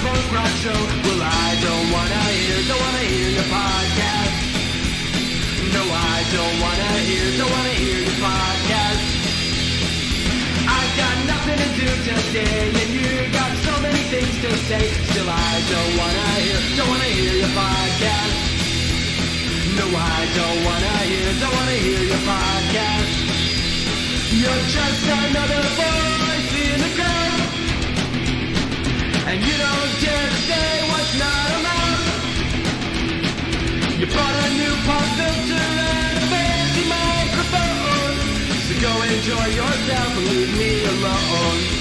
punk rock show. Well, I don't wanna hear your podcast. No, I don't wanna hear your podcast. I've got nothing to do today, and you got so many things to say. Still, I don't wanna hear your podcast. No, I don't wanna hear your podcast. You're just another voice in the crowd, and you don't dare to say what's not allowed. You bought a new pop filter and a fancy microphone, so go enjoy yourself and leave me alone.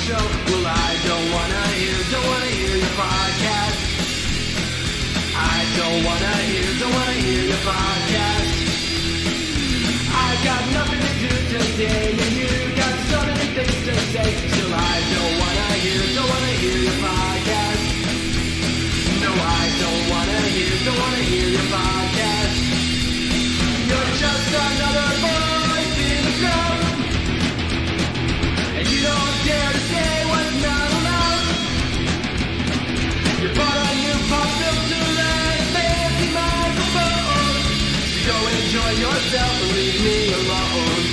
Show. Well, I don't wanna hear your podcast. I don't wanna hear your podcast. I've got nothing to do today, and you got so many things to say. Still, I don't wanna hear your podcast. No, I don't wanna hear your podcast. You're just another voice in the crowd, and you don't dare to say what's not allowed. You bought a new pop filter and a fancy microphone, so go enjoy yourself and leave me alone.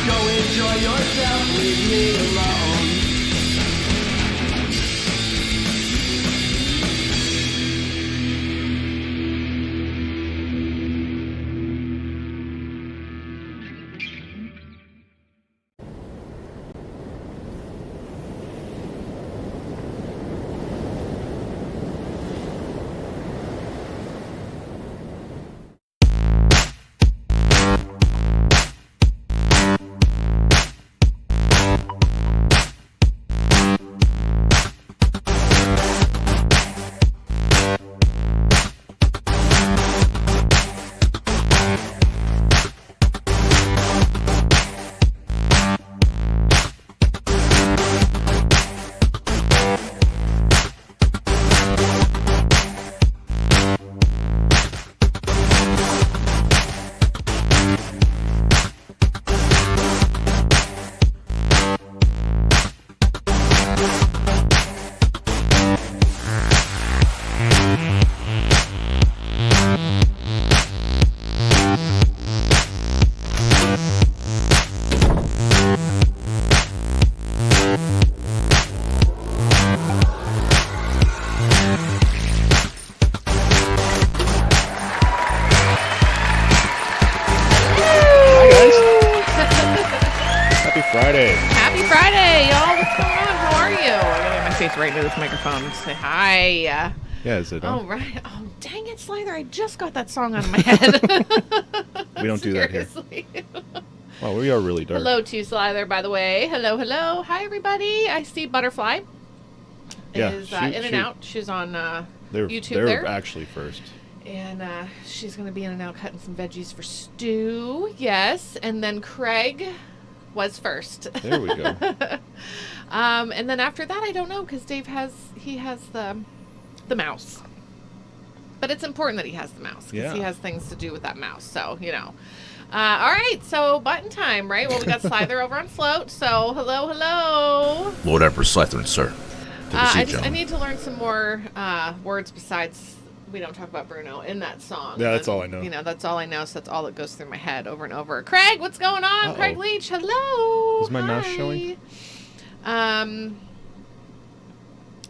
Go enjoy yourself and leave me alone. Right into this microphone. Say hi. Yeah, is it? Oh, right. Oh, dang it, Slither. I just got that song out of my head. We don't do that here. Well, we are really dark. Hello to Slither, by the way. Hello, hello. Hi, everybody. I see Butterfly is in and out. She's on YouTube they're actually first. And she's going to be in and out cutting some veggies for stew. Yes. And then Craig was first. There we go. And then after that, I don't know, because Dave has the mouse. But it's important that he has the mouse, because he has things to do with that mouse. So, you know. All right, so button time, right? Well, we got Slither over on float. So, hello, hello. Lord Emperor Slytherin, sir. I need to learn some more words besides we don't talk about Bruno in that song. Yeah, that's all I know. You know, that's all I know, so that's all that goes through my head over and over. Craig, what's going on? Uh-oh. Craig Leach, hello. Is my mouse showing? Are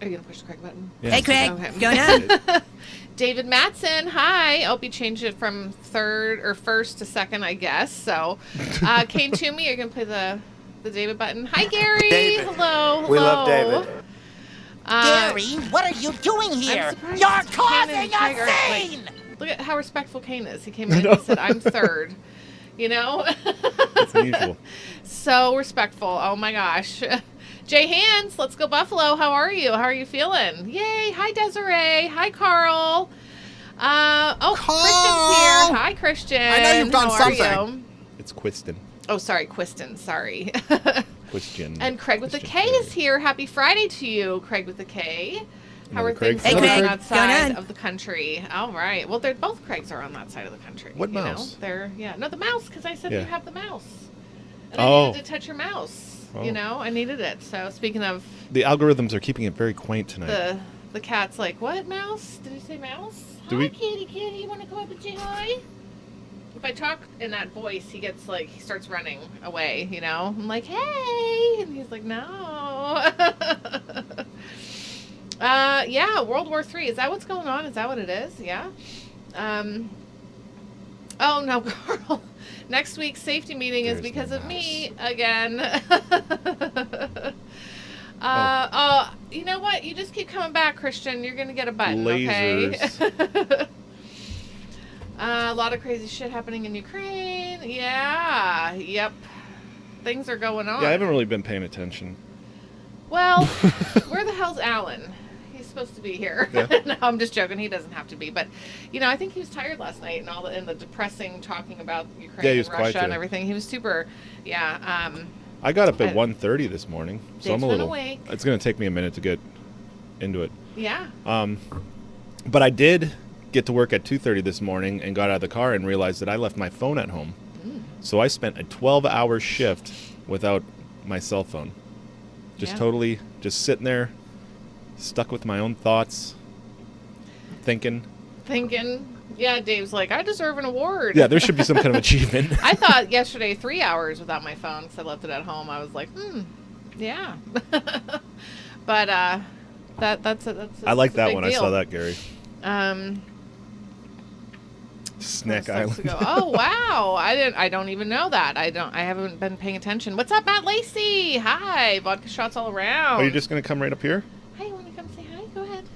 you going to push the Craig button? Yeah. Hey, Craig. Okay. What's going on? David Matson, hi. I hope you changed it from third or first to second, I guess. So, Kane Toomey, you're going to play the David button. Hi, Gary. David. Hello. We love David. Gary, what are you doing here? You're causing a scene! Look at how respectful Kane is. He came in and he said, I'm third. You know? That's unusual. So respectful. Oh, my gosh. Jay Hans, let's go Buffalo. How are you? How are you feeling? Yay. Hi, Desiree. Hi, Carl. Carl! Christian's here. Hi, Christian. I know you've done something. It's Quiston. Oh, sorry, Quiston. Sorry. Question. And Craig with the K is here. Happy Friday to you, Craig with the K. How are Craig. things Hey, going Craig. on that side of the country? All right. Well, they're both Craigs are on that side of the country. What you mouse? Know? They're no the mouse because I said you have the mouse. And I needed to touch your mouse. Oh. You know, I needed it. So speaking of the algorithms are keeping it very quaint tonight. The cat's like, what mouse? Did you say mouse? Hi, kitty, you want to come up and say hi? If I talk in that voice, he gets like, he starts running away, you know? I'm like, hey! And he's like, no. Yeah, World War III. Is that what's going on? Is that what it is? Yeah. Oh, no, Carl. Next week's safety meeting is because of me again. You know what? You just keep coming back, Christian. You're going to get a button, Lasers. okay? A lot of crazy shit happening in Ukraine. Yeah. Yep. Things are going on. Yeah, I haven't really been paying attention. Well, where the hell's Alan? He's supposed to be here. Yeah. No, I'm just joking. He doesn't have to be. But, you know, I think he was tired last night and the depressing talking about Ukraine and Russia and everything. He was super, I got up at 1:30 this morning, so I'm a little. Awake. It's going to take me a minute to get into it. Yeah. But I did get to work at 2:30 this morning and got out of the car and realized that I left my phone at home. So I spent a 12-hour shift without my cell phone. Just totally just sitting there, stuck with my own thoughts, thinking. Yeah, Dave's like, I deserve an award. Yeah, there should be some kind of achievement. I thought yesterday 3 hours without my phone because I left it at home. I was like, yeah. But that's I like that big one. deal. I saw that, Gary. Snack Island. Oh wow! I don't even know that. I haven't been paying attention. What's up, Matt Lacey? Hi, vodka shots all around. Are you just gonna come right up here? Hey, want to come say hi? Go ahead.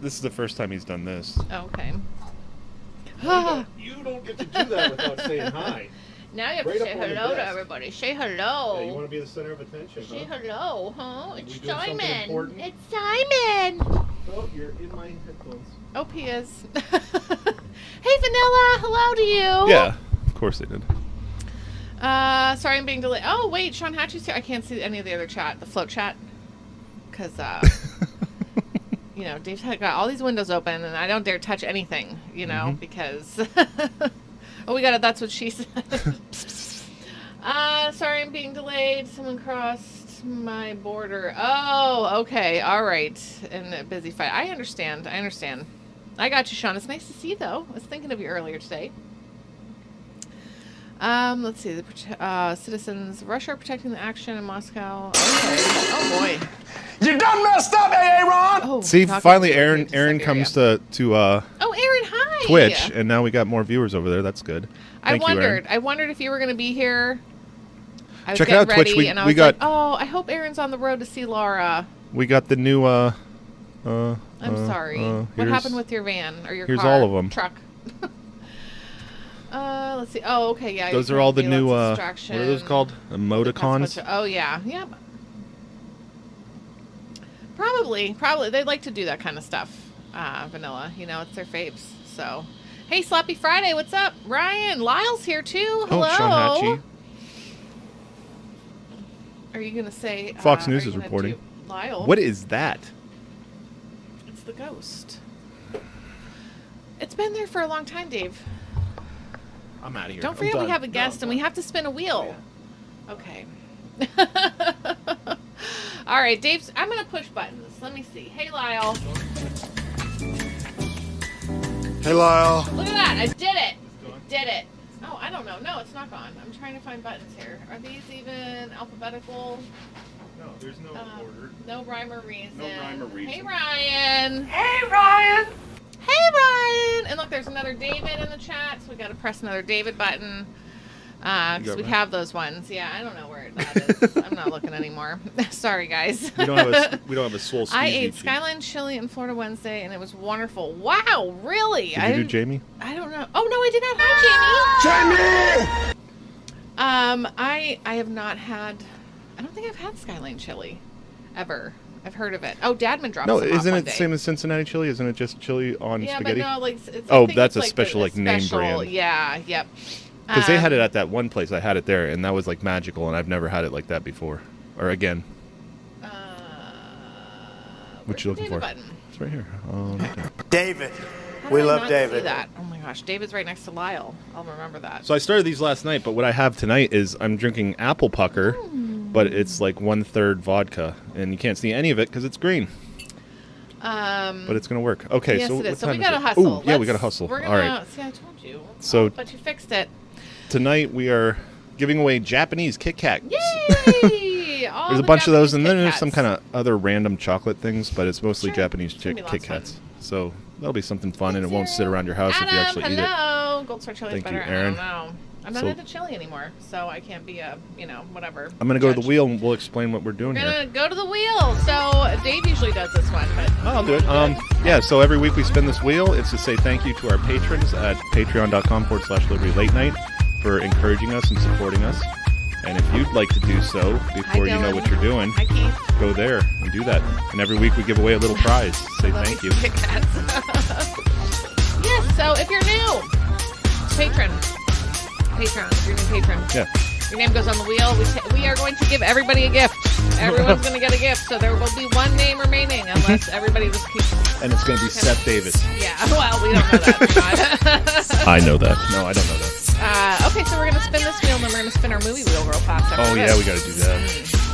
This is the first time he's done this. Oh, okay. You don't get to do that without saying hi. Now you have to say hello to everybody. Say hello. Yeah, you want to be the center of attention, Say hello, huh? It's Simon. Important? It's Simon. Oh, you're in my headphones. Oh, he is. Hey, Vanilla. Hello to you. Yeah, of course they did. Sorry I'm being delayed. Oh, wait, Sean Hatchie's here. I can't see any of the other chat, the float chat. Because, you know, Dave's got all these windows open, and I don't dare touch anything, you know, because... Oh, we got it. That's what she said. Sorry I'm being delayed. Someone crossed my border. Oh, okay. All right. In a busy fight. I understand. I got you, Sean. It's nice to see you, though. I was thinking of you earlier today. Let's see. The citizens of Russia are protecting the action in Moscow. Okay. Oh, boy. You done messed up, Aaron! Oh, see, finally Aaron comes to oh, Aaron, hi! Twitch, and now we got more viewers over there. That's good. I wondered if you were going to be here. I was Check getting out ready, Twitch. and I was like, oh, I hope Aaron's on the road to see Laura. We got the new, I'm sorry. What happened with your van or your car? Here's all of them. Truck. Let's see. Oh, okay, yeah. Those are all the new, what are those called? Emoticons? Oh, yeah. Yep. Probably. They'd like to do that kind of stuff, Vanilla. You know, it's their faves. So, hey, Sloppy Friday, what's up? Ryan, Lyle's here, too. Hello. Oh, Sean Hatchie. Are you going to say... Fox News is reporting. Lyle. What is that? It's the ghost. It's been there for a long time, Dave. I'm out of here. Don't forget we have a guest and we have to spin a wheel. Oh, yeah. Okay. All right, Dave's... I'm going to push buttons. Let me see. Hey, Lyle. Hey, Lyle. Look at that. I did it. Did it. Oh, I don't know. No, it's not gone. I'm trying to find buttons here. Are these even alphabetical? No, there's no order. No rhyme or reason. No rhyme or reason. Hey, Ryan. Hey, Ryan. Hey, Ryan. And look, there's another David in the chat, so we got to press another David button. Because we have those ones. Yeah, I don't know where that is. I'm not looking anymore. Sorry, guys. We don't have a swole I ate Skyline Chili in Florida Wednesday, and it was wonderful. Wow, really? Did you do Jamie? I don't know. Oh, no, I did not. Hi, Jamie! I have not had... I don't think I've had Skyline Chili. Ever. I've heard of it. Oh, Dadman dropped some off isn't one it the day. same as Cincinnati chili? Isn't it just chili on spaghetti? Yeah, but no, like... Oh, that's a special, like, name brand. Yeah, yep. Because they had it at that one place. I had it there, and that was like magical, and I've never had it like that before. Or again. What you looking for? Button? It's right here. David. How We did I love not David. see that? Oh my gosh, David's right next to Lyle. I'll remember that. So I started these last night, but what I have tonight is I'm drinking apple pucker, but it's like 1/3 vodka, and you can't see any of it because it's green. But it's gonna work. Okay, yes, so it is. what So time we is gotta it? hustle. Ooh, yeah, we gotta hustle. We're All gonna, right. See, I told you. So- but you fixed it. Tonight we are giving away Japanese Kit Kats. Yay! All There's a the bunch of those, Japanese and then Kit there's some Kats. kind of other random chocolate things, but it's mostly Sure. Japanese It's gonna be Kit lots of Kats. fun. So that'll be something fun, and it Thanks, won't sit Aaron. around your house if you actually eat it. Hello. Gold Star Chili is Thank you, better. Aaron. I don't know. I'm not So- into chili anymore, so I can't be a, whatever. I'm gonna go to the judge. wheel, and we'll explain what we're doing We're here. gonna go to the wheel. So Dave usually does this one, but I'll do it. Yeah, so every week we spin this wheel. It's to say thank you to our patrons at patreon.com/Liberty Late Night for encouraging us and supporting us. And if you'd like to do so before you know Dylan. what you're doing, Hi, Keith. go there and do that. And every week we give away a little prize. Say Love thank me you. some Kit Kats. Yes, so if you're new, Patreon, if you're new patron, Yeah. your name goes on the wheel. We are going to give everybody a gift. Everyone's going to get a gift, so there will be one name remaining unless everybody just keeps... And it's going to be Seth Davis. Yeah, well, we don't know that. I know that. No, I don't know that. Okay, so we're going to spin this wheel, and then we're going to spin our movie wheel real fast. after Oh, this. yeah, we got to do that.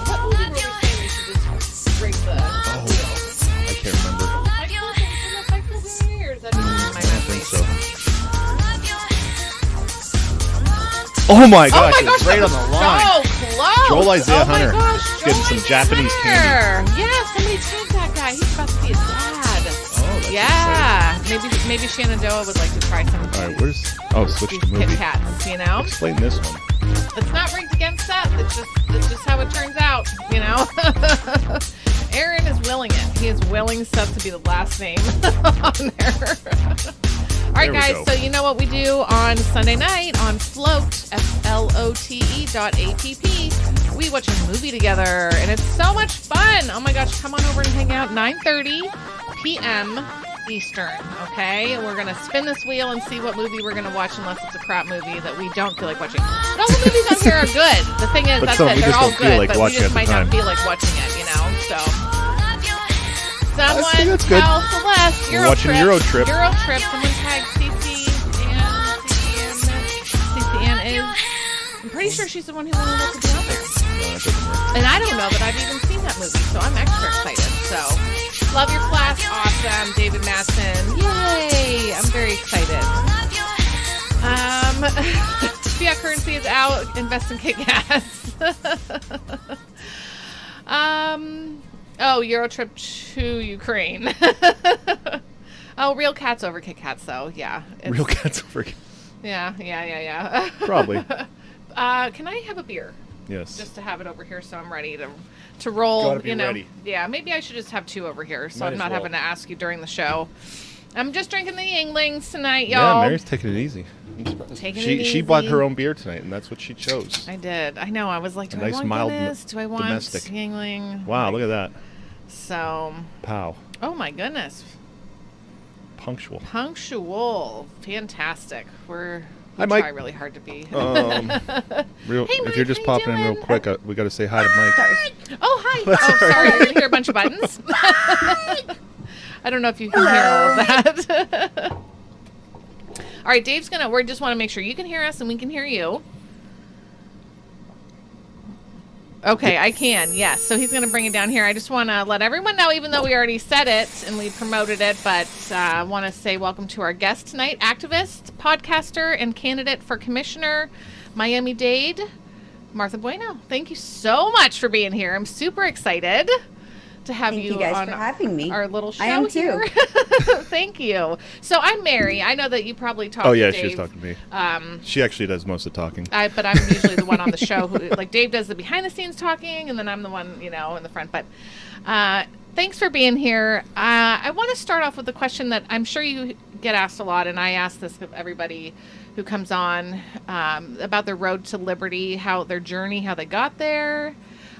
What movie were we saying we should just break the wheel? I can't remember. I think so. Oh my gosh, it's right on the line. So close. Joel Isaiah oh my Hunter. Gosh, Getting Joel some Isaiah Japanese Hunter. Yeah, somebody tag that guy. He's about to be a dad. Oh, that's Yeah. Maybe Shenandoah would like to try some exciting. All right, where's... Oh, switch these to movie. Kit Kats, you know? Explain this one. It's not rigged against Seth. It's just how it turns out, you know? Aaron is willing it. He is willing Seth to be the last name on there. All right, There we guys, go. so you know what we do on Sunday night on Float, FLOTE.app. We watch a movie together, and it's so much fun. Oh, my gosh, come on over and hang out. 9:30 p.m. Eastern, okay? We're going to spin this wheel and see what movie we're going to watch unless it's a crap movie that we don't feel like watching. But all the movies on here are good. The thing is, But that's some it. we They're just all don't feel good, like but we watching just at the might time. not feel like watching it, you know? So... Someone think that's good. tell Celeste. We're watching Eurotrip. Eurotrip. Someone tag CC Ann is. I'm pretty sure she's the one who wanted us to be out there. No, that doesn't work. And I don't know that I've even seen that movie, so I'm extra excited. So, love your class. Awesome. David Masson. Yay. I'm very excited. Fiat currency is out. Invest in Kit Kats. Oh, Eurotrip to Ukraine. Oh, real cats over Kit Kats, though. Yeah. Real cats over... Yeah. Probably. Can I have a beer? Yes. Just to have it over here so I'm ready to roll. Gotta be ready. Yeah, maybe I should just have two over here so Might I'm as not well. having to ask you during the show. I'm just drinking the Yinglings tonight, Yeah, y'all. Mary's taking it easy. Taking she it she bought easy. her own beer tonight, and that's what she chose. I did. I know. I was like, do A I nice, want mild Guinness? Do I want domestic. Yingling? Wow, look at that. So, Pow. oh my goodness. Punctual. Punctual. Fantastic. We Hi, Mike. try really hard to be. Real, Hey, if Mike, you're just how you popping in real doing? quick, we got to say hi to Mike. Oh, hi. That's Oh, all sorry. right. I didn't hear a bunch of buttons. I don't know if you can hear all of that. All right, Dave's going to, we just want to make sure you can hear us and we can hear you. Okay, I can, yes. So he's going to bring it down here. I just want to let everyone know, even though we already said it and we promoted it, but I want to say welcome to our guest tonight, activist, podcaster, and candidate for Commissioner Miami-Dade, Martha Bueno. Thank you so much for being here. I'm super excited to have Thank you you guys on for having me. our little show I am too. here. Thank you. So I'm Mary. I know that you probably talked Oh, yeah, to she Dave. was talking to me. She actually does most of the talking. But I'm usually the one on the show who, like, Dave does the behind the scenes talking, and then I'm the one, in the front. But thanks for being here. I want to start off with a question that I'm sure you get asked a lot, and I ask this of everybody who comes on about their road to liberty, how their journey, how they got there.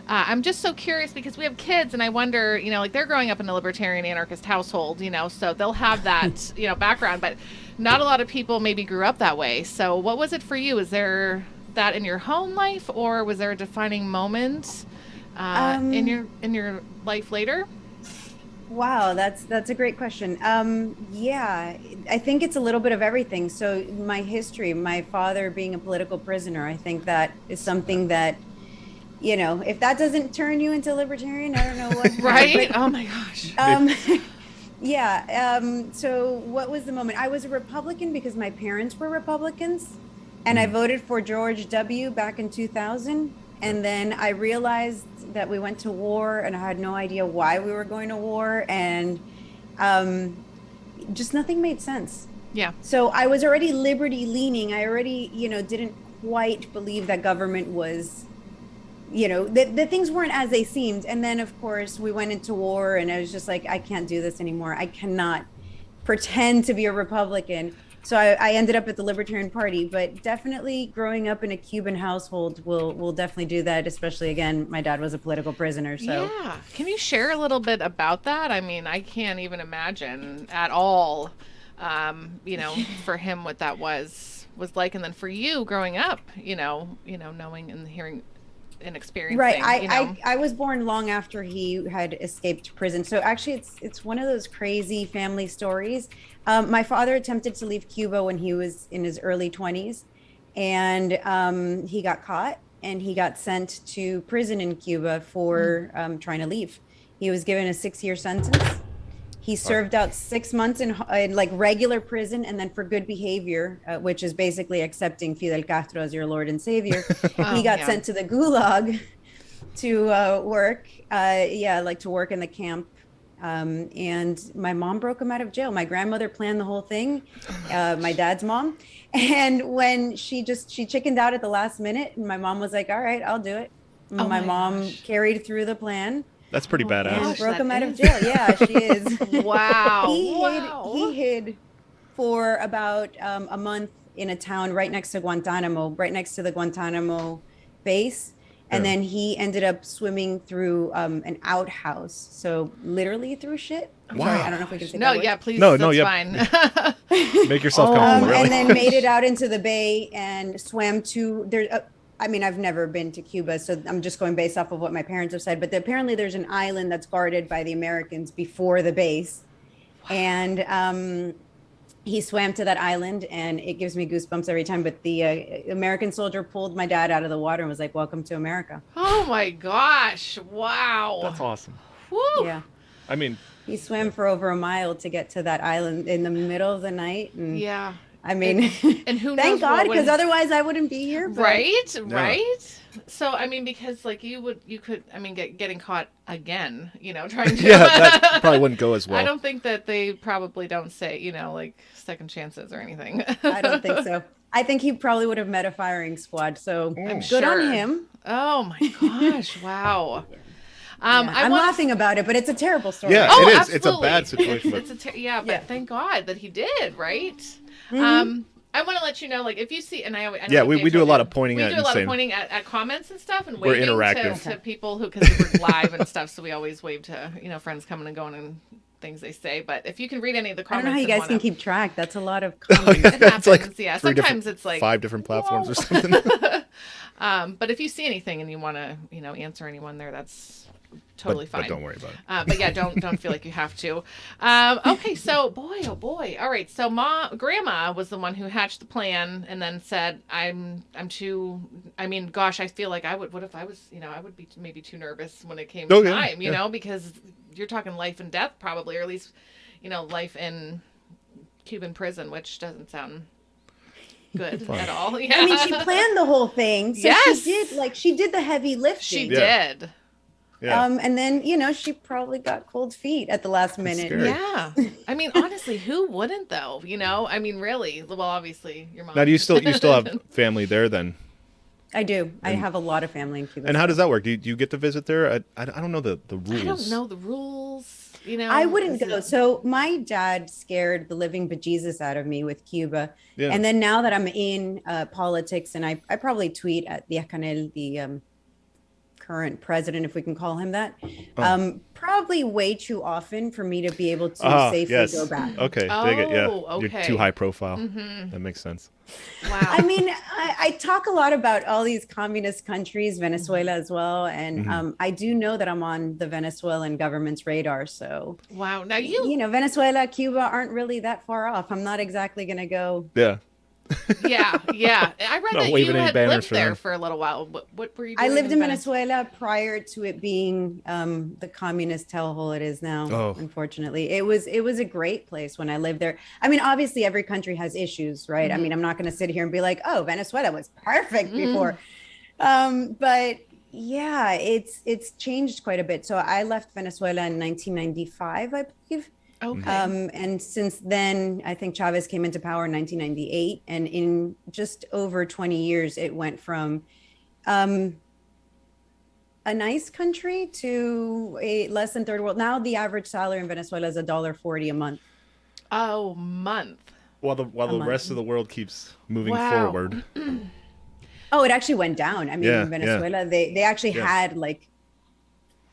I'm just so curious because we have kids, and I wonder, like, they're growing up in a libertarian anarchist household, so they'll have that, background. But not a lot of people maybe grew up that way. So what was it for you? Is there that in your home life, or was there a defining moment in your life later? Wow, that's a great question. Yeah, I think it's a little bit of everything. So my history, my father being a political prisoner, I think that is something that, if that doesn't turn you into a libertarian, I don't know what. Right? Oh my gosh. Yeah. So what was the moment? I was a Republican because my parents were Republicans, and I voted for George W. back in 2000. And then I realized that we went to war, and I had no idea why we were going to war, and just nothing made sense. Yeah. So I was already liberty leaning. I already, didn't quite believe that government was, that things weren't as they seemed. And then, of course, we went into war, and I was just like, I can't do this anymore. I cannot pretend to be a Republican. So I ended up at the Libertarian Party, but definitely growing up in a Cuban household will definitely do that. Especially, again, my dad was a political prisoner. So yeah, can you share a little bit about that? I mean, I can't even imagine at all, for him what that was like, and then for you growing up, knowing and hearing and experiencing. Right. I was born long after he had escaped prison. So actually, it's one of those crazy family stories. My father attempted to leave Cuba when he was in his early 20s, and he got caught, and he got sent to prison in Cuba for trying to leave. He was given a 6-year sentence. He served out 6 months in like regular prison, and then for good behavior, which is basically accepting Fidel Castro as your Lord and Savior, he got sent to the Gulag to work. To work in the camp. And my mom broke him out of jail. My grandmother planned the whole thing, my dad's mom. And when she chickened out at the last minute, and my mom was like, all right, I'll do it. And my mom carried through the plan. That's pretty badass. And broke him out of jail. Yeah, she is. Wow. He hid for about a month in a town right next to Guantanamo, right next to the Guantanamo base. And then he ended up swimming through an outhouse. So literally through shit. I'm sorry, I don't know if we can say that word. Yeah, please. No, that's fine. Fine. Make yourself comfortable. Really. And then made it out into the bay and swam to there. I've never been to Cuba, so I'm just going based off of what my parents have said. But apparently there's an island that's guarded by the Americans before the base. Wow. And he swam to that island, and it gives me goosebumps every time. But the American soldier pulled my dad out of the water and was like, welcome to America. Oh my gosh. Wow. That's awesome. Woo. Yeah. I mean, he swam for over a mile to get to that island in the middle of the night. And yeah. I mean, and who knows? Thank God, because otherwise I wouldn't be here. But... Right. So I mean, because like you could, getting caught again, trying to. Yeah, that probably wouldn't go as well. I don't think that they probably don't say, like second chances or anything. I don't think so. I think he probably would have met a firing squad. So I'm good on him. Oh my gosh! Wow. I'm laughing about it, but it's a terrible story. Yeah, oh, it is. Absolutely. It's a bad situation. But thank God that he did, right? Mm-hmm. I want to let you know, like, if you see, and I know we do a lot of pointing at. We do a lot of pointing at comments and stuff, and we're waving interactive to people because we're live and stuff, so we always wave to friends coming and going and things they say. But if you can read any of the comments, I don't know how you guys can keep track. That's a lot of comments. It happens. Like sometimes it's like 5 different platforms or something. But if you see anything and you want to, answer anyone there, that's totally fine. But don't worry about it. But yeah, don't feel like you have to. Okay, so boy, oh boy. All right, so grandma was the one who hatched the plan and then said, I'm too. I mean, gosh, I feel like I would. What if I was? I would be maybe too nervous when it came time. You know, because you're talking life and death probably, or at least, life in Cuban prison, which doesn't sound good at all. Yeah. I mean, she planned the whole thing. So yes. she did the heavy lifting. She did. Yeah. And then, she probably got cold feet at the last minute. Yeah. I mean, honestly, who wouldn't though? I mean, really? Well, obviously your mom. Now, do you still have family there then? I do. I have a lot of family in Cuba. And how does that work? Do you get to visit there? I don't know the rules. I don't know the rules. I wouldn't go. So my dad scared the living bejesus out of me with Cuba. Yeah. And then now that I'm in politics, and I probably tweet at the Acanel, the current president, if we can call him that, probably way too often for me to be able to safely go back. Okay, dig it. Yeah, okay. You're too high profile. That makes sense. Wow. I mean, I talk a lot about all these communist countries, Venezuela as well, and I do know that I'm on the Venezuelan government's radar. So, wow. Now Venezuela, Cuba aren't really that far off. I'm not exactly going to go. Yeah. Yeah. I read that you had lived there for a little while. What were you doing? I lived in Venezuela prior to it being the communist hellhole it is now. Oh. Unfortunately, it was a great place when I lived there. I mean, obviously, every country has issues, right? I mean, I'm not going to sit here and be like, "Oh, Venezuela was perfect before," but yeah, it's changed quite a bit. So I left Venezuela in 1995, I believe. Okay. And since then, I think Chavez came into power in 1998. And in just over 20 years, it went from a nice country to a less than third world. Now the average salary in Venezuela is $1.40 a month. Oh, month. While the rest of the world keeps moving Wow. forward. Oh, it actually went down. I mean, Yeah, in Venezuela, they actually had like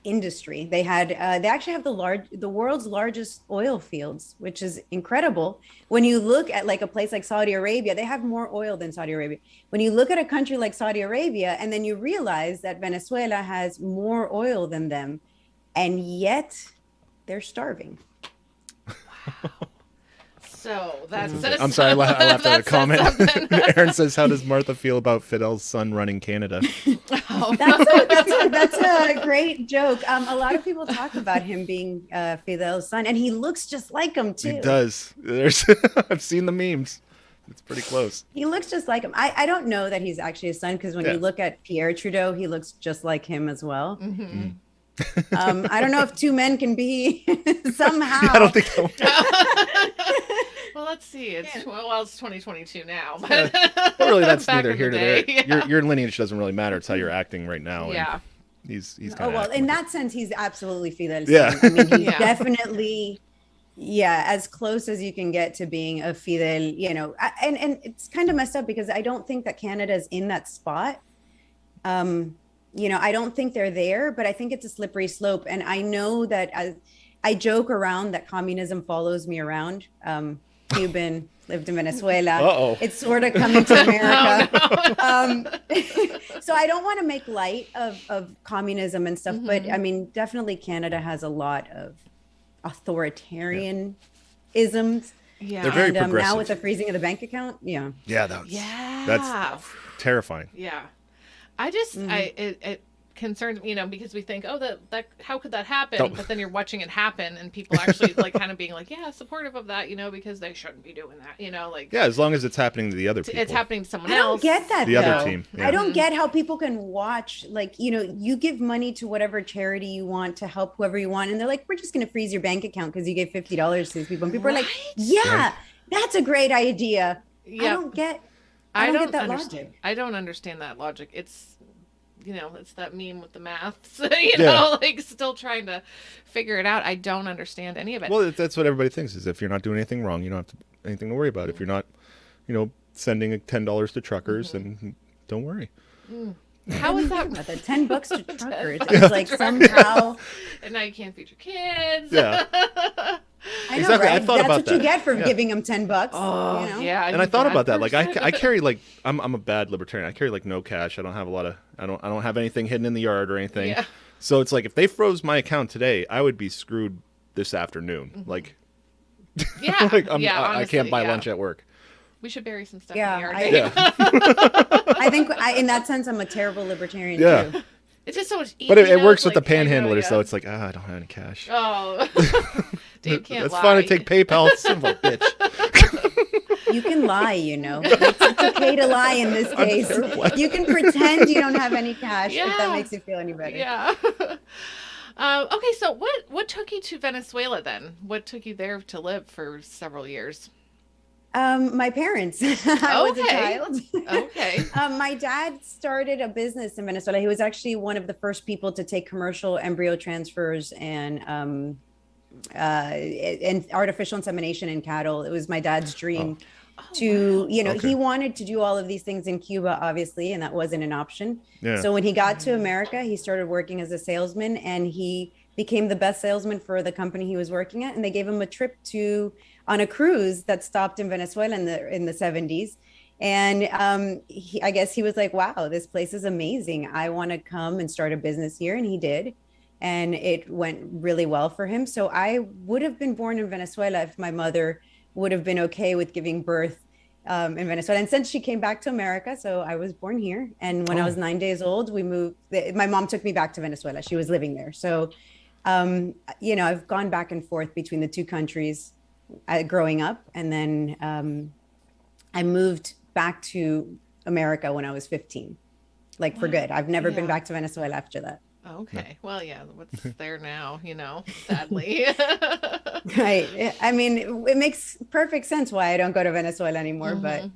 industry. They actually have the world's largest oil fields, which is incredible. When you look at like a place like Saudi Arabia, they have more oil than Saudi Arabia. When you look at a country like Saudi Arabia, and then you realize that Venezuela has more oil than them, and yet they're starving. Wow. So that's. I'm sorry, I laughed at a comment. Aaron says, "How does Martha feel about Fidel's son running Canada?" That's a great joke. A lot of people talk about him being Fidel's son, and he looks just like him too. He does. I've seen the memes. It's pretty close. He looks just like him. I don't know that he's actually his son, because when you look at Pierre Trudeau, he looks just like him as well. I don't know if two men can be somehow. I don't think so. Well, let's see. It's 2022 now. But really, that's Back neither in here the nor there. day, Your lineage doesn't really matter. It's how you're acting right now. Yeah. And he's kind Oh of. well, in that sense, he's absolutely Fidel's Yeah. son. I mean, he's Yeah. definitely, as close as you can get to being a Fidel. And it's kind of messed up because I don't think that Canada's in that spot. I don't think they're there, but I think it's a slippery slope. And I know that I joke around that communism follows me around. Cuban, lived in Venezuela. Uh-oh. It's sort of coming to America. So I don't want to make light of communism and stuff, but I mean, definitely Canada has a lot of authoritarianisms. Yeah. They're very And progressive. now with the freezing of the bank account, Yeah, Yeah. that's terrifying. Yeah. I just, it concerns me, because we think, oh, that how could that happen? Oh. But then you're watching it happen, and people actually like kind of being like, yeah, supportive of that, because they shouldn't be doing that, like. Yeah, as long as it's happening to the other people. It's happening to someone I else. don't get that. The though. other team, yeah. I don't get how people can watch, like, you give money to whatever charity you want to help whoever you want, and they're like, we're just going to freeze your bank account because you gave $50 to these people, and people are like, yeah, that's a great idea. Yeah. I don't get that understand. logic. I don't understand that logic. It's it's that meme with the maths, like still trying to figure it out. I don't understand any of it. Well, that's what everybody thinks, is if you're not doing anything wrong, you don't have anything to worry about. If you're not, sending $10 to truckers, then don't worry. How is that? About the $10 to truckers. It's like somehow. And now you can't feed your kids. Yeah. I know, Exactly. right? I thought That's about what you that. get for Yeah. giving them $10. Oh, yeah. And I thought about that. Like I carry like I'm a bad libertarian. I carry like no cash. I don't have I don't have anything hidden in the yard or anything. Yeah. So it's like if they froze my account today, I would be screwed this afternoon. Like Yeah. like I honestly, can't buy lunch at work. We should bury some stuff Yeah, in the yard. I- Yeah. I think in that sense, I'm a terrible libertarian Yeah. too. It's just so much easier. But it works with the like, I know, panhandlers, yeah. so it's like, I don't have any cash. Oh. Dave can't That's lie. fine to take PayPal. Son of a bitch. You can lie, it's okay to lie in this case. You can pretend you don't have any cash if that makes you feel any better. Yeah. Okay, so what took you to Venezuela then? What took you there to live for several years? My parents. I was a child. Okay. My dad started a business in Venezuela. He was actually one of the first people to take commercial embryo transfers and and artificial insemination in cattle. It was my dad's dream to, you know, Okay. he wanted to do all of these things in Cuba, obviously, and that wasn't an option. Yeah. So when he got to America, he started working as a salesman, and he became the best salesman for the company he was working at. And they gave him a trip on a cruise that stopped in Venezuela in the 70s. And I guess he was like, wow, this place is amazing. I want to come and start a business here. And he did. And it went really well for him. So I would have been born in Venezuela if my mother would have been okay with giving birth in Venezuela. And since she came back to America, so I was born here. And when I was 9 days old, we moved. My mom took me back to Venezuela. She was living there. So, you know, I've gone back and forth between the two countries growing up. And then I moved back to America when I was 15, like for good. I've never been back to Venezuela after that. Okay. Well, yeah. What's there now, you know, sadly. Right. I mean, it makes perfect sense why I don't go to Venezuela anymore, but.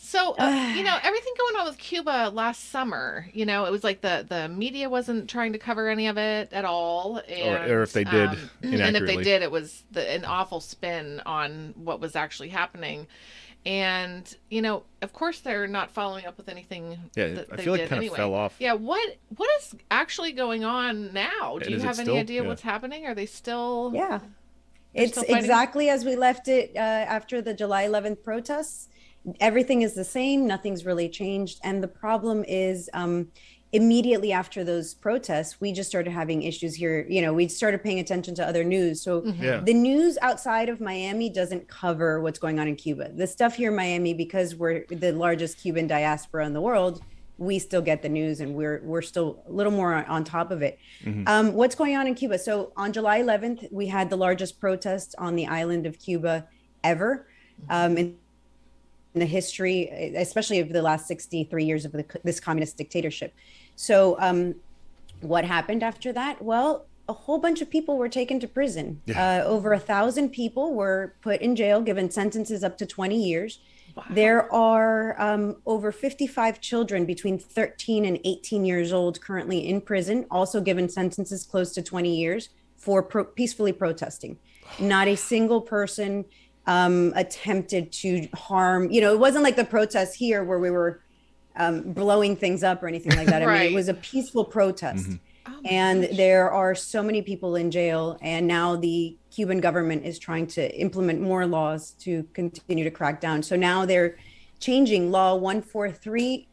So, you know, everything going on with Cuba last summer, you know, it was like the media wasn't trying to cover any of it at all. And, or if they did, inaccurately. And if they did, it was an awful spin on what was actually happening. And, you know, of course, they're not following up with anything. Yeah, I feel like it kind of fell off. Yeah, what is actually going on now? Do you have any idea what's happening? Are they still? Yeah, it's exactly as we left it after the July 11th protests. Everything is the same. Nothing's really changed. And the problem is immediately after those protests, we just started having issues here. You know, we started paying attention to other news. So the news outside of Miami doesn't cover what's going on in Cuba. The stuff here in Miami, because we're the largest Cuban diaspora in the world, we still get the news, and we're still a little more on top of it. What's going on in Cuba? So on July 11th, we had the largest protest on the island of Cuba ever. In the history, especially of the last 63 years of this communist dictatorship. So what happened after that? Well, a whole bunch of people were taken to prison. Over 1,000 people were put in jail, given sentences up to 20 years. Wow. There are over 55 children between 13 and 18 years old currently in prison, also given sentences close to 20 years for peacefully protesting. Not a single person attempted to harm, you know, it wasn't like the protests here where we were blowing things up or anything like that. I mean, it was a peaceful protest. And there are so many people in jail. And now the Cuban government is trying to implement more laws to continue to crack down. So now they're changing law 143,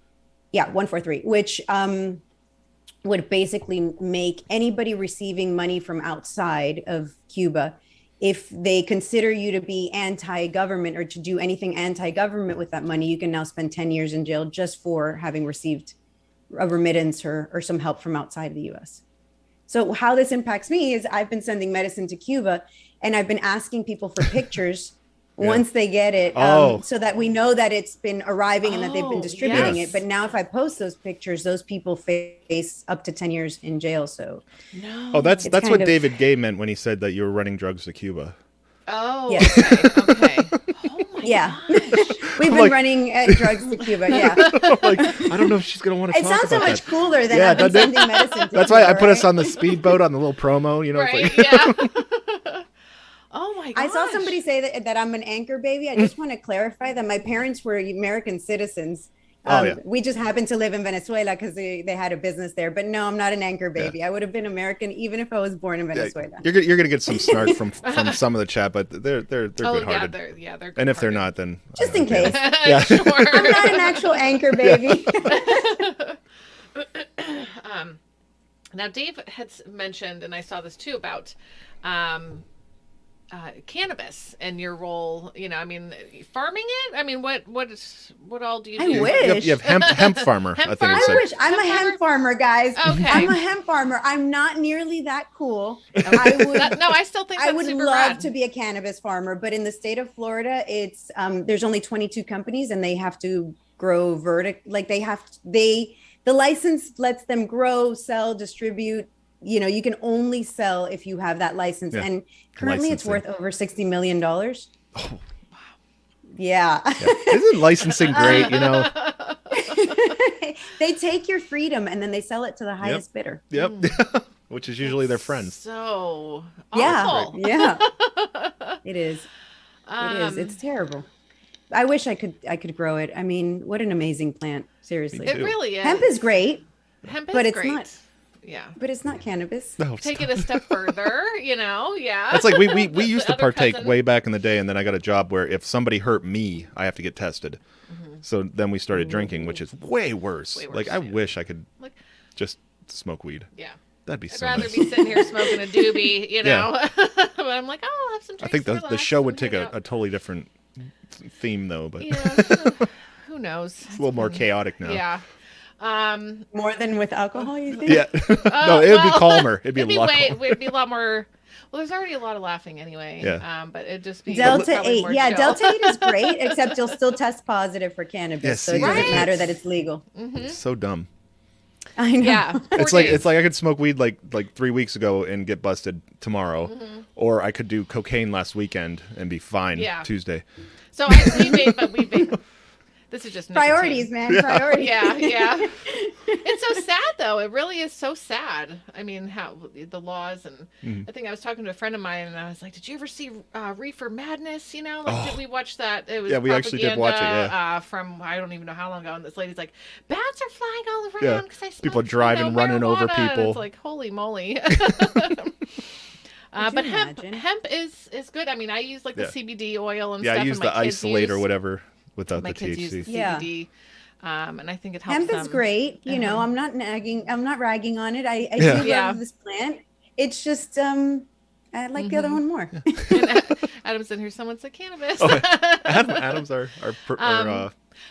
which would basically make anybody receiving money from outside of Cuba, if they consider you to be anti-government or to do anything anti-government with that money, you can now spend 10 years in jail just for having received a remittance or some help from outside of the US. So how this impacts me is I've been sending medicine to Cuba, and I've been asking people for pictures once they get it, so that we know that it's been arriving and that they've been distributing it. But now if I post those pictures, those people face up to 10 years in jail. So that's what David Gay meant when he said that you were running drugs to Cuba. Oh, yes. Okay. Oh my gosh. We've been running drugs to Cuba. Yeah. Like, I don't know if she's gonna want to. It sounds so much cooler than I've been sending medicine to That's Cuba, why I put us on the speedboat on the little promo. You know, right? It's like, Oh my gosh. I saw somebody say that I'm an anchor baby. I just want to clarify that my parents were American citizens. We just happened to live in Venezuela because they had a business there. But no, I'm not an anchor baby. I would have been American even if I was born in Venezuela. You're gonna get some snark from some of the chat, but they're good-hearted. They're good-hearted. And if they're not, then just in case. Sure. I'm not an actual anchor baby. Now, Dave had mentioned, and I saw this too, about cannabis and your role. You know, I mean, farming it. I mean, what all do you do? I wish. You have hemp farmer. I think I wish. I'm a hemp farmer, guys. Okay. I'm a hemp farmer. I'm not nearly that cool. I still think I that's would super love rad. to be a cannabis farmer, but in the state of Florida, it's there's only 22 companies, and they have to grow like the license lets them grow, sell, distribute. You know, you can only sell if you have that license. Yeah. And currently it's worth over $60 million. Oh, wow. Yeah. Isn't licensing great, you know? They take your freedom and then they sell it to the highest bidder. Yep. which is usually their friends. So Yeah, awful. yeah. It is. It is. It's terrible. I wish I could grow it. I mean, what an amazing plant. Seriously. It really is. Hemp is great, Hemp is but it's great. not. Yeah. But it's not cannabis. No, Take it a step further, yeah. That's like we used The to other partake cousin. way back in the day, and then I got a job where if somebody hurt me, I have to get tested. So then we started drinking, which is way worse. Way worse, Like I yeah. wish I could Like, just smoke weed. yeah. That'd be I'd so rather nice. be sitting here smoking a doobie, know. But I'm like, oh, I'll have some drinks. I think the relax, show would and take hang a out. totally different theme though, but Yeah. Who knows? it's a little more chaotic now. Yeah. More than with alcohol, you think? Yeah. No, it would be calmer. It'd be a lot calmer. It'd be a lot more. Well, there's already a lot of laughing anyway. Yeah. But it'd just be Delta probably 8. more Yeah, chill. Delta 8 is great, except you'll still test positive for cannabis. Yeah, so see, it doesn't Right. matter that it's legal. It's so dumb. I know. Yeah. 4 It's like days. I could smoke weed like 3 weeks ago and get busted tomorrow, or I could do cocaine last weekend and be fine Yeah. Tuesday. So we vape. This is just nicotine. Priorities, man. Priorities. Yeah. It's so sad, though. It really is so sad. I mean, how the laws and I think I was talking to a friend of mine, and I was like, "Did you ever see Reefer Madness? Did we watch that? It was Yeah, we actually did watch it, propaganda, from I don't even know how long ago. And this lady's like, "Bats are flying all around Yeah. because I People smoked, driving, running over marijuana." And people. it's like, holy moly. Could But you hemp imagine? is good. I mean, I use like the Yeah. CBD oil and Yeah, stuff. I use and the my kids isolate or use- whatever without My the kids THC. use the Yeah. CBD, and I think it helps Hemp is them. great. You know, Uh-huh. I'm not ragging on it. I Yeah. do Yeah. love this plant. It's just I like the other one more. And Adam's in here. Someone said cannabis. Adam's our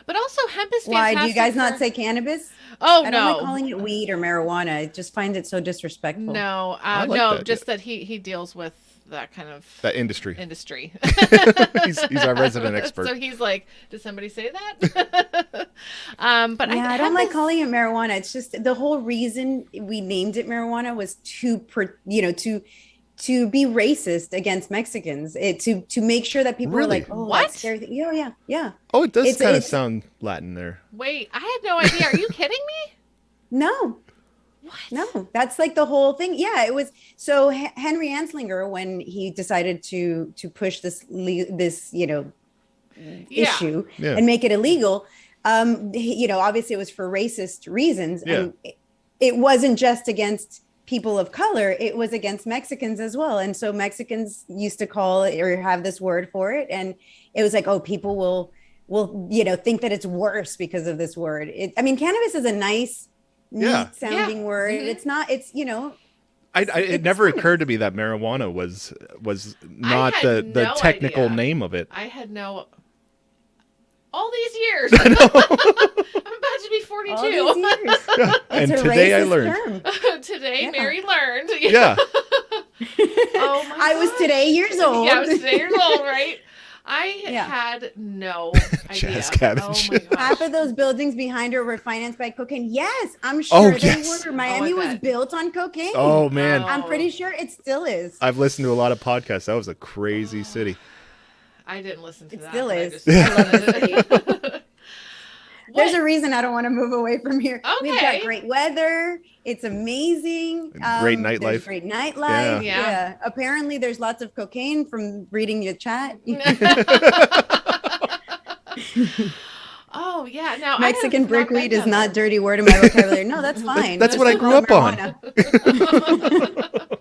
But also hemp is fantastic. Why do you guys not for- say cannabis? Oh I don't no. like calling it weed or marijuana. I just find it so disrespectful. No, I like no, that, just that he deals with that kind of that industry. industry. He's our resident expert. So he's like, did somebody say that? But Yeah, I don't hemp like is- calling it marijuana. It's just the whole reason we named it marijuana was to be racist against Mexicans. To make sure that people Really? were like, oh, What? that's scary. Yeah. Oh, it does It's- kind of it's- sound Latin there. Wait, I had no idea. Are you kidding me? No, What? no, that's like the whole thing. Yeah, it was. So Henry Anslinger, when he decided to push this issue Yeah. and make it illegal, obviously it was for racist reasons, Yeah. and it wasn't just against people of color, it was against Mexicans as well. And so Mexicans used to call it or have this word for it, and it was like, oh, people will think that it's worse because of this word. Cannabis is a nice, Yeah. neat sounding Yeah. word. Mhm. It's not. It's It it's never cannabis. occurred to me that marijuana was not had the no technical idea. name of it. I had no. All these years. I'm about to be 42. all these years. And It's a today I racist learned. term. Today, Yeah. Mary learned. Yeah. Oh my I was gosh. today years old. Yeah, I was today years old, right? I Yeah. had no idea. Jazz cabbage. Oh my gosh. Half of those buildings behind her were financed by cocaine. Yes, I'm Oh, sure they yes. were. Miami Oh, I was bet. built on cocaine. Oh man, Oh. I'm pretty sure it still is. I've listened to a lot of podcasts. That was a crazy city. I didn't listen to It that. still but I is. just- I love the city. There's What? a reason I don't want to move away from here. We've Okay. got great weather. It's amazing. Great There's nightlife. Great nightlife. Yeah. Yeah. Apparently, there's lots of cocaine from reading your chat. Oh yeah, now Mexican I have brickweed been is down not dirty word in my vocabulary. No, that's fine. That's what I grew up on. marijuana.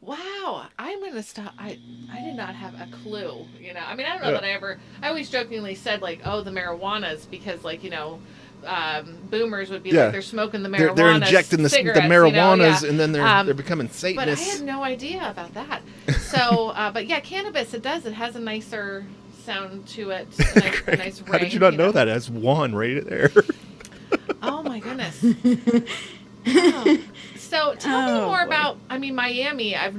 Wow, I'm gonna stop. I did not have a clue. I mean, I don't know Yeah. that I always jokingly said like, oh, the marijuanas, because like boomers would be Yeah. like they're smoking the marijuana. They're injecting the cigarettes, marijuanas, yeah. and then they're becoming But I Satanists. had no idea about that. So, but yeah, cannabis, it has a nicer sound to it, a nice ring. How did you not know that? It has one right there. Oh my goodness. Wow. So tell me Oh, more boy. about, Miami. I've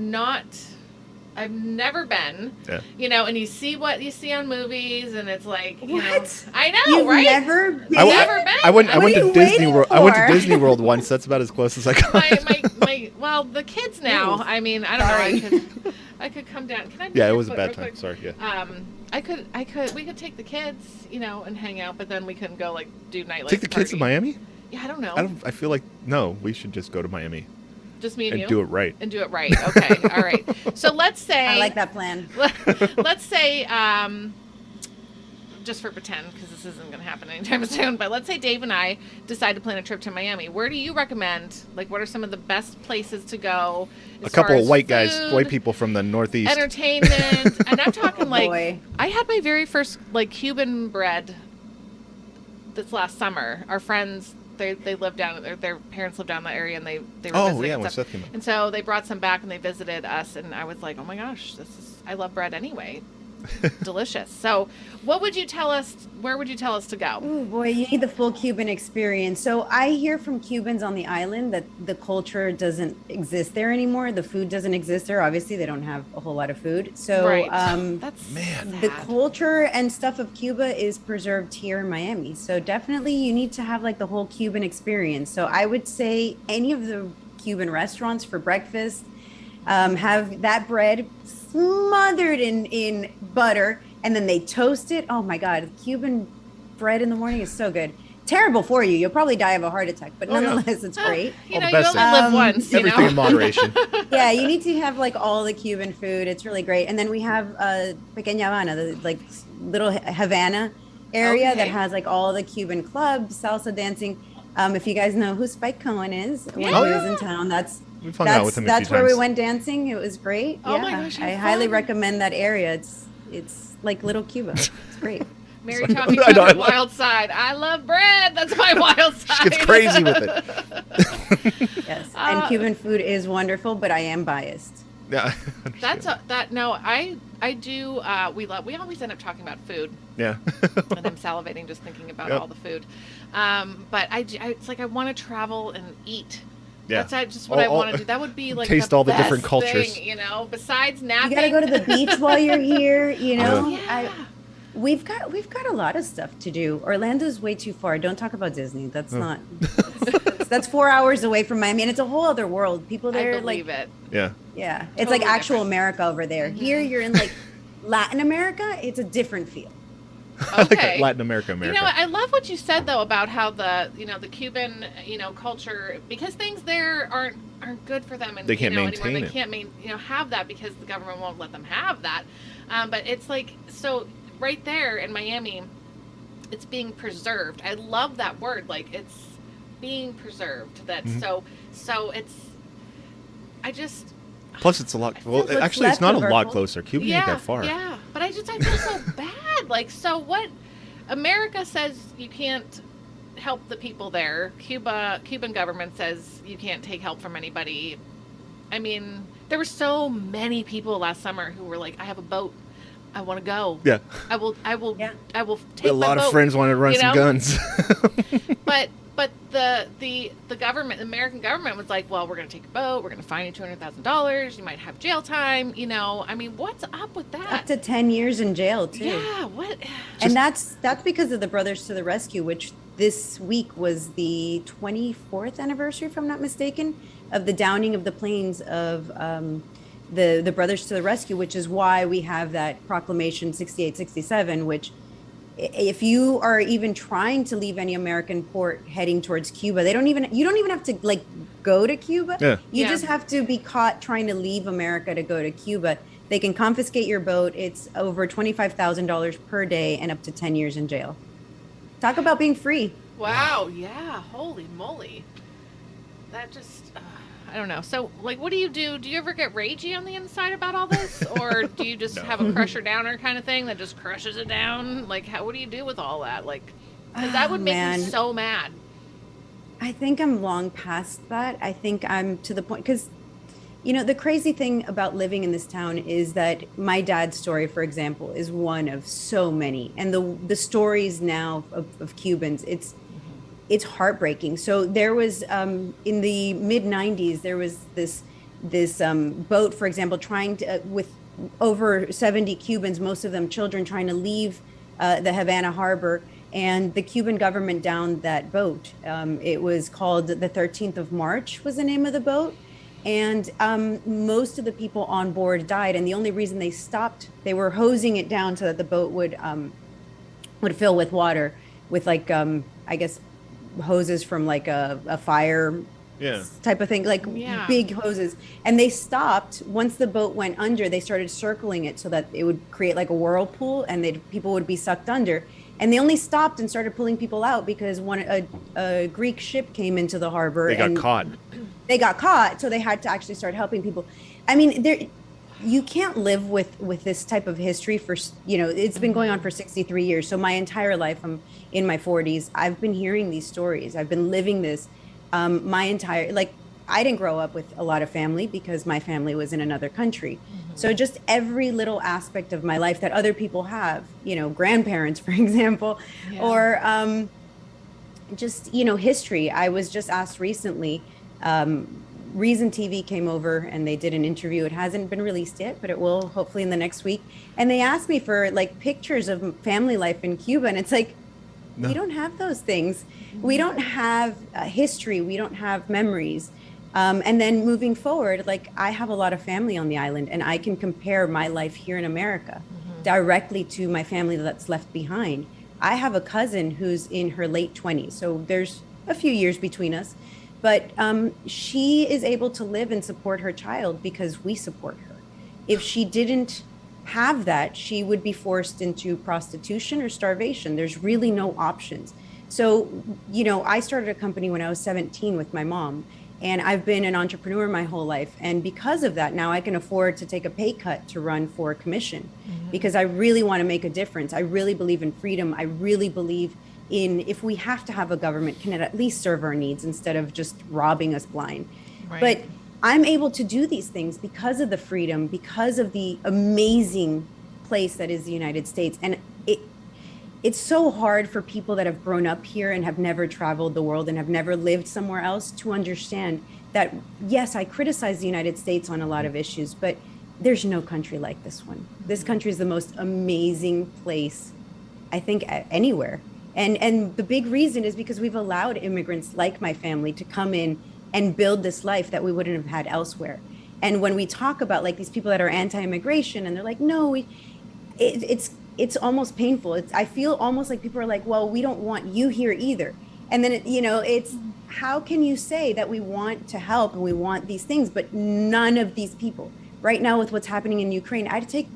never been, Yeah. and you see what you see on movies, and it's like, What? I know, You've right? never been. Never been. I went What are to you Disney waiting World. I went to for? Disney World once. That's about as close as I got. Well, the kids now, Ooh. I mean, I don't know, I could come down. Can I be Yeah, it here was a real bad quick? time. Sorry. Yeah. We could take the kids, and hang out, but then we couldn't go, do nightlife Take the kids to party. Miami? Yeah, I don't know. I feel like no. We should just go to Miami. Just me and And you? do it right. And do it right. Okay. All right. So let's say... I like that plan. Let's say, just for pretend, because this isn't going to happen anytime soon, but let's say Dave and I decide to plan a trip to Miami. Where do you recommend? Like, what are some of the best places to go? A couple of white food, white people from the Northeast. entertainment, and I'm talking boy. I had my very first like Cuban bread this last summer. Our friends, they live down, their parents live down that area, and they were visiting and when stuff. Seth came out. And so they brought some back and they visited us, and I was like, oh my gosh, I love bread anyway. Delicious. So what would you tell us, where would you tell us to go? Oh boy, you need the full Cuban experience. So I hear from Cubans on the island that the culture doesn't exist there anymore. The food doesn't exist there. Obviously, they don't have a whole lot of food. So Right. That's Man. the sad. culture and stuff of Cuba is preserved here in Miami. So definitely you need to have like the whole Cuban experience. So I would say any of the Cuban restaurants for breakfast have that bread smothered in butter, and then they toast it. Oh my God, Cuban bread in the morning is so good. Terrible for you. You'll probably die of a heart attack, but nonetheless, it's great. You All know, the you best only things. live once, you Everything in know? moderation. Yeah, you need to have like all the Cuban food. It's really great. And then we have Pequeña Habana, the like little Havana area that Okay. has like all the Cuban clubs, salsa dancing. If you guys know who Spike Cohen is, when Oh, he was yeah. in town, that's We've hung out with him a few that's where we times. went dancing. It was great. Oh my Yeah, gosh, how I highly fun. recommend that area. It's like little Cuba. It's great. Mary talking I know, about I her love- wild side. I love bread. That's my wild side. She gets crazy with it. Yes, and Cuban food is wonderful, but I am biased. Yeah. I do. We always end up talking about food, Yeah. and I'm salivating just thinking about Yep. all the food. But it's like I want to travel and eat. Yeah. That's just what I want to do. That would be like taste the all the best different cultures. thing, you know. Besides You napping, got to go to the beach while you're here. You know, Yeah. we've got a lot of stuff to do. Orlando's way too far. Don't talk about Disney. That's not. That's 4 hours away from Miami, and it's a whole other world. People I there, believe like, it. Yeah. yeah, it's Totally like actual different. America over there. Here, you're in like Latin America. It's a different feel. Like Okay. Latin America. You know, I love what you said though about how the Cuban culture, because things there aren't good for them, and They can't anymore. maintain They it. can't have that because the government won't let them have that. But it's like, so right there in Miami, it's being preserved. I love that word. Like, it's being preserved. That Mm-hmm. so it's. I just. Plus, it's a lot. Well, what's actually, it's left not a of our lot culture. closer. Cuba ain't that far. Yeah, but I feel so bad. Like, so what? America says you can't help the people there. Cuban government says you can't take help from anybody. I mean, there were so many people last summer who were like, "I have a boat. I want to go. Yeah. I will. Yeah. I will take A my lot boat." of friends want to run you some know? guns. But the government, the American government was like, well, we're going to take a boat. We're going to fine you $200,000. You might have jail time. You know, I mean, what's up with that? Up to 10 years in jail too. Yeah, what? And that's because of the Brothers to the Rescue, which this week was the 24th anniversary, if I'm not mistaken, of the downing of the planes of the Brothers to the Rescue, which is why we have that proclamation 6867, which if you are even trying to leave any American port heading towards Cuba, you don't even have to like go to Cuba. Yeah. You Yeah. just have to be caught trying to leave America to go to Cuba. They can confiscate your boat. It's over $25,000 per day and up to 10 years in jail. Talk about being free. Wow, yeah, holy moly. That just, I don't know. So, like, what do you do? Do you ever get ragey on the inside about all this? Or do you just No. have a crusher downer kind of thing that just crushes it down? Like, what do you do with all that? Like, because that would make me man. so mad. I think I'm long past that. I think I'm to the point because, the crazy thing about living in this town is that my dad's story, for example, is one of so many. And the stories now of Cubans, it's heartbreaking. So there was in the mid 90s, there was this boat, for example, trying to with over 70 Cubans, most of them children, trying to leave the Havana harbor, and the Cuban government downed that boat. It was called the 13th of March was the name of the boat. And most of the people on board died. And the only reason they stopped, they were hosing it down so that the boat would fill with water with like, I guess, hoses from like a fire Yeah. type of thing, like Yeah. big hoses. And they stopped once the boat went under. They started circling it so that it would create like a whirlpool, and people would be sucked under. And they only stopped and started pulling people out because a Greek ship came into the harbor. They got caught. They got caught, so they had to actually start helping people. I mean, you can't live with this type of history for, it's been going on for 63 years. So my entire life, I'm in my 40s. I've been hearing these stories. I've been living this I didn't grow up with a lot of family because my family was in another country. So just every little aspect of my life that other people have, grandparents, for example, or history. I was just asked recently, Reason TV came over and they did an interview. It hasn't been released yet, but it will hopefully in the next week. And they asked me for like pictures of family life in Cuba. And it's like, we don't have those things. We don't have history. We don't have memories. And then moving forward, like I have a lot of family on the island, and I can compare my life here in America directly to my family that's left behind. I have a cousin who's in her late 20s. So there's a few years between us, but she is able to live and support her child because we support her. If she didn't have that, she would be forced into prostitution or starvation. There's really no options. So, I started a company when I was 17 with my mom, and I've been an entrepreneur my whole life. And because of that, now I can afford to take a pay cut to run for a commission because I really want to make a difference. I really believe in freedom. I really believe in, if we have to have a government, can it at least serve our needs instead of just robbing us blind? Right. But I'm able to do these things because of the freedom, because of the amazing place that is the United States. And it's so hard for people that have grown up here and have never traveled the world and have never lived somewhere else to understand that, yes, I criticize the United States on a lot of issues, but there's no country like this one. This country is the most amazing place, I think, anywhere. And the big reason is because we've allowed immigrants like my family to come in and build this life that we wouldn't have had elsewhere. And when we talk about like these people that are anti-immigration and they're like, no, it's almost painful. I feel almost like people are like, well, we don't want you here either. And then, it's how can you say that we want to help and we want these things, but none of these people right now with what's happening in Ukraine, I'd take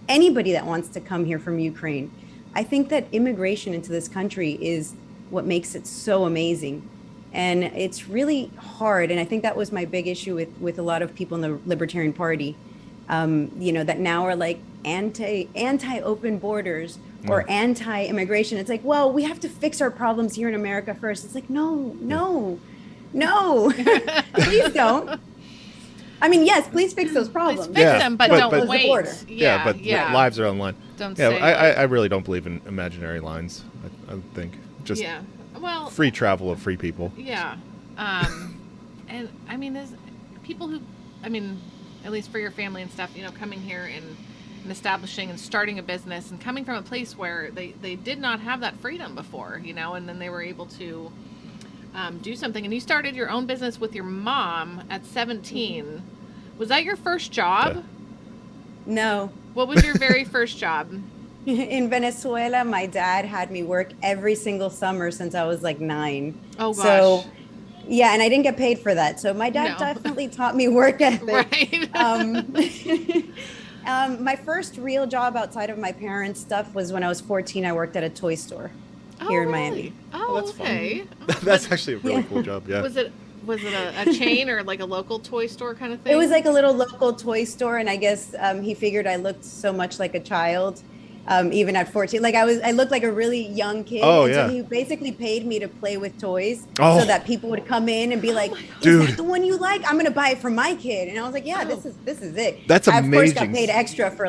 anybody that wants to come here from Ukraine. I think that immigration into this country is what makes it so amazing. And it's really hard. And I think that was my big issue with a lot of people in the Libertarian Party, that now are like anti-open borders or anti-immigration. It's like, well, we have to fix our problems here in America first. It's like, no, please don't. I mean, yes, please fix those problems. Please fix them, but don't wait. But lives are on the line. Don't I really don't believe in imaginary lines. I think just free travel of free people. Yeah. And I mean, there's people who, at least for your family and stuff, coming here and establishing and starting a business and coming from a place where they did not have that freedom before, and then they were able to do something. And you started your own business with your mom at 17. Was that your first job? No. What was your very first job? In Venezuela, my dad had me work every single summer since I was like 9. Oh, gosh. So, yeah, and I didn't get paid for that. So my dad definitely taught me work ethic. Right. My first real job outside of my parents' stuff was when I was 14. I worked at a toy store here in Miami. Oh, that's okay. Fun. That's actually a really cool job. Yeah. Was it a chain or like a local toy store kind of thing? It was like a little local toy store, and I guess he figured I looked so much like a child. Even at 14, I looked like a really young kid. So he basically paid me to play with toys so that people would come in and be like, "Is that the one you like? I'm going to buy it for my kid." And I was like, "Yeah, this is it." That's amazing. I of course got paid extra for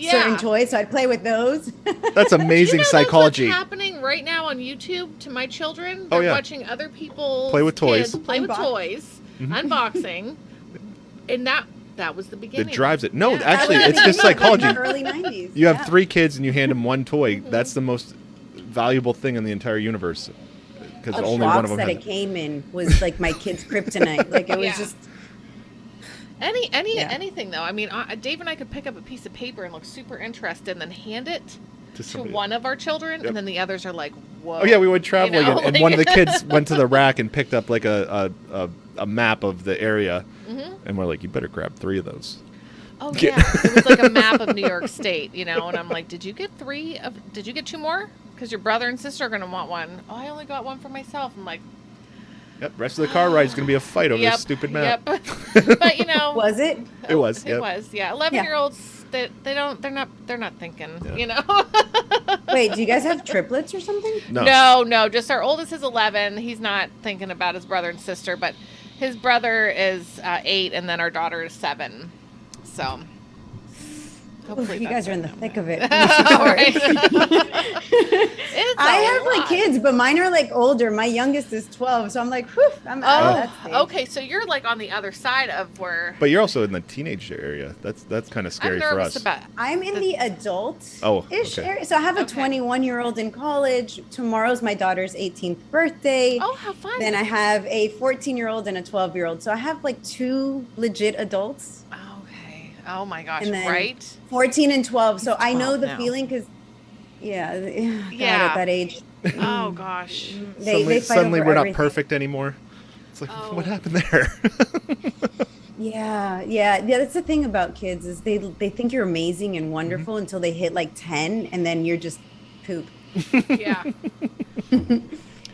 certain toys, so I'd play with those. That's amazing psychology. That's what's happening right now on YouTube to my children. They're watching other people play with toys, unboxing, and that was the beginning. It drives it. No, actually, it's just psychology. In the early 90s. You have 3 kids and you hand them one toy. That's the most valuable thing in the entire universe. Because only one of them that it came in was like my kid's kryptonite. Like it was just anything though. Dave and I could pick up a piece of paper and look super interested, and then hand it to one of our children, and then the others are like, whoa. Oh yeah, we went traveling, You know, and one of the kids went to the rack and picked up like a map of the area, and we're like, you better grab 3 of those. Oh yeah, it was like a map of New York State, you know. And I'm like, did you get 2 more? Because your brother and sister are gonna want one. Oh, I only got one for myself. I'm like, Yep, rest of the car ride is going to be a fight over this stupid map. Yep. But you know, Was it? It was. It was. Yeah, 11-year-olds. They're not thinking. Yeah. You know. Wait, do you guys have triplets or something? No. Just our oldest is 11. He's not thinking about his brother and sister, but his brother is 8, and then our daughter is 7. So. Hopefully You guys are in the thick of it. Right. I have like kids, but mine are like older. My youngest is 12, so I'm like, whew, I'm out of that stage. Okay. So you're like on the other side of where. But you're also in the teenage area. That's kind of scary I'm for nervous us. about. I'm in the adult-ish okay. area. So I have a Okay. 21-year-old in college. Tomorrow's my daughter's 18th birthday. Oh, how fun! Then I have a 14-year-old and a 12-year-old. So I have like 2 legit adults. Okay. Oh my gosh! And then Right. 14 and 12. So I know 12 the now. feeling because, yeah, God, Yeah. at that age, Oh gosh. they fight Suddenly over we're not everything. perfect anymore. It's like, Oh. what happened there? Yeah. That's the thing about kids is they think you're amazing and wonderful until they hit like 10, and then you're just poop. Yeah.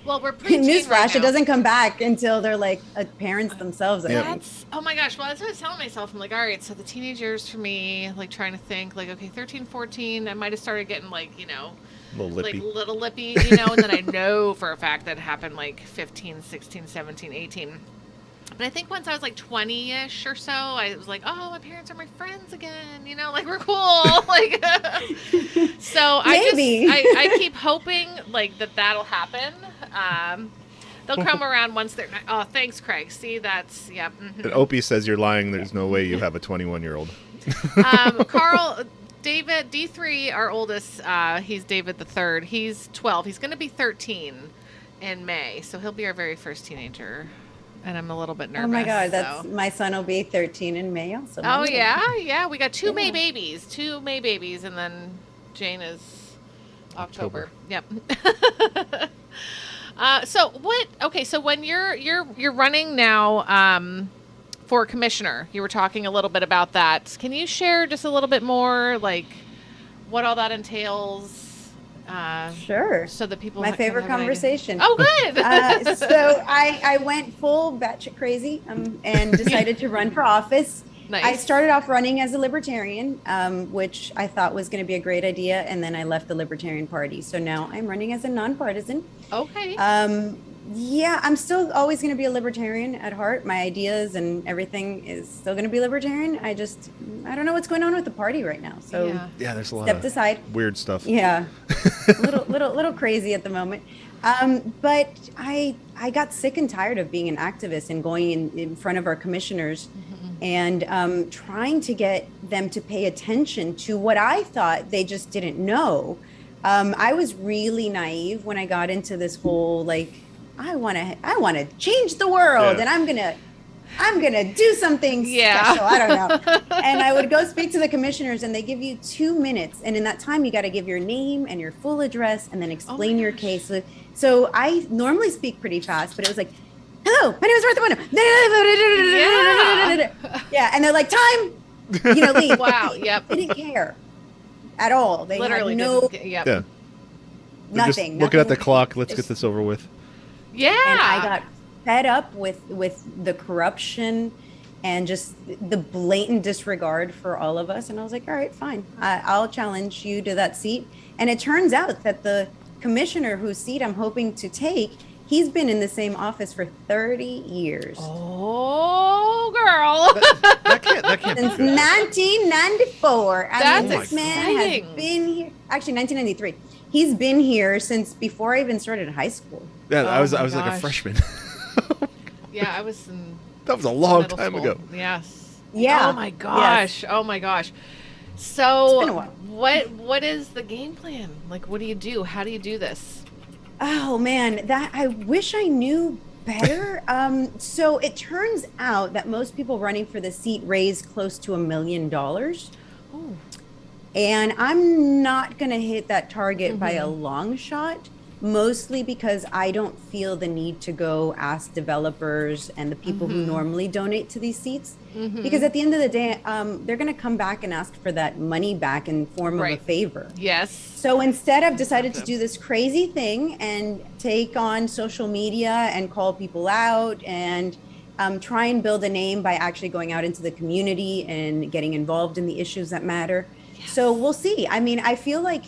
Well, we're preteen Newsflash, right it now. doesn't come back until they're like parents themselves. I Yeah. think. Oh my gosh. Well, that's what I was telling myself. I'm like, all right, so the teenage years for me, like trying to think, like, okay, 13, 14, I might have started getting like, you know, A little lippy. like little lippy, you know, and then I know for a fact that happened like 15, 16, 17, 18. But I think once I was like 20-ish or so, I was like, oh, my parents are my friends again, you know, like we're cool. Like, so Maybe. I keep hoping like that'll happen. They'll come around once they're, oh, thanks, Craig. See, that's, yep. Mhm. And Opie says you're lying. There's no way you have a 21-year-old. Carl, David, D3, our oldest, he's David the third. He's 12. He's going to be 13 in May, so he'll be our very first teenager. And I'm a little bit nervous. Oh my God, that's so. my son will be 13 in May also. Oh yeah. We got 2 May Yeah. babies, and then Jane is October. Yep. So what? Okay, so when you're running now for commissioner, you were talking a little bit about that. Can you share just a little bit more, like what all that entails? Sure. So that people. My can favorite have an idea. conversation. Oh, good. So I went full batshit crazy and decided to run for office. Nice. I started off running as a libertarian, which I thought was going to be a great idea, and then I left the Libertarian Party. So now I'm running as a nonpartisan. Okay. Yeah, I'm still always going to be a libertarian at heart. My ideas and everything is still going to be libertarian. I don't know what's going on with the party right now. So Yeah. Yeah, there's a lot stepped of aside. weird stuff. Yeah, little crazy at the moment. But I got sick and tired of being an activist and going in front of our commissioners and trying to get them to pay attention to what I thought they just didn't know. I was really naive when I got into this whole like I want to change the world, Yeah. and I'm gonna do something Yeah. special. I don't know. And I would go speak to the commissioners, and they give you 2 minutes, and in that time, you got to give your name and your full address, and then explain your case. So I normally speak pretty fast, but it was like, "Hello, my name is Martha Bueno." Yeah, and they're like, "Time, leave." Wow. Yep. They didn't care at all. They Literally. had no Yep. Yeah. They're nothing. just looking at the nothing. clock. Let's get Just- this over with. Yeah. And I got fed up with the corruption and just the blatant disregard for all of us. And I was like, all right, fine. I'll challenge you to that seat. And it turns out that the commissioner whose seat I'm hoping to take, he's been in the same office for 30 years. Oh, girl. That can't be Since good. 1994. That's this man exciting. has been here. Actually, 1993. He's been here since before I even started high school. Yeah, I Oh was my like a gosh. freshman. Yeah, I was in That was a long middle time school. ago. Yes. Yeah. Oh my gosh. Oh my gosh. So It's been a while. what is the game plan? Like what do you do? How do you do this? Oh man, that I wish I knew better. So it turns out that most people running for the seat raise close to $1 million. Ooh. And I'm not going to hit that target by a long shot. mostly because I don't feel the need to go ask developers and the people who normally donate to these seats. Because at the end of the day, they're going to come back and ask for that money back in form of a favor. Yes. So instead, I've decided to do this crazy thing and take on social media and call people out and try and build a name by actually going out into the community and getting involved in the issues that matter. Yes. So we'll see. I mean, I feel like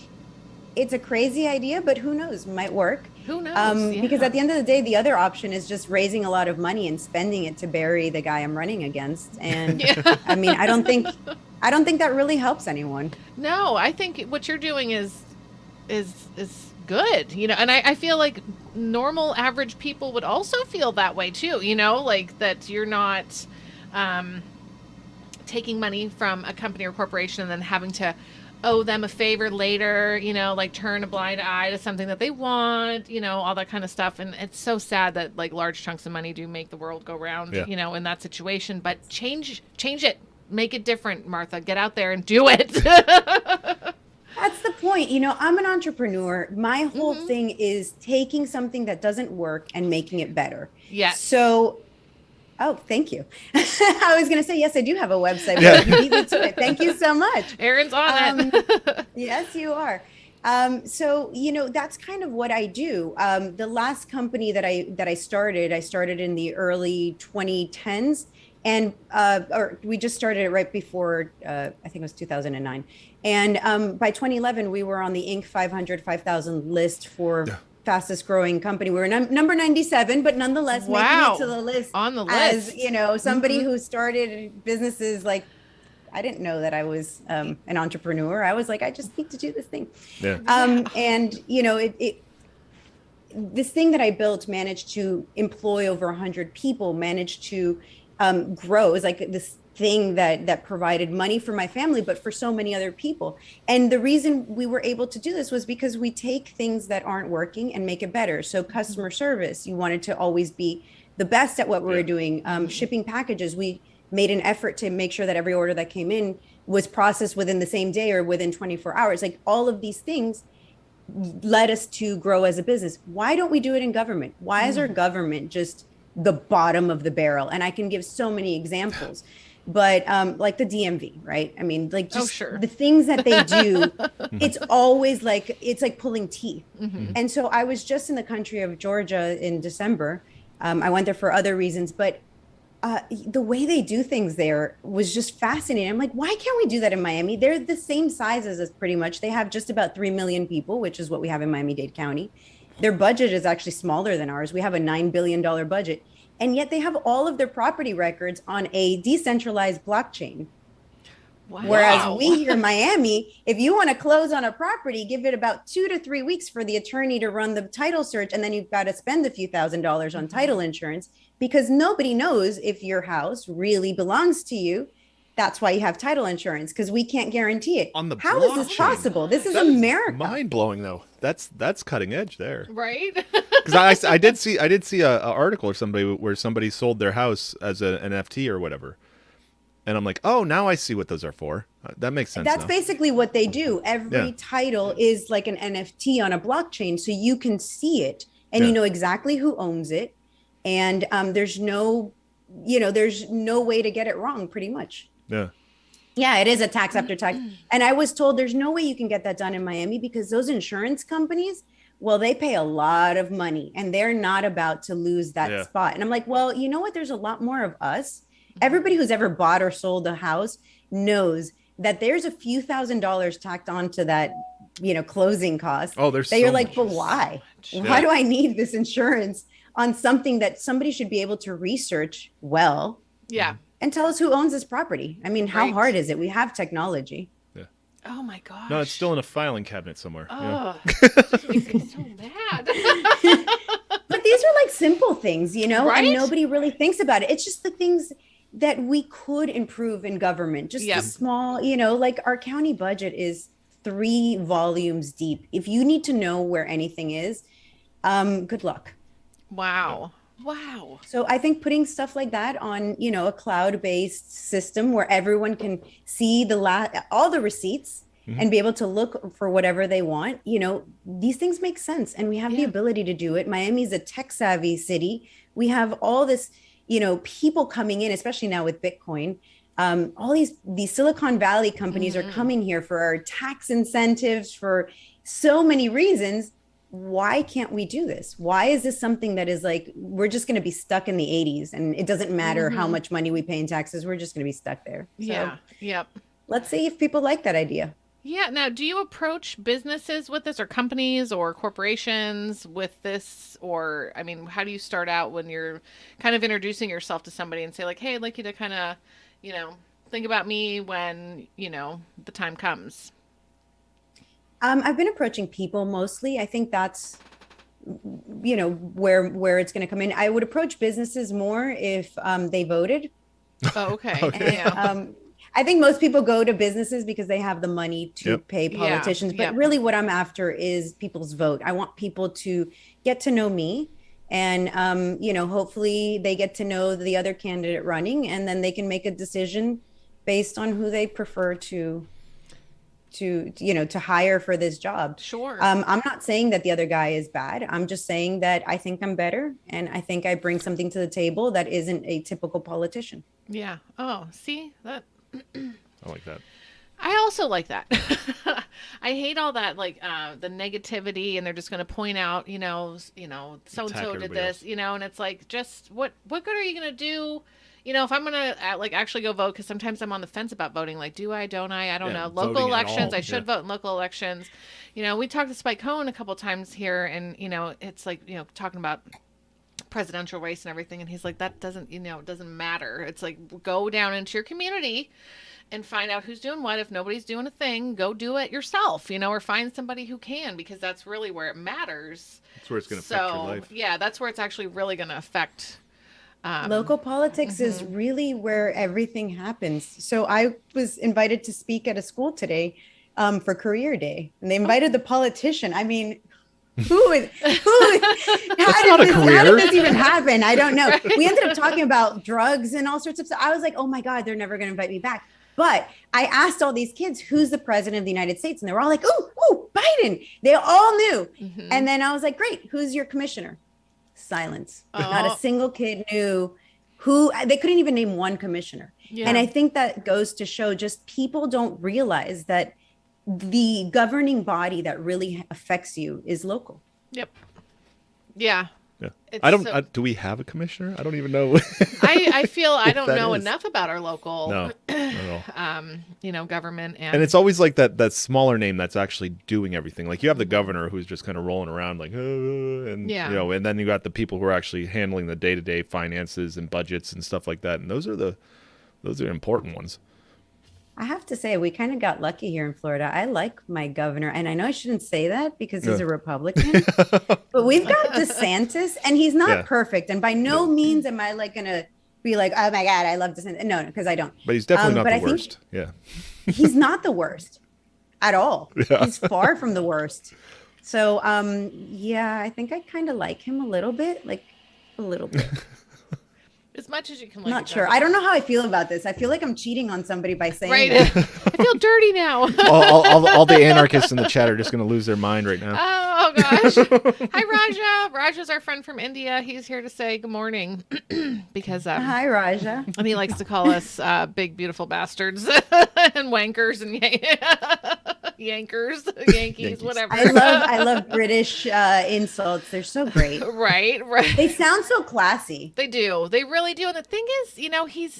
it's a crazy idea, but who knows? Might work. Who knows? Because at the end of the day, the other option is just raising a lot of money and spending it to bury the guy I'm running against. And I mean, I don't think that really helps anyone. No, I think what you're doing is good, you know, and I feel like normal average people would also feel that way too, you know, like that you're not taking money from a company or corporation and then having to owe them a favor later, you know, like turn a blind eye to something that they want, you know, all that kind of stuff. And it's so sad that like large chunks of money do make the world go round, you know, in that situation. But change it, make it different, Martha. Get out there and do it. That's the point. You know, I'm an entrepreneur. My whole thing is taking something that doesn't work and making it better. Yes. So, oh, thank you. I was going to say, yes, I do have a website. But you beat me to it. Thank you so much. Erin's on it. Yes, you are. So, you know, that's kind of what I do. The last company that I started in the early 2010s. And or we just started it right before, I think it was 2009. And by 2011, we were on the Inc. 5,000 list for fastest growing company. We were number 97, but nonetheless making it to the list. On the list. As, you know, somebody who started businesses like, I didn't know that I was an entrepreneur. I was like, I just need to do this thing. Yeah. And, you know, this thing that I built managed to employ over 100 people, managed to grow. Is like this thing that provided money for my family, but for so many other people. And the reason we were able to do this was because we take things that aren't working and make it better. So customer service, you wanted to always be the best at what we were doing. Shipping packages, we made an effort to make sure that every order that came in was processed within the same day or within 24 hours. Like all of these things led us to grow as a business. Why don't we do it in government? Why is our government just the bottom of the barrel? And I can give so many examples, but like the DMV, right? I mean, like just the things that they do, it's always like, it's like pulling teeth. And so I was just in the country of Georgia in December. I went there for other reasons, but the way they do things there was just fascinating. I'm like, why can't we do that in Miami? They're the same size as us pretty much. They have just about 3 million people, which is what we have in Miami-Dade County. Their budget is actually smaller than ours. We have a $9 billion budget. And yet they have all of their property records on a decentralized blockchain. Wow. Whereas we here in Miami, if you want to close on a property, give it about 2 to 3 weeks for the attorney to run the title search. And then you've got to spend a few $1,000s on title insurance because nobody knows if your house really belongs to you. That's why you have title insurance, because we can't guarantee it. On the How is this possible? This is America. Mind blowing, though. That's cutting edge there, right? Because I did see a article or where somebody sold their house as an NFT or whatever, and I'm like, oh, now I see what those are for. That makes sense. That's basically what they do. Every title is like an NFT on a blockchain, so you can see it and you know exactly who owns it, and there's no way to get it wrong, pretty much. Yeah, it is a tax after tax. And I was told there's no way you can get that done in Miami because those insurance companies, well, they pay a lot of money and they're not about to lose that spot. And I'm like, well, you know what? There's a lot more of us. Everybody who's ever bought or sold a house knows that there's a few $1,000s tacked onto that, you know, closing cost. Oh, there's that you're like, but why? Why do I need this insurance on something that somebody should be able to research well? Yeah. And tell us who owns this property. I mean, how hard is it? We have technology. Yeah. Oh my gosh. No, it's still in a filing cabinet somewhere. Oh, it makes me so mad. But these are like simple things, you know, right? And nobody really thinks about it. It's just the things that we could improve in government. Just the small, you know, like our county budget is 3 volumes deep. If you need to know where anything is, good luck. Wow. Wow. So I think putting stuff like that on, you know, a cloud-based system where everyone can see all the receipts and be able to look for whatever they want. These things make sense, and we have the ability to do it. Miami's a tech savvy city. We have all this, people coming in, especially now with Bitcoin. All these Silicon Valley companies are coming here for our tax incentives, for so many reasons. Why can't we do this? Why is this something that is like, we're just going to be stuck in the 80s and it doesn't matter how much money we pay in taxes. We're just going to be stuck there. So let's see if people like that idea. Yeah. Now, do you approach businesses with this, or companies or corporations with this? Or, I mean, how do you start out when you're kind of introducing yourself to somebody and say like, hey, I'd like you to kind of, think about me when, the time comes? I've been approaching people mostly. I think that's, where it's going to come in. I would approach businesses more if they voted. Oh, okay. And, I think most people go to businesses because they have the money to pay politicians. But really what I'm after is people's vote. I want people to get to know me. And, hopefully they get to know the other candidate running, and then they can make a decision based on who they prefer to hire for this job. Sure. I'm not saying that the other guy is bad. I'm just saying that I think I'm better, and I think I bring something to the table that isn't a typical politician. Yeah. Oh, see that. I like that. I also like that. I hate all that, like the negativity, and they're just going to point out, so and so did this, and it's like, just what good are you going to do? If I'm going to actually go vote, because sometimes I'm on the fence about voting. Like, do I, don't I? I don't know. Local elections, I should vote in local elections. We talked to Spike Cohen a couple times here, and, it's like, talking about presidential race and everything. And he's like, that doesn't, it doesn't matter. It's like, go down into your community and find out who's doing what. If nobody's doing a thing, go do it yourself, or find somebody who can, because that's really where it matters. That's where it's going to affect your life. Yeah, that's where it's actually really going to affect. Local politics is really where everything happens. So I was invited to speak at a school today for Career Day, and they invited the politician. I mean, how did this even happen? I don't know. We ended up talking about drugs and all sorts of stuff. I was like, oh my God, they're never going to invite me back. But I asked all these kids, who's the president of the United States? And they were all like, ooh, Biden. They all knew. And then I was like, great, who's your commissioner? Silence. Not a single kid knew who. They couldn't even name one commissioner. And I think that goes to show just people don't realize that the governing body that really affects you is local. Yep. Yeah. Do we have a commissioner? I don't even know. I feel I don't know enough about our local, government. And it's always like that smaller name that's actually doing everything. Like, you have the governor who's just kind of rolling around like, and and then you got the people who are actually handling the day-to-day finances and budgets and stuff like that. And those are important ones. I have to say, we kind of got lucky here in Florida. I like my governor, and I know I shouldn't say that because he's a Republican, but we've got DeSantis, and he's not perfect. And by no means am I like going to be like, oh my God, I love DeSantis. No, because I don't. But he's definitely not the worst. Yeah. He's not the worst at all. Yeah. He's far from the worst. So, I think I kind of like him a little bit. As much as you can. Not sure. I don't know how I feel about this. I feel like I'm cheating on somebody by saying that. I feel dirty now. all the anarchists in the chat are just going to lose their mind right now. Oh gosh. Hi, Raja. Raja's our friend from India. He's here to say good morning because hi, Raja. And he likes to call us big beautiful bastards and wankers and Yankees, whatever. I love British insults. They're so great. Right. They sound so classy. They do. They really do. And the thing is,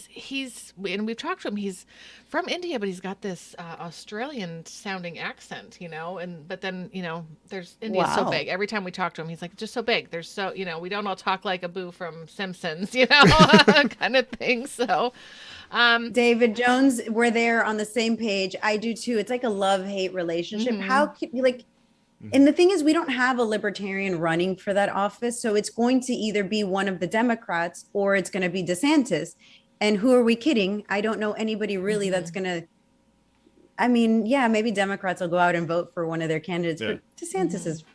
he's and we've talked to him. He's from India, but he's got this Australian sounding accent, but then, there's India's so big. Every time we talk to him, he's like, just so big. There's so, we don't all talk like a boo from Simpsons, kind of thing. So, David Jones, we're there on the same page. I do too. It's like a love-hate relationship. How can you and the thing is, we don't have a libertarian running for that office. So it's going to either be one of the Democrats or it's going to be DeSantis. And who are we kidding? I don't know anybody really that's going to, maybe Democrats will go out and vote for one of their candidates, but DeSantis is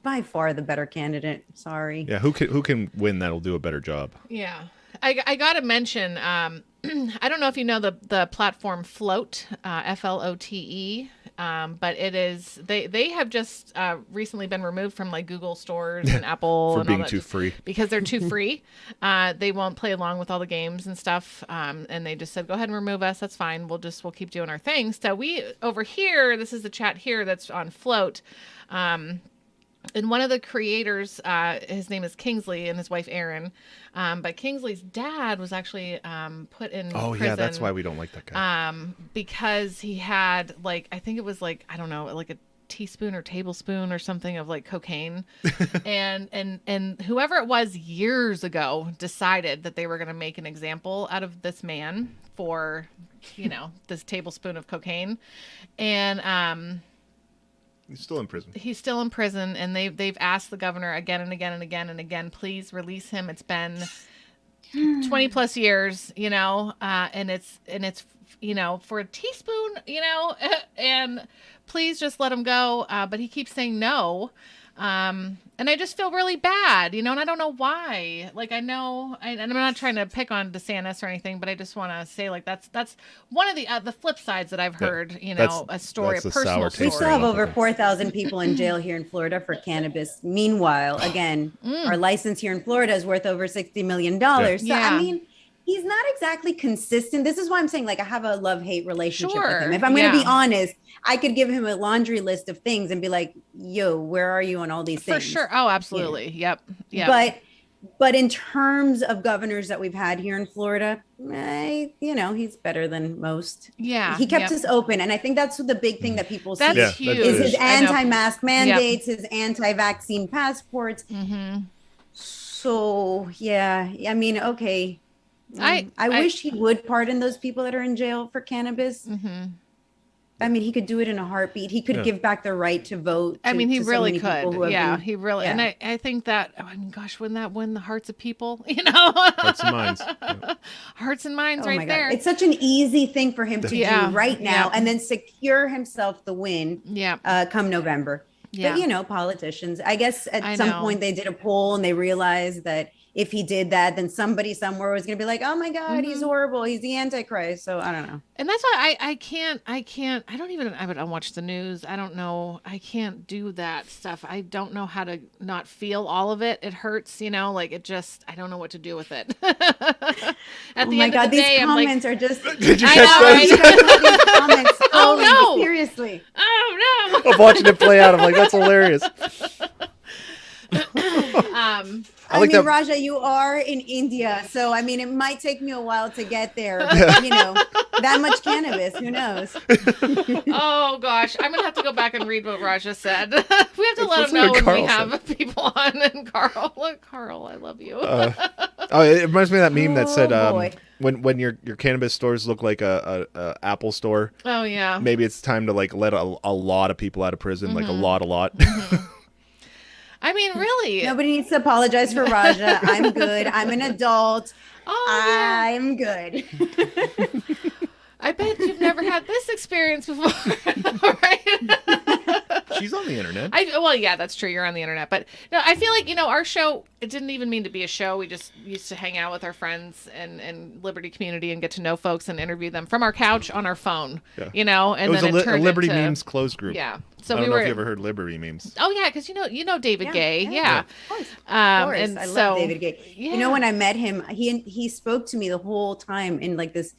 by far the better candidate. Sorry. Yeah. Who can win that'll do a better job? Yeah. I got to mention, I don't know if you know the platform Float, Flote. but it is they have just recently been removed from like Google stores and Apple For and being all that, too free. because they're too free. They won't play along with all the games and stuff, and they just said, go ahead and remove us. That's fine. We'll keep doing our thing. So we over here, this is the chat here that's on Float. And one of the creators, his name is Kingsley, and his wife Erin. But Kingsley's dad was actually put in prison. Yeah, that's why we don't like that guy. Because he had like, I think it was like, I don't know, like a teaspoon or tablespoon or something of like cocaine. and whoever it was years ago decided that they were going to make an example out of this man for, this tablespoon of cocaine. And He's still in prison. He's still in prison, and they've asked the governor again and again and again and again, please release him. It's been 20 plus years, and it's for a teaspoon, and please just let him go. But he keeps saying no. And I just feel really bad, and I don't know why. Like, I know, and I'm not trying to pick on DeSantis or anything, but I just want to say, like, that's one of the flip sides that I've heard, a story, a personal story. We still have over 4,000 people in jail here in Florida for cannabis. Meanwhile, again, our license here in Florida is worth over $60 million. So, I mean, he's not exactly consistent. This is why I'm saying, like, I have a love-hate relationship with him. If I'm going to be honest, I could give him a laundry list of things and be like, yo, where are you on all these things? For sure. Oh, absolutely. Yep. But in terms of governors that we've had here in Florida, he's better than most. Yeah. He kept us open. And I think that's the big thing that people see that's huge. is his anti-mask mandates, his anti-vaccine passports. Mm-hmm. So, I mean, okay. I wish he would pardon those people that are in jail for cannabis. Mm-hmm. I mean, he could do it in a heartbeat. He could give back their right to vote. I mean, he really could. He really. Yeah. And I think that, gosh, wouldn't that win the hearts of people? Hearts and minds. Yeah. Hearts and minds, my right God. there. It's such an easy thing for him to do right now, and then secure himself the win. Come November. Yeah. But politicians. I guess at some point they did a poll and they realized that if he did that, then somebody somewhere was going to be like, oh my God, he's horrible. He's the Antichrist. So I don't know. And that's why I don't watch the news. I don't know. I can't do that stuff. I don't know how to not feel all of it. It hurts, like it just, I don't know what to do with it. At the end of the day, these comments are just. Did you catch these comments? Oh no. Seriously. Oh no. I'm watching it play out. I'm like, that's hilarious. I mean, Raja, you are in India, so I mean, it might take me a while to get there. But, that much cannabis, who knows? Oh gosh, I'm gonna have to go back and read what Raja said. We have to let him know when we have people on. And Carl, I love you. It reminds me of that meme that said, when your cannabis stores look like a Apple store. Oh yeah. Maybe it's time to like let a lot of people out of prison, like a lot. Mm-hmm. I mean, really. Nobody needs to apologize for Raja. I'm good. I'm an adult. I'm good. I bet you've never had this experience before, right? She's on the internet. That's true. You're on the internet. But no, I feel like, our show, it didn't even mean to be a show. We just used to hang out with our friends and Liberty community and get to know folks and interview them from our couch on our phone, and it was then it turned a Liberty into, memes closed group. Yeah. So I don't know if you ever heard Liberty memes. Oh yeah, because you know David Gay. Yeah. Of course. And I love David Gay. Yeah. When I met him, he spoke to me the whole time in like this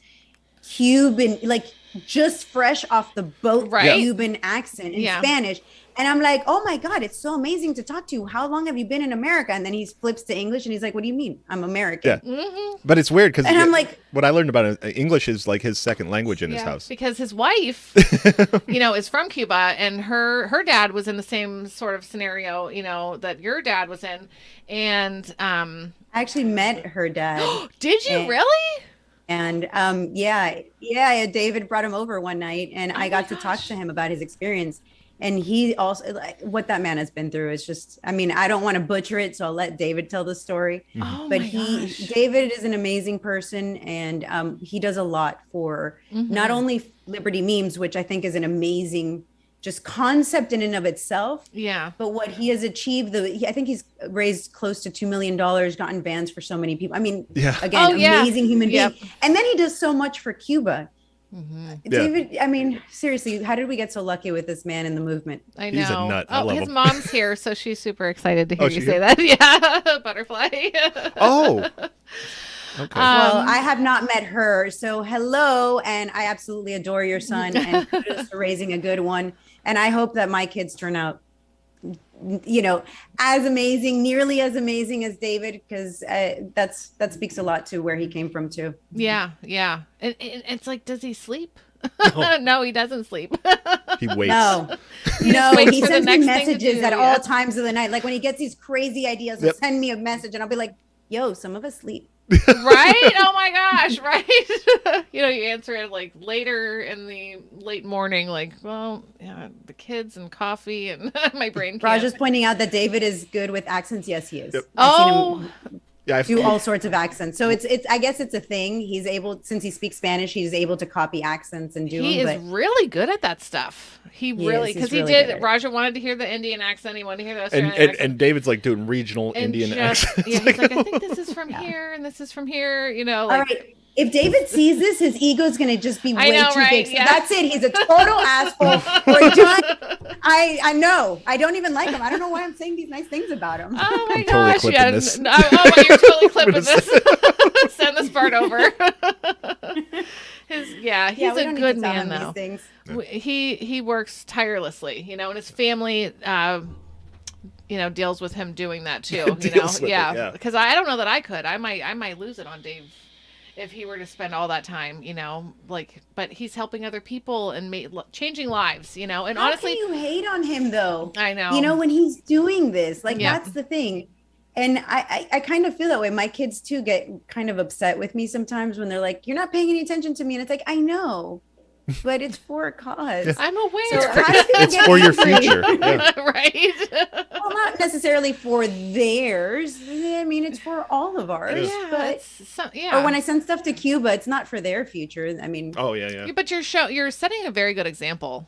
Cuban, like just fresh off the boat Cuban accent in Spanish. And I'm like, oh my God, it's so amazing to talk to you. How long have you been in America? And then he flips to English and he's like, what do you mean? I'm American. Yeah. Mm-hmm. But it's weird because I'm like, what I learned about English is like his second language in his house. Because his wife, is from Cuba, and her dad was in the same sort of scenario, that your dad was in. And I actually met her dad. Did you really? And David brought him over one night and I got to talk to him about his experience. And he also, like, what that man has been through is just, I mean, I don't want to butcher it, so I'll let David tell the story. Oh but David is an amazing person, and he does a lot for not only Liberty Memes, which I think is an amazing just concept in and of itself. Yeah. But what he has achieved, I think he's raised close to $2 million, gotten vans for so many people. I mean, again, amazing human being. And then he does so much for Cuba. David, I mean, seriously, how did we get so lucky with this man in the movement? I know. He's a nut. I love his him. mom's here, so she's super excited to hear you she say here? that. Yeah, butterfly. Oh. Okay. Well, I have not met her. So hello. And I absolutely adore your son and kudos for raising a good one. And I hope that my kids turn out, as amazing, nearly as amazing as David, because that speaks a lot to where he came from too. Yeah. And it's like, does he sleep? No, he doesn't sleep. He waits. No, waits he for the sends me next thing to messages do, at yeah. all times of the night. Like when he gets these crazy ideas, he'll Yep. send me a message and I'll be like, yo, some of us sleep. Right? Oh my gosh, right? You answer it like later in the late morning, like, well, yeah, the kids and coffee and my brain Raj can't. is pointing out that David is good with accents. Yes, he is. Yep. I've seen Oh, him Yeah, do all sorts of accents. So it's I guess it's a thing. He's able, since he speaks Spanish, he's able to copy accents and do he them. is really good at that stuff. He really, is. because He's he really did. good at it. Raja wanted to hear the Indian accent. He wanted to hear the Australian accent. and David's like doing regional And Indian just- accents. Yeah, he's like, I think this is from here and this is from here. All right. If David sees this, his ego's going to just be way know, too right? big. So Yeah. that's it. He's a total asshole. We're done. I know. I don't even like him. I don't know why I'm saying these nice things about him. Oh my totally gosh! clipping Yeah, this. you're totally clipping gonna this. Send this part over. He's Yeah, a we don't need good to tell man him though. these things. He works tirelessly, and his family, deals with him doing that too. Deals with it, yeah. Because I don't know that I could. I might lose it on Dave if he were to spend all that time, but he's helping other people and changing lives, and How honestly, can you hate on him though? I know. When he's doing this, Yeah. that's the thing. And I kind of feel that way. My kids too get kind of upset with me sometimes when they're like, you're not paying any attention to me. And it's like, I know, but it's for a cause. I'm aware. So how do people It's get for your angry? future. Yeah. Right? Well, not necessarily for theirs. I mean, it's for all of ours. Yeah, But yeah. or when I send stuff to Cuba, it's not for their future. I mean, Oh yeah. But you're setting a very good example,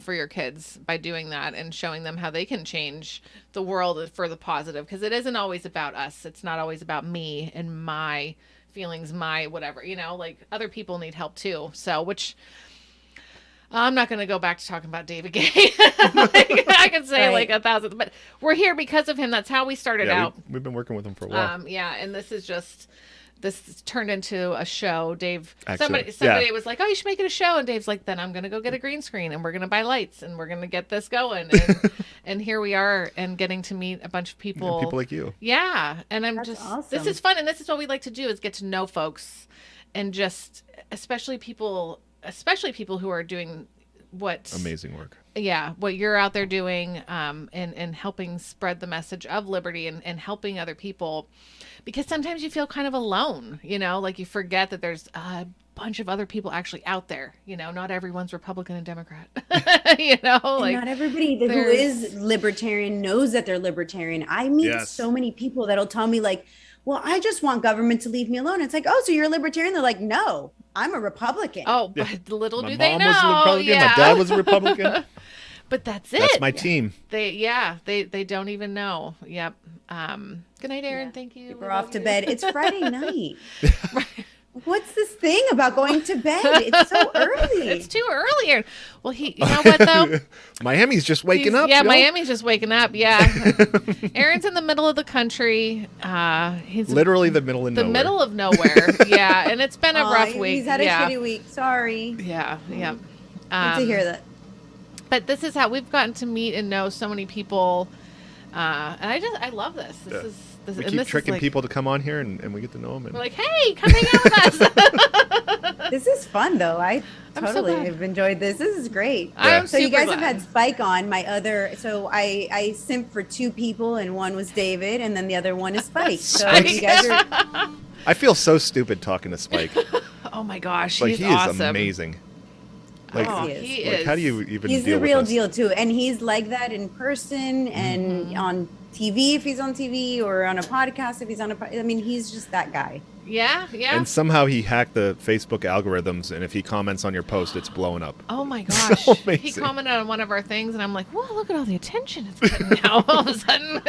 for your kids by doing that and showing them how they can change the world for the positive, because it isn't always about us. It's not always about me and my feelings, my whatever, like other people need help too. So, which I'm not going to go back to talking about David Gay. I can say Right. like 1,000, but we're here because of him. That's how we started out. We've been working with him for a while. And this turned into a show. Dave, Excellent. somebody was like, "Oh, you should make it a show." And Dave's like, "Then I'm going to go get a green screen and we're going to buy lights and we're going to get this going." And here we are, and getting to meet a bunch of people. People like you. Yeah, and I'm That's this awesome. is fun, and this is what we like to do, is get to know folks, and just especially people who are doing what Amazing work. what you're out there doing, and helping spread the message of liberty and helping other people, because sometimes you feel kind of alone, like you forget that there's a bunch of other people actually out there, not everyone's Republican and Democrat, and like not everybody who is libertarian knows that they're libertarian. I meet Yes. so many people that'll tell me like, well, I just want government to leave me alone. It's like, oh, so you're a libertarian? They're like, no, I'm a Republican. oh, but little My do they mom know. was a Republican. Yeah. My dad was a Republican. But that's it. That's my team. They don't even know. Yep. Good night, Aaron. Thank you. We're off to bed. It's Friday night. What's this thing about going to bed? It's so early. It's too early, Aaron. Well, you know what though? Miami's just waking up. Yeah, yo. Miami's just waking up. Yeah. Aaron's in the middle of the country. He's Literally the middle of the nowhere. middle of nowhere. Yeah, and it's been a Aw, rough week. He's had a yeah. shitty week. Sorry. Yeah. Yeah. Good to hear that. But this is how we've gotten to meet and know so many people, and I love this. This We and keep this is tricking like, people to come on here, and we get to know them. We're like, hey, come hang out with us. This is fun though. I I'm so totally glad. have enjoyed this. This is great. I'm So you super guys glad. have had Spike on. My other, so I simped for two people, and one was David, and then the other one is Spike. So you guys are. I feel so stupid talking to Spike. Oh my gosh, Like he's he is awesome. amazing. Like, Oh, He is. he like is. how do you even? He's deal the with real us? deal too, and he's like that in person and on TV if he's on TV, or on a podcast if he's on a. I mean, he's just that guy. Yeah, yeah. And somehow he hacked the Facebook algorithms, and if he comments on your post, it's blowing up. Oh my gosh. So He amazing. commented on one of our things, and I'm like, whoa, look at all the attention it's getting now. All of a sudden.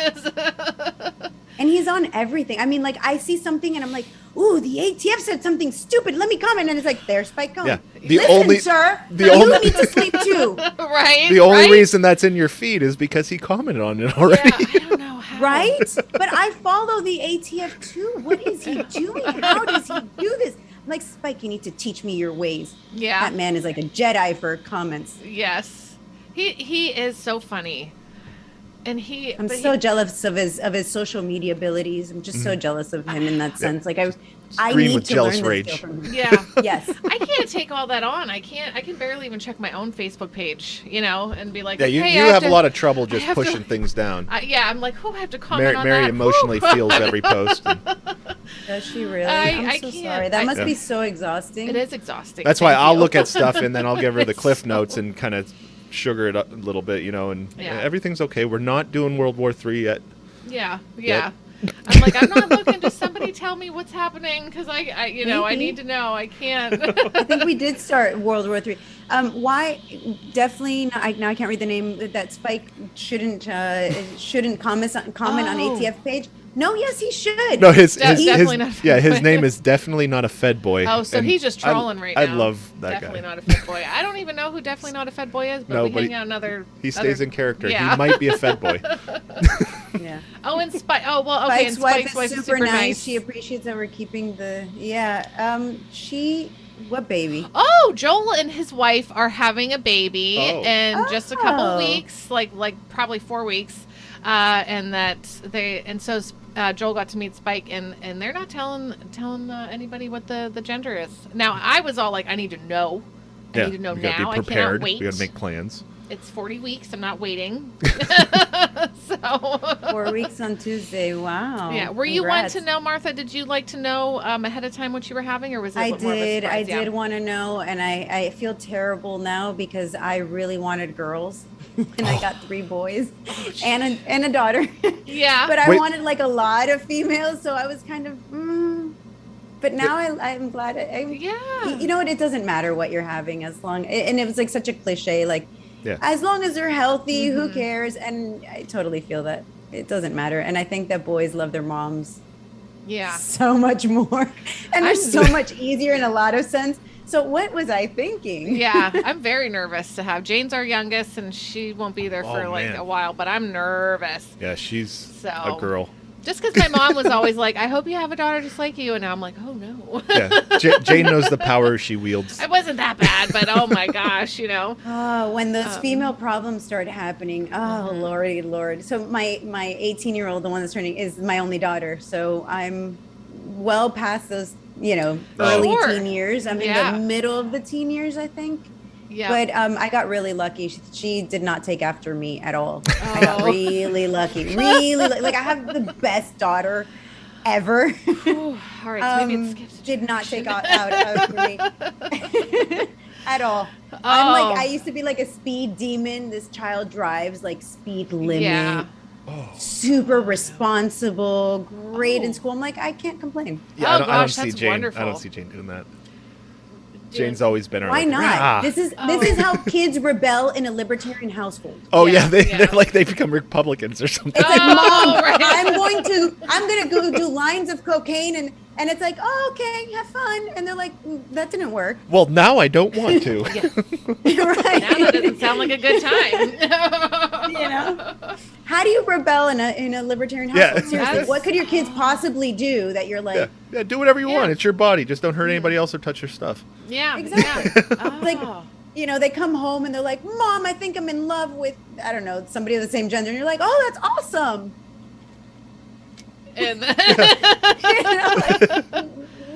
And he's on everything. I mean, like I see something and I'm like, ooh, the ATF said something stupid. Let me comment. And it's like, there's Spike Cohen. Yeah. Listen, sir, you need to sleep too. Right. The only reason that's in your feed is because he commented on it already. Yeah, I don't know how. Right? But I follow the ATF too. What is he doing? How does he do this? I'm like, Spike, you need to teach me your ways. Yeah. That man is like a Jedi for comments. Yes. He is so funny. And I'm so jealous of his social media abilities. I'm just so jealous of him in that sense. Like I Green need with to jealous learn rage. this skill from him. Yeah. Yes. I can't take all that on. I can barely even check my own Facebook page, and be like, Yeah, you hey, have a lot of trouble just have to- pushing things down. yeah, I'm like, I have to comment on Mary that. emotionally feels every post. Does she really? I I'm so can't. sorry. That must be so exhausting. It is exhausting. That's why Thank I'll you. look at stuff and then I'll give her the cliff notes and kind of sugar it up a little bit, and Yeah. everything's okay. We're not doing World War III yet. Yeah. Yep. I'm like, I'm not looking. Just somebody tell me what's happening because I Maybe. need to know. I can't. I think we did start World War III. Why? Definitely. Now I can't read the name. That Spike shouldn't comment on ATF page. No, yes, he should. No, his definitely not a Fed his boy. name is definitely not a Fed boy. Oh, so And he's just trolling right now. I love that Definitely guy. not a Fed boy. I don't even know who definitely not a Fed boy is, but No, we but hang out another. He stays in character. Yeah. He might be a Fed boy. Yeah. Oh, and Spike. Oh, well, okay. Spike's And wife Spike's wife is is super nice. She appreciates that we're keeping the. Yeah. What baby? Oh, Joel and his wife are having a baby in just a couple Oh. weeks, like probably 4 weeks, so Joel got to meet Spike, and they're not telling anybody what the gender is. Now I was all like, I need to know. I need to know we now. gotta be I cannot prepared. wait. We gotta make plans. It's 40 weeks. I'm not waiting. So 4 weeks on Tuesday. Wow. yeah. Were you want Congrats. to know, Martha? Did you like to know ahead of time what you were having, or was it I more of a did. surprise? I Yeah. did want to know, and I feel terrible now because I really wanted girls, and I got 3 boys and a daughter. Yeah. But I Wait. wanted like a lot of females, so I was kind of. But now I'm glad. Yeah. You know what? It doesn't matter what you're having as long, and it was like such a cliche, like. Yeah. As long as they're healthy, who cares? And I totally feel that it doesn't matter. And I think that boys love their moms Yeah. so much more. And they're so much easier in a lot of sense. So what was I thinking? Yeah, I'm very nervous to have. Jane's our youngest, and she won't be there for man. a while, but I'm nervous. Yeah, she's a girl. Just because my mom was always like, I hope you have a daughter just like you. And now I'm like, oh, no. Yeah, Jane knows the power she wields. It wasn't that bad, but oh, my gosh, When those female problems start happening, Lordy, Lord. So my 18-year-old, the one that's turning, is my only daughter. So I'm well past those, early Sure. teen years. I'm in the middle of the teen years, I think. Yeah. But I got really lucky. She did not take after me at all. I got really lucky. Like I have the best daughter ever. All right, so maybe it skips a Did not take generation. out for me at all. I'm like, I used to be like a speed demon. This child drives like speed limit. Yeah. Super responsible, great in school. I'm like, I can't complain. Yeah, Oh, I don't gosh, see that's Jane. wonderful. I don't see Jane doing that. Jane's always been our Why like, not? "Rah." This is how kids rebel in a libertarian household. Oh Yeah, yeah, they, yeah. they're like they become Republicans or something. It's like, Oh, Mom, right. I'm gonna go do lines of cocaine and it's like, oh, okay, have fun. And they're like, that didn't work. Well, now I don't want to. Right. Now that doesn't sound like a good time. How do you rebel in a libertarian Yeah. household? Seriously, That's- what could your kids possibly do that you're like, Yeah, do whatever you Yeah. want. It's your body. Just don't hurt anybody else or touch your stuff. Yeah. Exactly. Yeah. Like, Oh. they come home and they're like, Mom, I think I'm in love with, I don't know, somebody of the same gender. And you're like, oh, that's awesome. And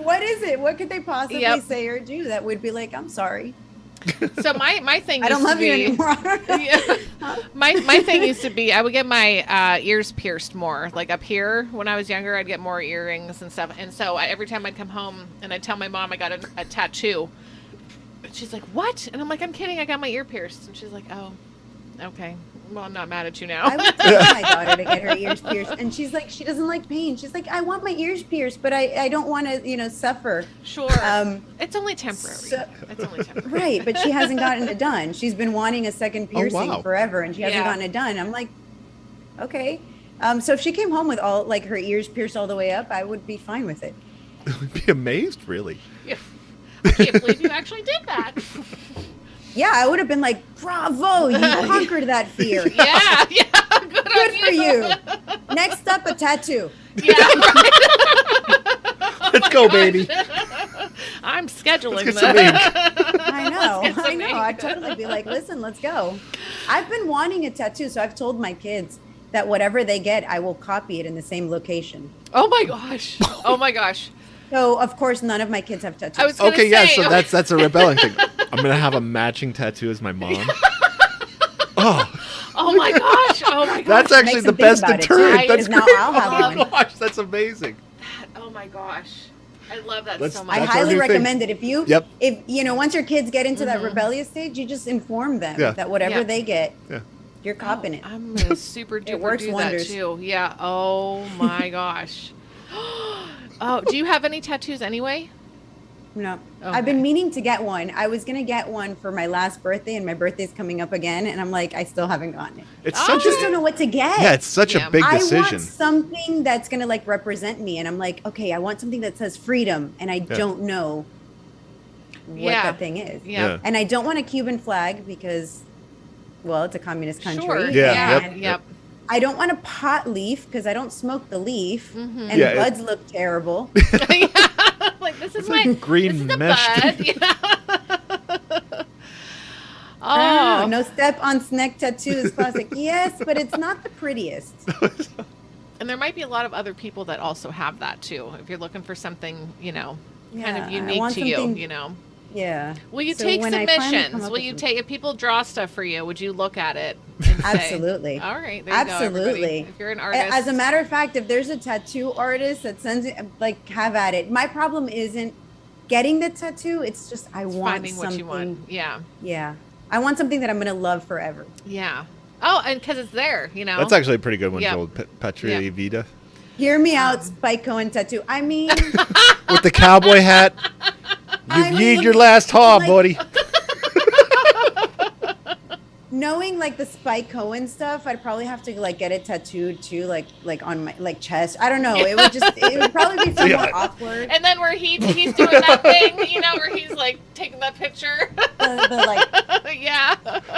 What is it? What could they possibly Yep. say or do that would be like, I'm sorry. so my thing I don't used to love you be- anymore. Yeah. My thing used to be I would get my ears pierced more, like up here. When I was younger, I'd get more earrings and stuff. And so every time I'd come home and I'd tell my mom I got a tattoo, and she's like, "What?" And I'm like, "I'm kidding. I got my ear pierced." And she's like, "Oh, okay. Well, I'm not mad at you now." I would tell my daughter to get her ears pierced, and she's like, she doesn't like pain. She's like, I want my ears pierced, but I don't want to, suffer. Sure. It's only temporary. It's only temporary. Right, but she hasn't gotten it done. She's been wanting a second piercing wow. forever, and she hasn't Yeah. gotten it done. I'm like, okay. So if she came home with all like her ears pierced all the way up, I would be fine with it. Be amazed, really. Yeah. I can't believe you actually did that. Yeah, I would have been like, bravo, you conquered that fear. Yeah. Good for you. Next up, a tattoo. Yeah. Right. Let's go, baby. I'm scheduling Let's get this. some ink. I know. Let's get some I'd totally be like, listen, let's go. I've been wanting a tattoo, so I've told my kids that whatever they get, I will copy it in the same location. Oh my gosh. Oh my gosh. So, of course, none of my kids have tattoos. I was gonna Okay, yeah, say, so that's a rebelling thing. I'm gonna have a matching tattoo as my mom. Oh my gosh. Oh my gosh. That's actually Makes the them think best about it, deterrent. too, That's because great. now I'll have Oh my one. gosh, that's amazing. Oh my gosh. I love that Let's- so much. I That's our highly new thing. recommend it. If Yep. once your kids get into that rebellious stage, you just inform them Yeah. that whatever Yeah. they get, Yeah. you're copping it. I'm gonna super duper works do wonders. that too. Yeah. Oh my gosh. Oh, do you have any tattoos anyway? No, Okay. I've been meaning to get one. I was gonna get one for my last birthday, and my birthday's coming up again, and I'm like, I still haven't gotten it. It's Oh. I such just a don't know what to get. yeah, it's such Yeah. a big I decision. want something that's gonna like represent me, and I'm like, okay, I want something that says freedom, and I don't know what Yeah. that thing is. Yeah. And I don't want a Cuban flag because, well, it's a communist country. Sure. Yeah, and Yep. I don't want a pot leaf because I don't smoke the leaf, and Yeah, the buds look terrible. Yeah. Like this is like my green this is the mesh bud. Yeah. Oh, Oh, no step on snack tattoo is plastic. Yes, but it's not the prettiest. and there might be a lot of other people that also have that too. If you're looking for something, kind of Yeah, I unique want to you, something- Yeah. Will you So take when I finally come submissions? up Will with you some- take if people draw stuff for you? Would you look at it? And say, Absolutely. All right. There you go, everybody. Absolutely. If you're an artist, As a matter of fact, if there's a tattoo artist that sends it, like, have at it. My problem isn't getting the tattoo. It's just I want finding something. what you want. Yeah. Yeah. I want something that I'm going to love forever. Yeah. Oh, and because it's there, That's actually a pretty good one, Yep. Joel. Patria Yep. Vida. Hear me out, Spike Cohen tattoo. I mean, With the cowboy hat. I You've mean, yeed your last haw, like- buddy. knowing like the Spike Cohen stuff, I'd probably have to like get it tattooed too, like on my like chest. I don't know. It would probably be somewhat Yeah. awkward. And then where he's doing that thing, where he's like taking that picture. The, like, Yeah.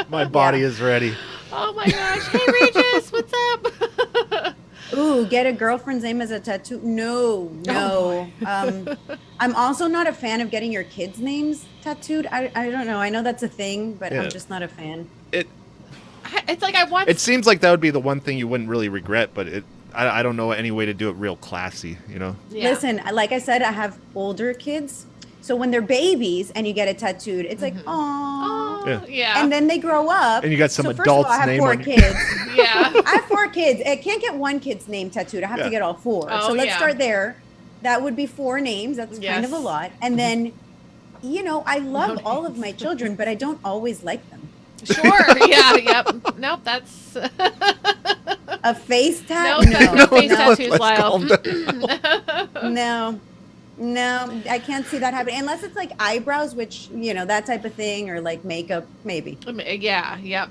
My body is ready. Oh my gosh. Hey Regis, what's up? ooh, get a girlfriend's name as a tattoo? No. I'm also not a fan of getting your kids' names tattooed. I don't know. I know that's a thing, but Yeah. I'm just not a fan. It's like I want. It seems like that would be the one thing you wouldn't really regret, but I don't know any way to do it real classy, Yeah. Listen, like I said, I have older kids. So when they're babies and you get it tattooed, it's like, oh. Oh, yeah. And then they grow up. And you got some so first adult's of all, I have name 4 on- kids. Yeah. I have 4 kids. I can't get one kid's name tattooed. I have Yeah. to get all 4. Oh, so let's yeah. start there. That would be 4 names. That's kind of a Yes. lot. And then, I love all of my children, but I don't always like them. Sure. Yeah. Yep. Nope. That's A face tat? no face no, tattoos, let's Lyle. calm down. no, I can't see that happening unless it's like eyebrows, which that type of thing, or like makeup, maybe. Yeah. Yep.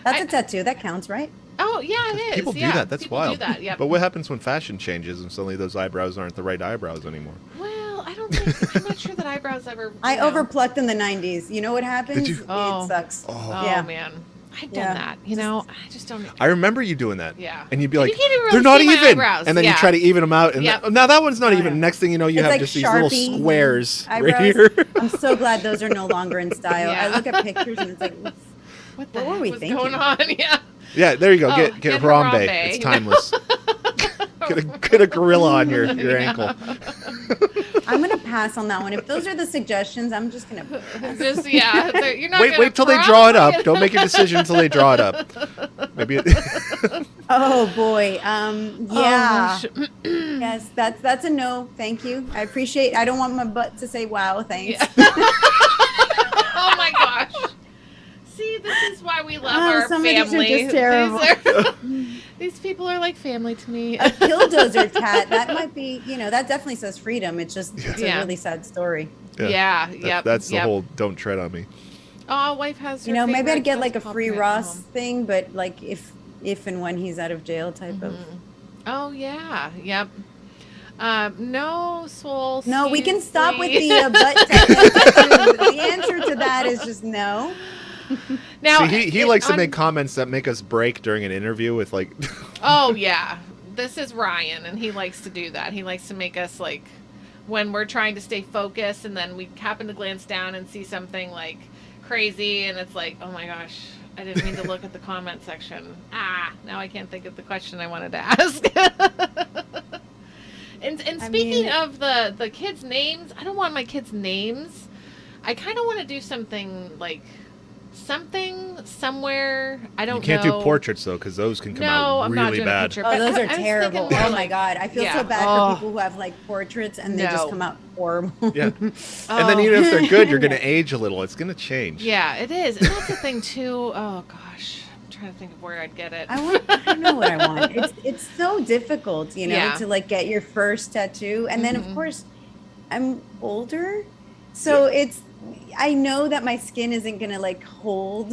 That's a tattoo. That counts, right? Oh yeah, it is. People do yeah. that. That's People wild. Do that. Yep. But what happens when fashion changes and suddenly those eyebrows aren't the right eyebrows anymore? Well, I don't think. I'm not sure that eyebrows ever. I overplucked in the 90s. You know what happens? Did you? Oh. It sucks. Oh yeah. man, I've done Yeah. that. I just don't. I remember you doing that. Yeah. And you'd be And like, you can't even really they're not see my even. eyebrows. And then Yeah. you try to even them out. And Yep. now that one's not Oh, even. yeah. Next thing you know, you It's have like just these Sharpie little squares right eyebrows. here. I'm so glad those are no longer in style. Yeah. I look at pictures and it's like, What What were we was thinking? going on? Yeah. Yeah, there you go. Oh, Get get Harambe. Harambe. It's timeless. get a gorilla on your ankle. I'm gonna pass on that one. If those are the suggestions, I'm just gonna pass. Just you're not. Wait till they draw it up. Don't make a decision until they draw it up. Maybe. Oh boy. Yeah. gosh. Yes, that's a no. Thank you. I appreciate. I don't want my butt to say wow. Thanks. Oh my gosh. See, this is why we love our some of these are family. just terrible. These people are like family to me. A killdozer tat. That might be. That definitely says freedom. It's just it's Yeah. a really sad story. Yeah. That- Yep. That's the yep. whole "don't tread on me." Oh, wife has. Her Maybe favorite I'd get like a Pop free It Ross home. thing, but like if and when he's out of jail type of. Oh yeah. Yep. No, swole. No, we can stop with squeeze. the butt tattoos. The answer to that is just no. Now See, he likes to make comments that make us break during an interview with like. Oh yeah, this is Ryan, and he likes to do that. He likes to make us like, when we're trying to stay focused, and then we happen to glance down and see something like crazy, and it's like, oh my gosh, I didn't mean to look at the comment section. Now I can't think of the question I wanted to ask. And speaking of the kids' names, I don't want my kids' names. I kind of want to do something like somewhere. I don't know. You can't do portraits though, because those can come out I'm not really doing a bad. picture, Oh, but those are I was terrible. thinking more Oh my like- God. I feel yeah. so bad Oh. for people who have like portraits and they just come out horrible. Yeah. And then even if they're good, you're going to age a little. It's going to change. Yeah, it is. And that's the thing too. Oh gosh, I'm trying to think of where I'd get it. I don't know what I want. It's so difficult, Yeah. to like get your first tattoo. And then of course I'm older. So I know that my skin isn't going to like hold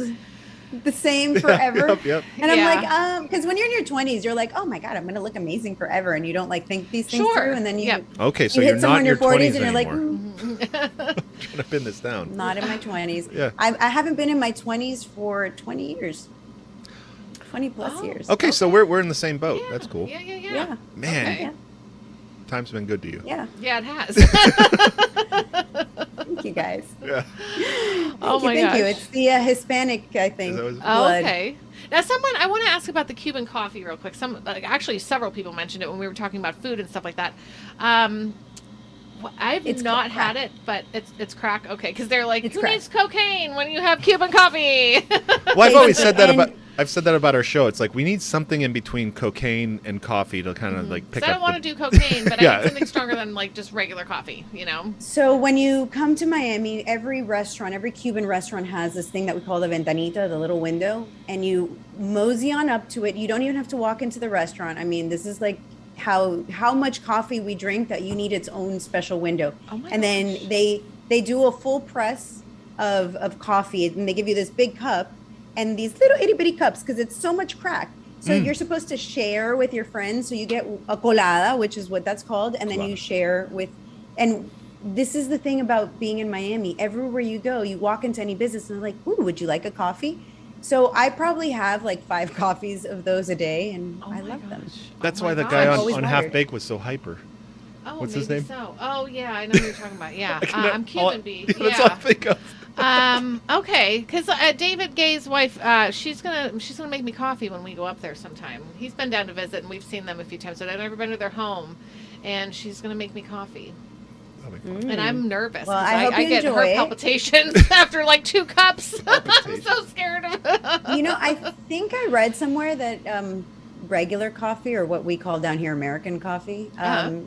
the same forever. Yep. And I'm Yeah. like, because when you're in your 20s, you're like, oh my God, I'm going to look amazing forever. And you don't like think these things Sure. through. And then you, Yep. Okay, so you you're hit someone not in in your your 40s 20s and you're like, anymore. Trying to pin this down. not in my 20s. Yeah. I haven't been in my 20s for 20 years. 20 plus years. Okay, so we're in the same boat. That's cool. Yeah. Yeah. Man, Okay. Yeah. time's been good to you. Yeah. Yeah, it has. Thank you guys. Yeah. Oh my Thank you. gosh. It's the Hispanic, I think. Is that what- Oh, blood. okay. Now, I want to ask about the Cuban coffee real quick. Actually, several people mentioned it when we were talking about food and stuff like that. I've It's not crack. had it, but it's crack. Okay, because they're like, It's who crack. needs cocaine when you have Cuban coffee? Well, I've always said that And- about. I've said that about our show. It's like we need something in between cocaine and coffee to kind of like pick So I up. don't want to do cocaine, but I Yeah. need something stronger than like just regular coffee. So when you come to Miami, every Cuban restaurant has this thing that we call the ventanita, the little window, and you mosey on up to it. You don't even have to walk into the restaurant. I mean, this is like how much coffee we drink that you need its own special window. Oh my and then they do a full press of coffee, and they give you this big cup and these little itty bitty cups because it's so much crack. So you're supposed to share with your friends. So you get a colada, which is what that's called, and then you share with. And this is the thing about being in Miami. Everywhere you go, you walk into any business and they're like, "Ooh, would you like a coffee?" So I probably have like 5 coffees of those a day, and I love them. That's Oh why my the guy gosh. on, always on Half wondered. Baked was so hyper. Oh, What's his maybe name? So. Oh, yeah, I know who you're talking about. Yeah, I'm Cuban bee. That's all I think of. Okay, because David Gay's wife, she's gonna make me coffee when we go up there sometime. He's been down to visit, and we've seen them a few times, but I've never been to their home. And she's gonna make me coffee, That'll be fun. and I'm nervous. Well, 'cause I hope you get enjoy heart it. palpitations after like 2 cups. I'm so scared of it. I think I read somewhere that regular coffee, or what we call down here American coffee,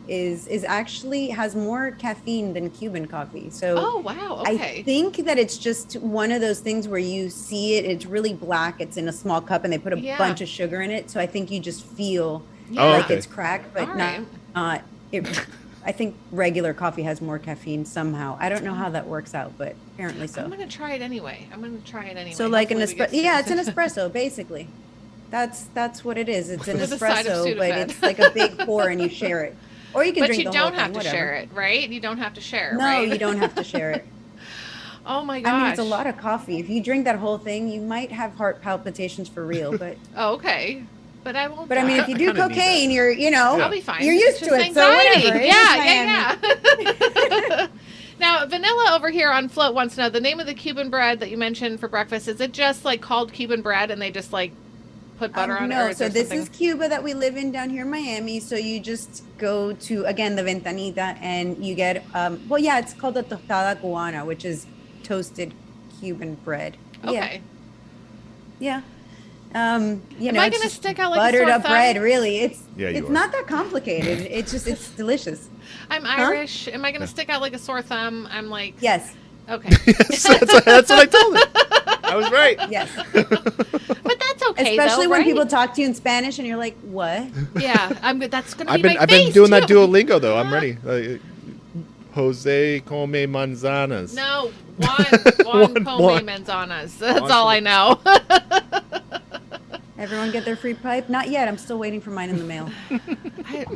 is actually has more caffeine than Cuban coffee. So Oh wow! Okay. I think that it's just one of those things where you see it, it's really black, it's in a small cup, and they put a Yeah. bunch of sugar in it. So I think you just feel Oh, like okay. it's crack, but All right. not it. I think regular coffee has more caffeine somehow. I don't know how that works out, but apparently so. I'm gonna try it anyway. So like an Hopefully we espresso, get yeah, it's an some- espresso basically. That's what it is. It's an With a side of espresso, but Sudafed. it's like a big pour, and you share it, or you can But drink you the whole don't have thing, to whatever. share it, right? You don't have to share, No, right? you don't have to share it. Oh my gosh! I mean, it's a lot of coffee. If you drink that whole thing, you might have heart palpitations for real. But Oh, okay, but I won't. I mean, if you do kinda need cocaine, I'll be fine. You're It's used to just it, so anxiety. whatever. It is Yeah. Now, Vanilla over here on Float wants to know the name of the Cuban bread that you mentioned for breakfast. Is it just like called Cuban bread, and they just like put butter on it? No, or is so there this something- is Cuba that we live in down here in Miami. So you just go to, again, the Ventanita, and you get, it's called the tostada cubana, which is toasted Cuban bread. Okay. Yeah. Am I it's gonna just stick out like a buttered sore up thumb? bread? Really, it's Yeah, you it's are. not that complicated. It's delicious. I'm Irish. Am I going to stick out like a sore thumb? I'm like, Yes, okay. That's what I told him. I was right. yes. But that's okay, Especially though, when right? people talk to you in Spanish, and you're like, "What?" Yeah, I'm good. That's going to I've be been my I've been face, doing that too. Duolingo though. I'm ready. Jose come manzanas. No, Juan come Juan. manzanas. That's Juan all I know. Everyone get their free pipe? Not yet. I'm still waiting for mine in the mail.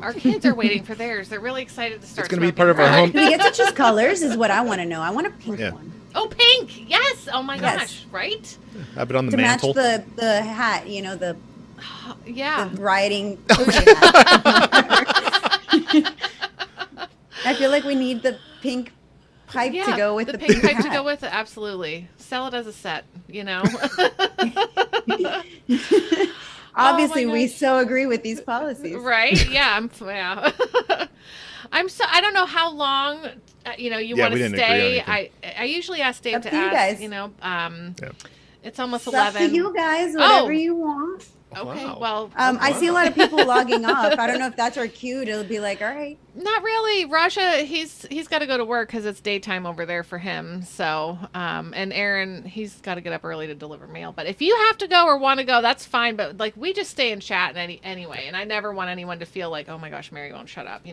Our kids are waiting for theirs. They're really excited to start. It's going to be part of our home. Do we get to choose colors? Is what I want to know. I want a pink one. Oh, pink! Yes! Oh my gosh! Right? Have it on the To mantle. match the hat, the Yeah. riding hat. I feel like we need the pink pipe to go with the pink pipe hat. to go with it. Absolutely. Sell it as a set. Obviously, my we gosh. so agree with these policies. Right? Yeah. I don't know how long, you want we to didn't agree on stay. anything. I usually ask Dave Up to to you ask, guys. it's almost It's up 11. to you guys, whatever you want. Okay. Wow. Well, I see a lot of people logging off. I don't know if that's our cue. It'll be like, all right. not really. Raja, he's got to go to work because it's daytime over there for him. So, and Aaron, he's got to get up early to deliver mail. But if you have to go or want to go, that's fine. But like, we just stay and chat anyway. And I never want anyone to feel like, oh my gosh, Mary won't shut up.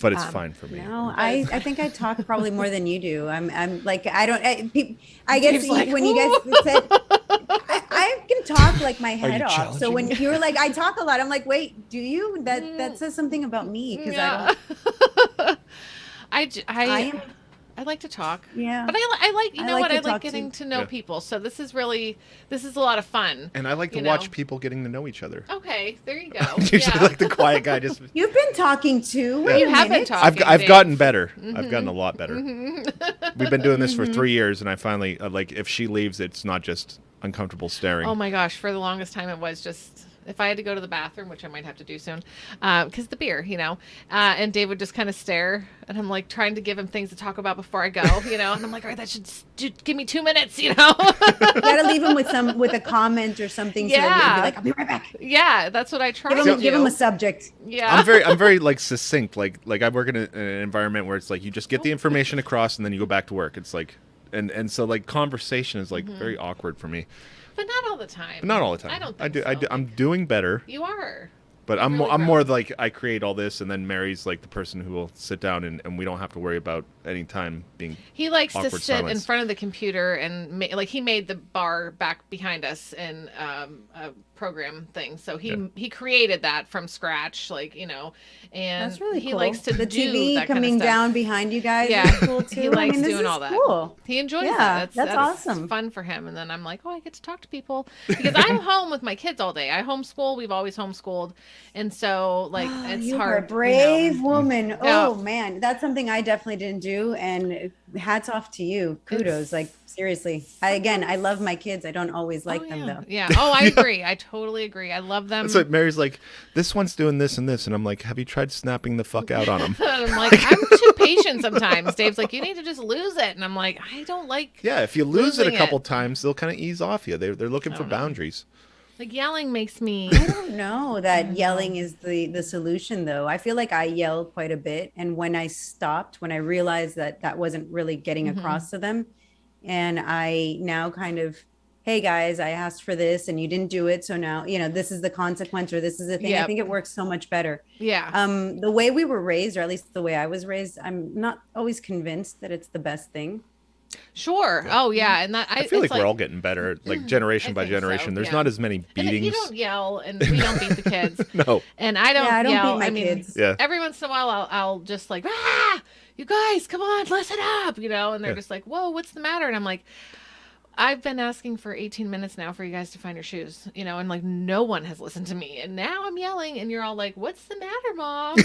But it's fine for me. No, I think I talk probably more than you do. I'm like, I don't, I guess like, when you guys said, I can talk like my head you off. So challenging when me? you were like, I talk a lot, I'm like, wait, do you? That says something about me because Yeah. I am. I like to talk. Yeah. But I like, you I know like what? to I like talk getting too. to know Yeah. people. So this is a lot of fun. And I like to watch people getting to know each other. Okay, there you go. I'm usually Yeah. like the quiet guy. Just You've been talking too. Wait You a have been minute. talking. I've Dave. gotten better. I've gotten a lot better. We've been doing this for 3 years, and I finally like if she leaves, it's not just uncomfortable staring. Oh my gosh! For the longest time, it was just if I had to go to the bathroom, which I might have to do soon, because the beer, and Dave would just kind of stare, and I'm like trying to give him things to talk about before I go, and I'm like, all right, that should give me 2 minutes, You gotta leave him with a comment or something. So that he'll be like, I'll be right back. Yeah, that's what I try to do. Give him a subject. Yeah, I'm very like succinct. Like I work in an environment where it's like you just get the information across and then you go back to work. It's like, and so like conversation is like very awkward for me. but not all the time. But not all the time. I don't think I so. do. I'm doing better. You are. But I'm really more grown. like I create all this, and then Mary's like the person who will sit down, and we don't have to worry about any time being. He likes to Awkward sit in silence. front of the computer and he made the bar back behind us in a program thing. So he created that from scratch, and That's really he cool. likes to the do TV that coming kind of stuff. down behind you guys. Yeah, is cool too. he likes this doing is all that. Cool. He enjoys Yeah, that. that's awesome. Fun for him. And then I'm like, oh, I get to talk to people because I'm home with my kids all day. I homeschool. We've always homeschooled, and so it's You hard. are a brave woman. Yeah. Oh man, that's something I definitely didn't do. And hats off to you. Kudos. Like seriously. I love my kids. I don't always like them though. Yeah. Oh, I agree. I totally agree. I love them. So Mary's like, this one's doing this and this, and I'm like, have you tried snapping the fuck out on him? And I'm like, I'm too patient sometimes. Dave's like, you need to just lose it. And I'm like, I don't like Yeah, if you lose it a losing couple times, they'll kind of ease off you. They're looking for don't know. boundaries. Like yelling makes me I don't know that yelling is the solution though. I feel like I yell quite a bit. And when I stopped, when I realized that wasn't really getting across to them, and I now kind of, hey guys, I asked for this and you didn't do it. So now, this is the consequence or this is the thing. I Yep. think it works so much better. yeah. The way we were raised, or at least the way I was raised, I'm not always convinced that it's the best thing. Sure. Oh yeah. And that I feel it's like we're all getting better, like generation I by think so, generation. There's yeah. not as many And beatings. you don't yell and we don't beat the kids. No. And I don't Yeah, I don't yell. beat my I mean, kids. Yeah. every once in a while I'll just like, you guys, come on, listen up, and they're Yeah. just like, whoa, what's the matter? And I'm like, I've been asking for 18 minutes now for you guys to find your shoes, and like no one has listened to me. And now I'm yelling and you're all like, what's the matter, Mom?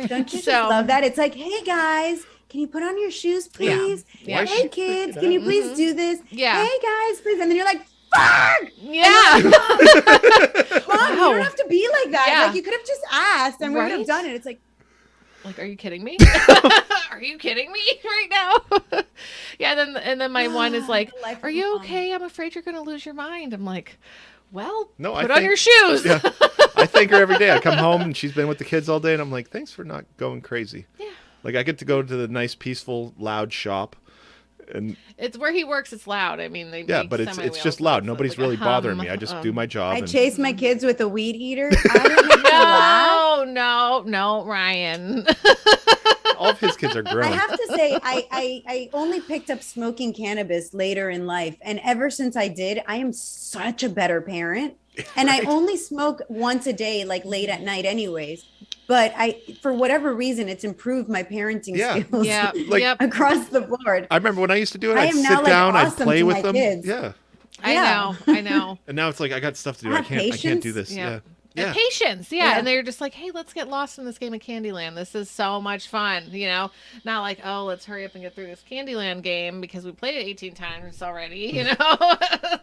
Don't you So- just love that? It's like, hey guys, can you put on your shoes, Yeah. please? Yeah. Hey kids, can you please do this? Yeah. Hey guys, please. And then you're like, fuck! Yeah. Mom, you Wow. don't have to be like that. Yeah. Like you could have just asked and we would Right? have done it. It's like, Like, are you kidding me? Are you kidding me right now? Yeah. And then my one is like, Life are of you a mom. okay? I'm afraid you're gonna lose your mind. I'm like, well, No, I put on think- your shoes. Yeah. I thank her every day. I come home and she's been with the kids all day, and I'm like, thanks for not going crazy. Yeah. Like I get to go to the nice, peaceful, loud shop, and It's where he works. It's loud. I mean, they yeah, make but it's semi-wheels, just so loud. it's Nobody's like a really bothering hum. me. I just do my job. I and chase my kids with a weed eater. I don't have to laugh. No, Ryan. all of his kids are I grown. have to say, I only picked up smoking cannabis later in life. And ever since I did, I am such a better parent. And I only smoke once a day, like late at night anyways. But for whatever reason, it's improved my parenting skills Yeah. Like- Yep. across the board. I remember when I used to do it. I I'd am now, sit like, down, I'd awesome play to with my them. kids. Yeah. Yeah. I know. And now it's like I got stuff to do. I I have can't do patience. this. Yeah. Yeah. And patience, yeah. Yeah. And they're just like, hey, let's get lost in this game of Candyland. This is so much fun, you know? Not like, oh, let's hurry up and get through this Candyland game because we played it 18 times already, you know?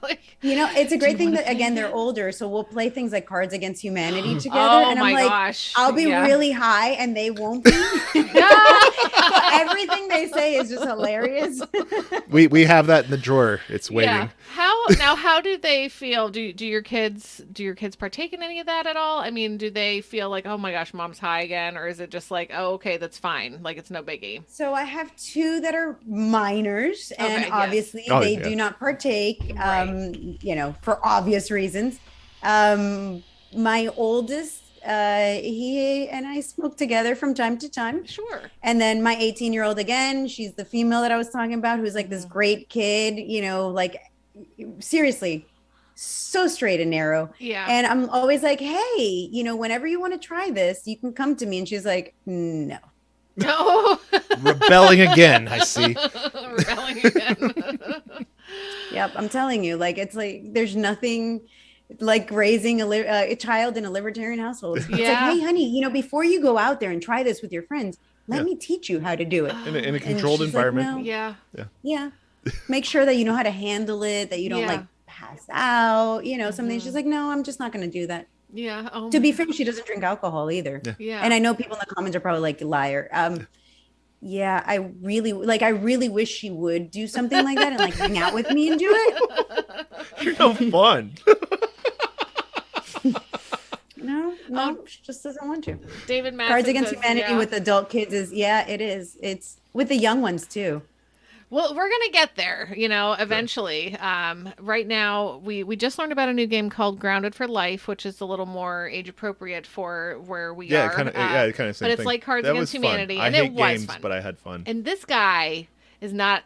Like, It's a great thing wanna that, again, play they're it? older, so we'll play things like Cards Against Humanity together. Oh and my I'm like, gosh. I'll be Yeah. really high and they won't be. But everything they say is just hilarious. We have that in the drawer. It's waiting. Yeah. How do they feel? Do your kids partake in any of that at all? I mean, do they feel like, oh my gosh, mom's high again, or is it just like, oh, okay, that's fine, like it's no biggie? So I have two that are minors, and Okay, yes. obviously Oh, they yeah. do not partake, Right. for obvious reasons. My oldest, he and I smoke together from time to time. Sure. And then my 18-year-old again, she's the female that I was talking about, who's like this Mm-hmm. great kid, like seriously, so straight and narrow. Yeah. And I'm always like, hey, whenever you want to try this, you can come to me. And she's like, no. No. Rebelling again, I see. Rebelling again. Yep. I'm telling you, like, it's like, there's nothing like raising a child in a libertarian household. It's Yeah. like, hey, honey, before you go out there and try this with your friends, let me teach you how to do it. In a And controlled she's like, environment. "No." Yeah. Yeah. Make sure that you know how to handle it, that you don't Yeah. like pass out, something. She's like, no, I'm just not going to do that. Yeah. Oh, To be fair, she doesn't drink alcohol either. yeah. And I know people in the comments are probably like, liar. Yeah, I really wish she would do something like that and like hang out with me and do it. You're no fun. No, she just doesn't want to. David Madsen Cards Against says, Humanity yeah. with adult kids it is. It's with the young ones too. Well, we're gonna get there, eventually. Right now, we just learned about a new game called Grounded for Life, which is a little more age appropriate for where we Yeah, are. kind of same but it's thing. like Cards That Against was fun. Humanity, I and hate it was games, fun. but I had fun. And this guy does not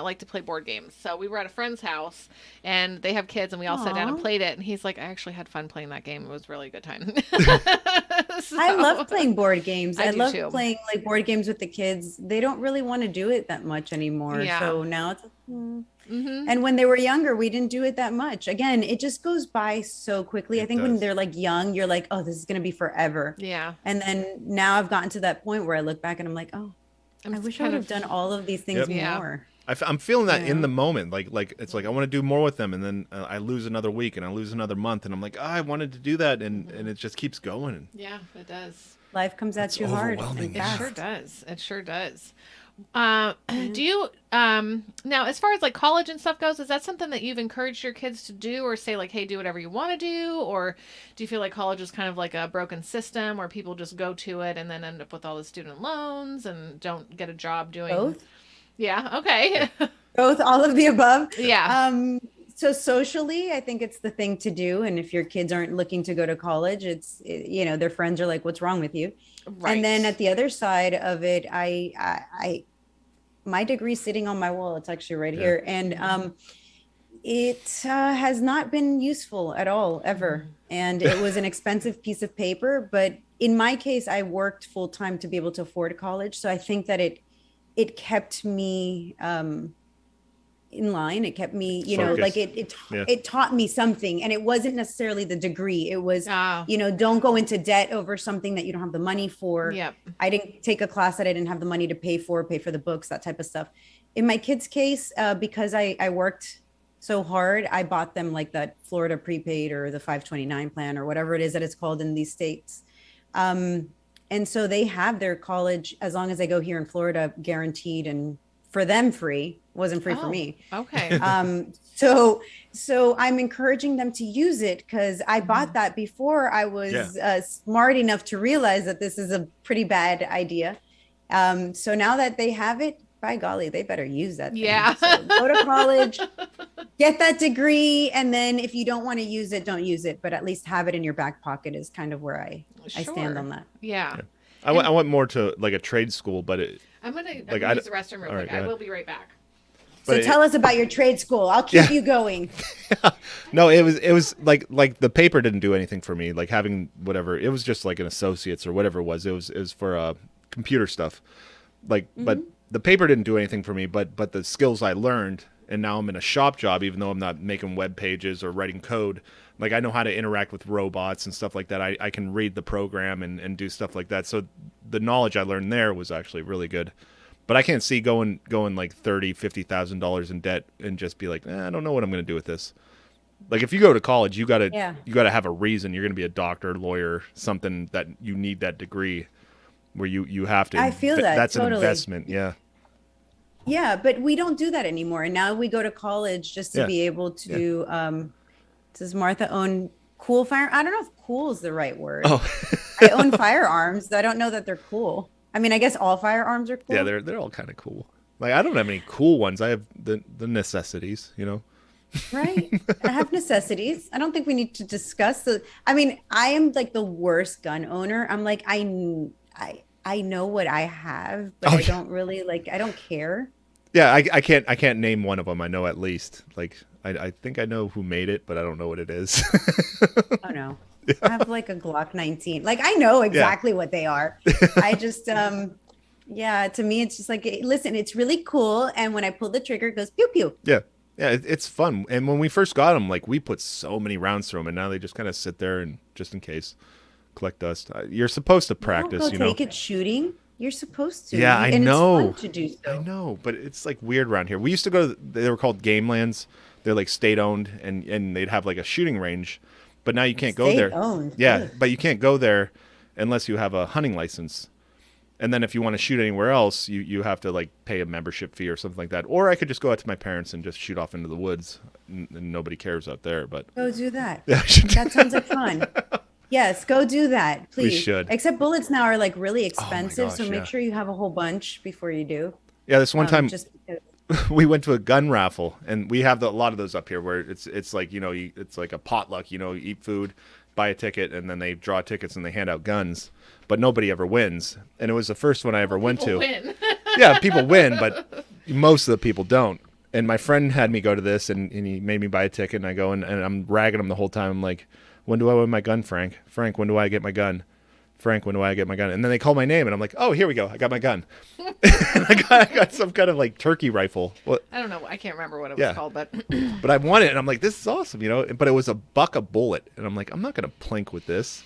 like to play board games. So we were at a friend's house and they have kids and we all sat down and Aw. played it. And he's like, I actually had fun playing that game. It was really a good time. I love playing board games. I I do love too. playing like board games with the kids. They don't really want to do it that much anymore. Yeah. So now it's Mm-hmm. and when they were younger, we didn't do it that much. Again, it just goes by so quickly. I It think when does. they're like young, you're like, oh, this is going to be forever. Yeah. And then now I've gotten to that point where I look back and I'm like, oh, I wish I would have done all of these things Yep. Yeah. more. I'm feeling that in Yeah. the moment. Like it's like I want to do more with them, and then I lose another week, and I lose another month, and I'm like, I wanted to do that, and it just keeps going. Yeah, it does. Life comes at It's you hard. overwhelming. and It fast. sure does. It sure does. Do you now, as far as like college and stuff goes, is that something that you've encouraged your kids to do, or say like, hey, do whatever you want to do, or do you feel like college is kind of like a broken system where people just go to it and then end up with all the student loans and don't get a job doing Both? Yeah. Okay. Both, all of the above. Yeah. So socially, I think it's the thing to do. And if your kids aren't looking to go to college, their friends are like, what's wrong with you? Right. And then at the other side of it, my degree's sitting on my wall. It's actually right here. And it has not been useful at all, ever. And it was an expensive piece of paper. But in my case, I worked full time to be able to afford college. So I think that it kept me in line. It kept me, Focused. like Yeah. it taught me something. And it wasn't necessarily the degree. It was, Oh. don't go into debt over something that you don't have the money for. Yep. I didn't take a class that I didn't have the money to pay for the books, that type of stuff. In my kids' case, because I worked so hard, I bought them like that Florida prepaid or the 529 plan or whatever it is that it's called in these states. And so they have their college, as long as they go here in Florida, guaranteed, and for them free. Wasn't free for Oh, me. Okay. So I'm encouraging them to use it because I bought that before I was smart enough to realize that this is a pretty bad idea. So now that they have it, by golly, they better use that thing. Yeah. So go to college, get that degree, and then if you don't want to use it, don't use it. But at least have it in your back pocket is kind of where I stand Sure. on that. Yeah. I went more to like a trade school, but I'm gonna Like, I use the restroom real all right, quick. go I ahead. will be right back. So tell us about your trade school. I'll keep you going. No, it was like the paper didn't do anything for me. Like having whatever, it was just like an associate's or whatever it was. It was for computer stuff. Like, but the paper didn't do anything for me. But the skills I learned, and now I'm in a shop job, even though I'm not making web pages or writing code. Like I know how to interact with robots and stuff like that. I can read the program and do stuff like that. So the knowledge I learned there was actually really good. But I can't see going like $50,000 in debt and just be like, I don't know what I'm going to do with this. Like if you go to college, you gotta have a reason. You're going to be a doctor, lawyer, something that you need that degree where you have to. I feel that's totally. an investment. Yeah. Yeah, but we don't do that anymore. And now we go to college just to be able to. Does Martha own cool fire? I don't know if cool is the right word. Oh. I own firearms. I don't know that they're cool. I mean, I guess all firearms are cool. Yeah, they're all kind of cool. Like I don't have any cool ones. I have the necessities, you know. Right. I have necessities. I don't think we need to discuss the. I mean, I am like the worst gun owner. I'm like I know what I have, but I don't really like. I don't care. Yeah, I can't name one of them. I know at least. Like I think I know who made it, but I don't know what it is. Oh no. Yeah. I have like a Glock 19. Like I know exactly what they are. I just to me it's just like listen, it's really cool, and when I pull the trigger it goes pew pew. Yeah. Yeah, it's fun. And when we first got them, like we put so many rounds through them, and now they just kind of sit there and just in case collect dust. You're supposed to practice, you know. Take it shooting. You're supposed to. Yeah, I know. It's fun to do so. I know, but it's like weird around here. We used to go to, they were called game lands. They're like state owned, and they'd have like a shooting range. But now you can't go there. State-owned. Yeah, Good. but you can't go there unless you have a hunting license. And then if you want to shoot anywhere else, you have to like pay a membership fee or something like that. Or I could just go out to my parents and just shoot off into the woods, and nobody cares out there. But go do that. Yeah, that sounds like fun. Yes, go do that, please. We should. Except bullets now are like really expensive, gosh, so make sure you have a whole bunch before you do. Yeah, this one time just because. we went to a gun raffle, and we have a lot of those up here where it's like, you know, it's like a potluck, you know, you eat food, buy a ticket, and then they draw tickets and they hand out guns, but nobody ever wins. And it was the first one I ever went to. Win. Yeah, people win, but most of the people don't. And my friend had me go to this, and he made me buy a ticket, and I go and I'm ragging him the whole time. I'm like, when do I win my gun, Frank? Frank, when do I get my gun? Frank, when do I get my gun? And then they call my name, and I'm like, oh, here we go. I got my gun. I got some kind of like turkey rifle. Well, I don't know. I can't remember what it was called, but but I won it, and I'm like, this is awesome, you know. But it was $1 a bullet, and I'm like, I'm not gonna plink with this.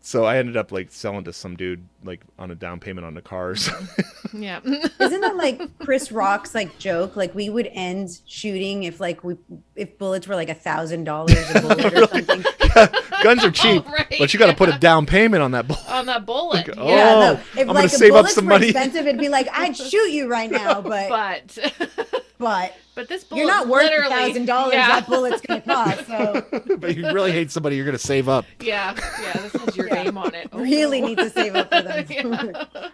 So I ended up like selling to some dude like on a down payment on the car or something. yeah. Isn't that like Chris Rock's like joke? Like we would end shooting if bullets were like $1,000 a bullet or something. Yeah, guns are cheap, right. but you got to put a down payment on that bullet. On that bullet. Like, yeah. If I'm like gonna the save up bullets some were money. expensive, it'd be like I'd shoot you right now, but this bullet you're not worth literally $1,000 that bullet's gonna cost. So But you really hate somebody, you're gonna save up. Yeah. This has your name on it. Oh, really no. need to save up for them.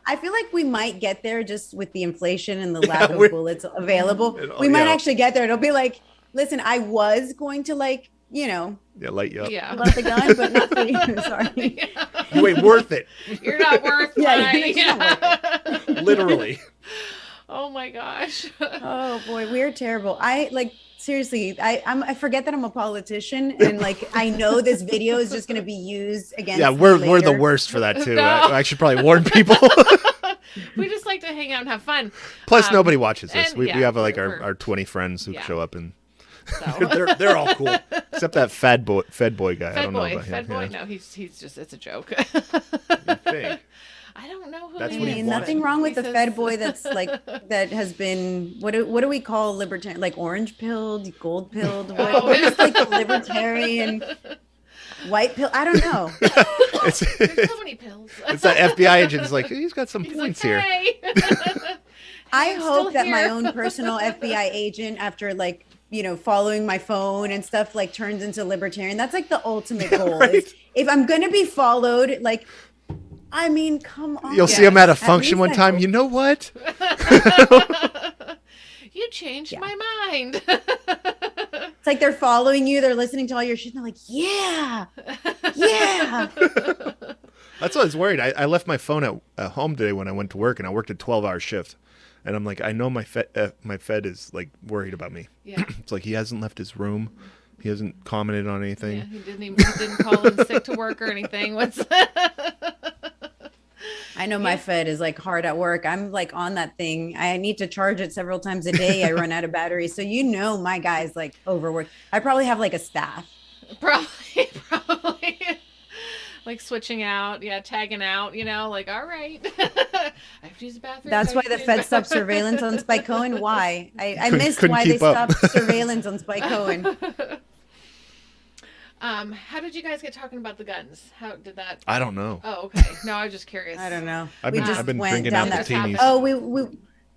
I feel like we might get there just with the inflation and the lack of we're- bullets available. We might actually get there. It'll be like, listen, I was going to like, you know, Light you up. Yeah. love the gun, but not for you. Sorry. Yeah. You ain't worth it. You're not worth mine. Literally. Oh my gosh. Oh boy, we're terrible. I like seriously. I forget that I'm a politician, and like I know this video is just going to be used against. Yeah, me we're the later. worst for that too. No. I should probably warn people. We just like to hang out and have fun. Plus, nobody watches this. and, We yeah, have like we're- our 20 friends who Yeah. show up, and So. they're all cool except that Fed boy guy. I Fed don't know boy. about him. Fed boy. Yeah. No, he's just, it's a joke. You think? I don't know who That's he what is. he Nothing wants. wrong with He the says- Fed boy that's like that has been what do we call libertarian, like orange pilled, gold pilled, what is like the libertarian white pill? I don't know. It's There's so many pills. it's that FBI agent is like, he's got some He's points like, here. hey. I I'm hope still that my here. own personal FBI agent, after like, you know, following my phone and stuff, like turns into libertarian. That's like the ultimate goal. Right. Is if I'm gonna be followed, like, I mean, come on. You'll see him at a At function least one I time. hope. You know what? You changed Yeah. my mind. It's like they're following you, they're listening to all your shit, and they're like, yeah, yeah. That's what I was worried. I left my phone at home today when I went to work, and I worked a 12-hour shift. And I'm like, I know my Fed is like worried about me. Yeah. It's like he hasn't left his room. He hasn't commented on anything. Yeah, he didn't call in sick to work or anything. I know my Fed is like hard at work. I'm like on that thing. I need to charge it several times a day. I run out of battery. So my guy's like overworked. I probably have like a staff. Probably. Like switching out, tagging out, like, all right. I have to use the bathroom. That's why the Fed stopped surveillance on Spike Cohen. Why? I missed couldn't why they keep up. stopped surveillance on Spike Cohen. How did you guys get talking about the guns? How did that? I don't know. Oh, okay. No, I was just curious. I don't know. I've We been, just I've been went drinking down out the that teenies. path. Oh, we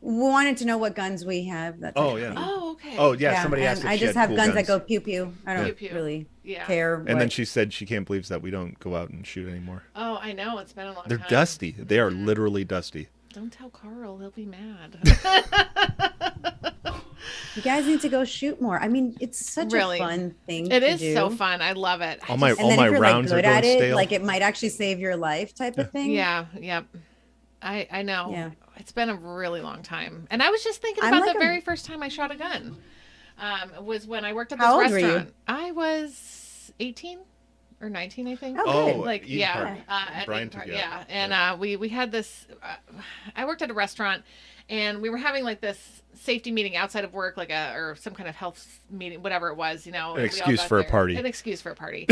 wanted to know what guns we have. That's Oh, everything. yeah. Oh, okay. Oh, yeah. Somebody and asked if I she just had have cool guns that go pew pew. I don't Pew pew. really Yeah. care. And then what- she said she can't believe that we don't go out and shoot anymore. Oh, I know. It's been a long They're time. dusty. They are literally dusty. Don't tell Carl. He'll be mad. You guys need to go shoot more. I mean, it's such Really. a fun thing. It to is do. so fun. I love it. All my And then if you're rounds like are good going at it, stale. like it might actually save your life, type of thing. Yeah. Yep. I know. Yeah. It's been a really long time. And I was just thinking I'm about like the a- very first time I shot a gun. Was when I worked at this How old were you? restaurant. I was 18 or 19, I think. Oh, good. Like Eden yeah, Park. at Brian Eden took Park, you out. and we had this. I worked at a restaurant, and we were having like this safety meeting outside of work, like or some kind of health meeting, whatever it was, An we all excuse got for a there. party. An excuse for a party.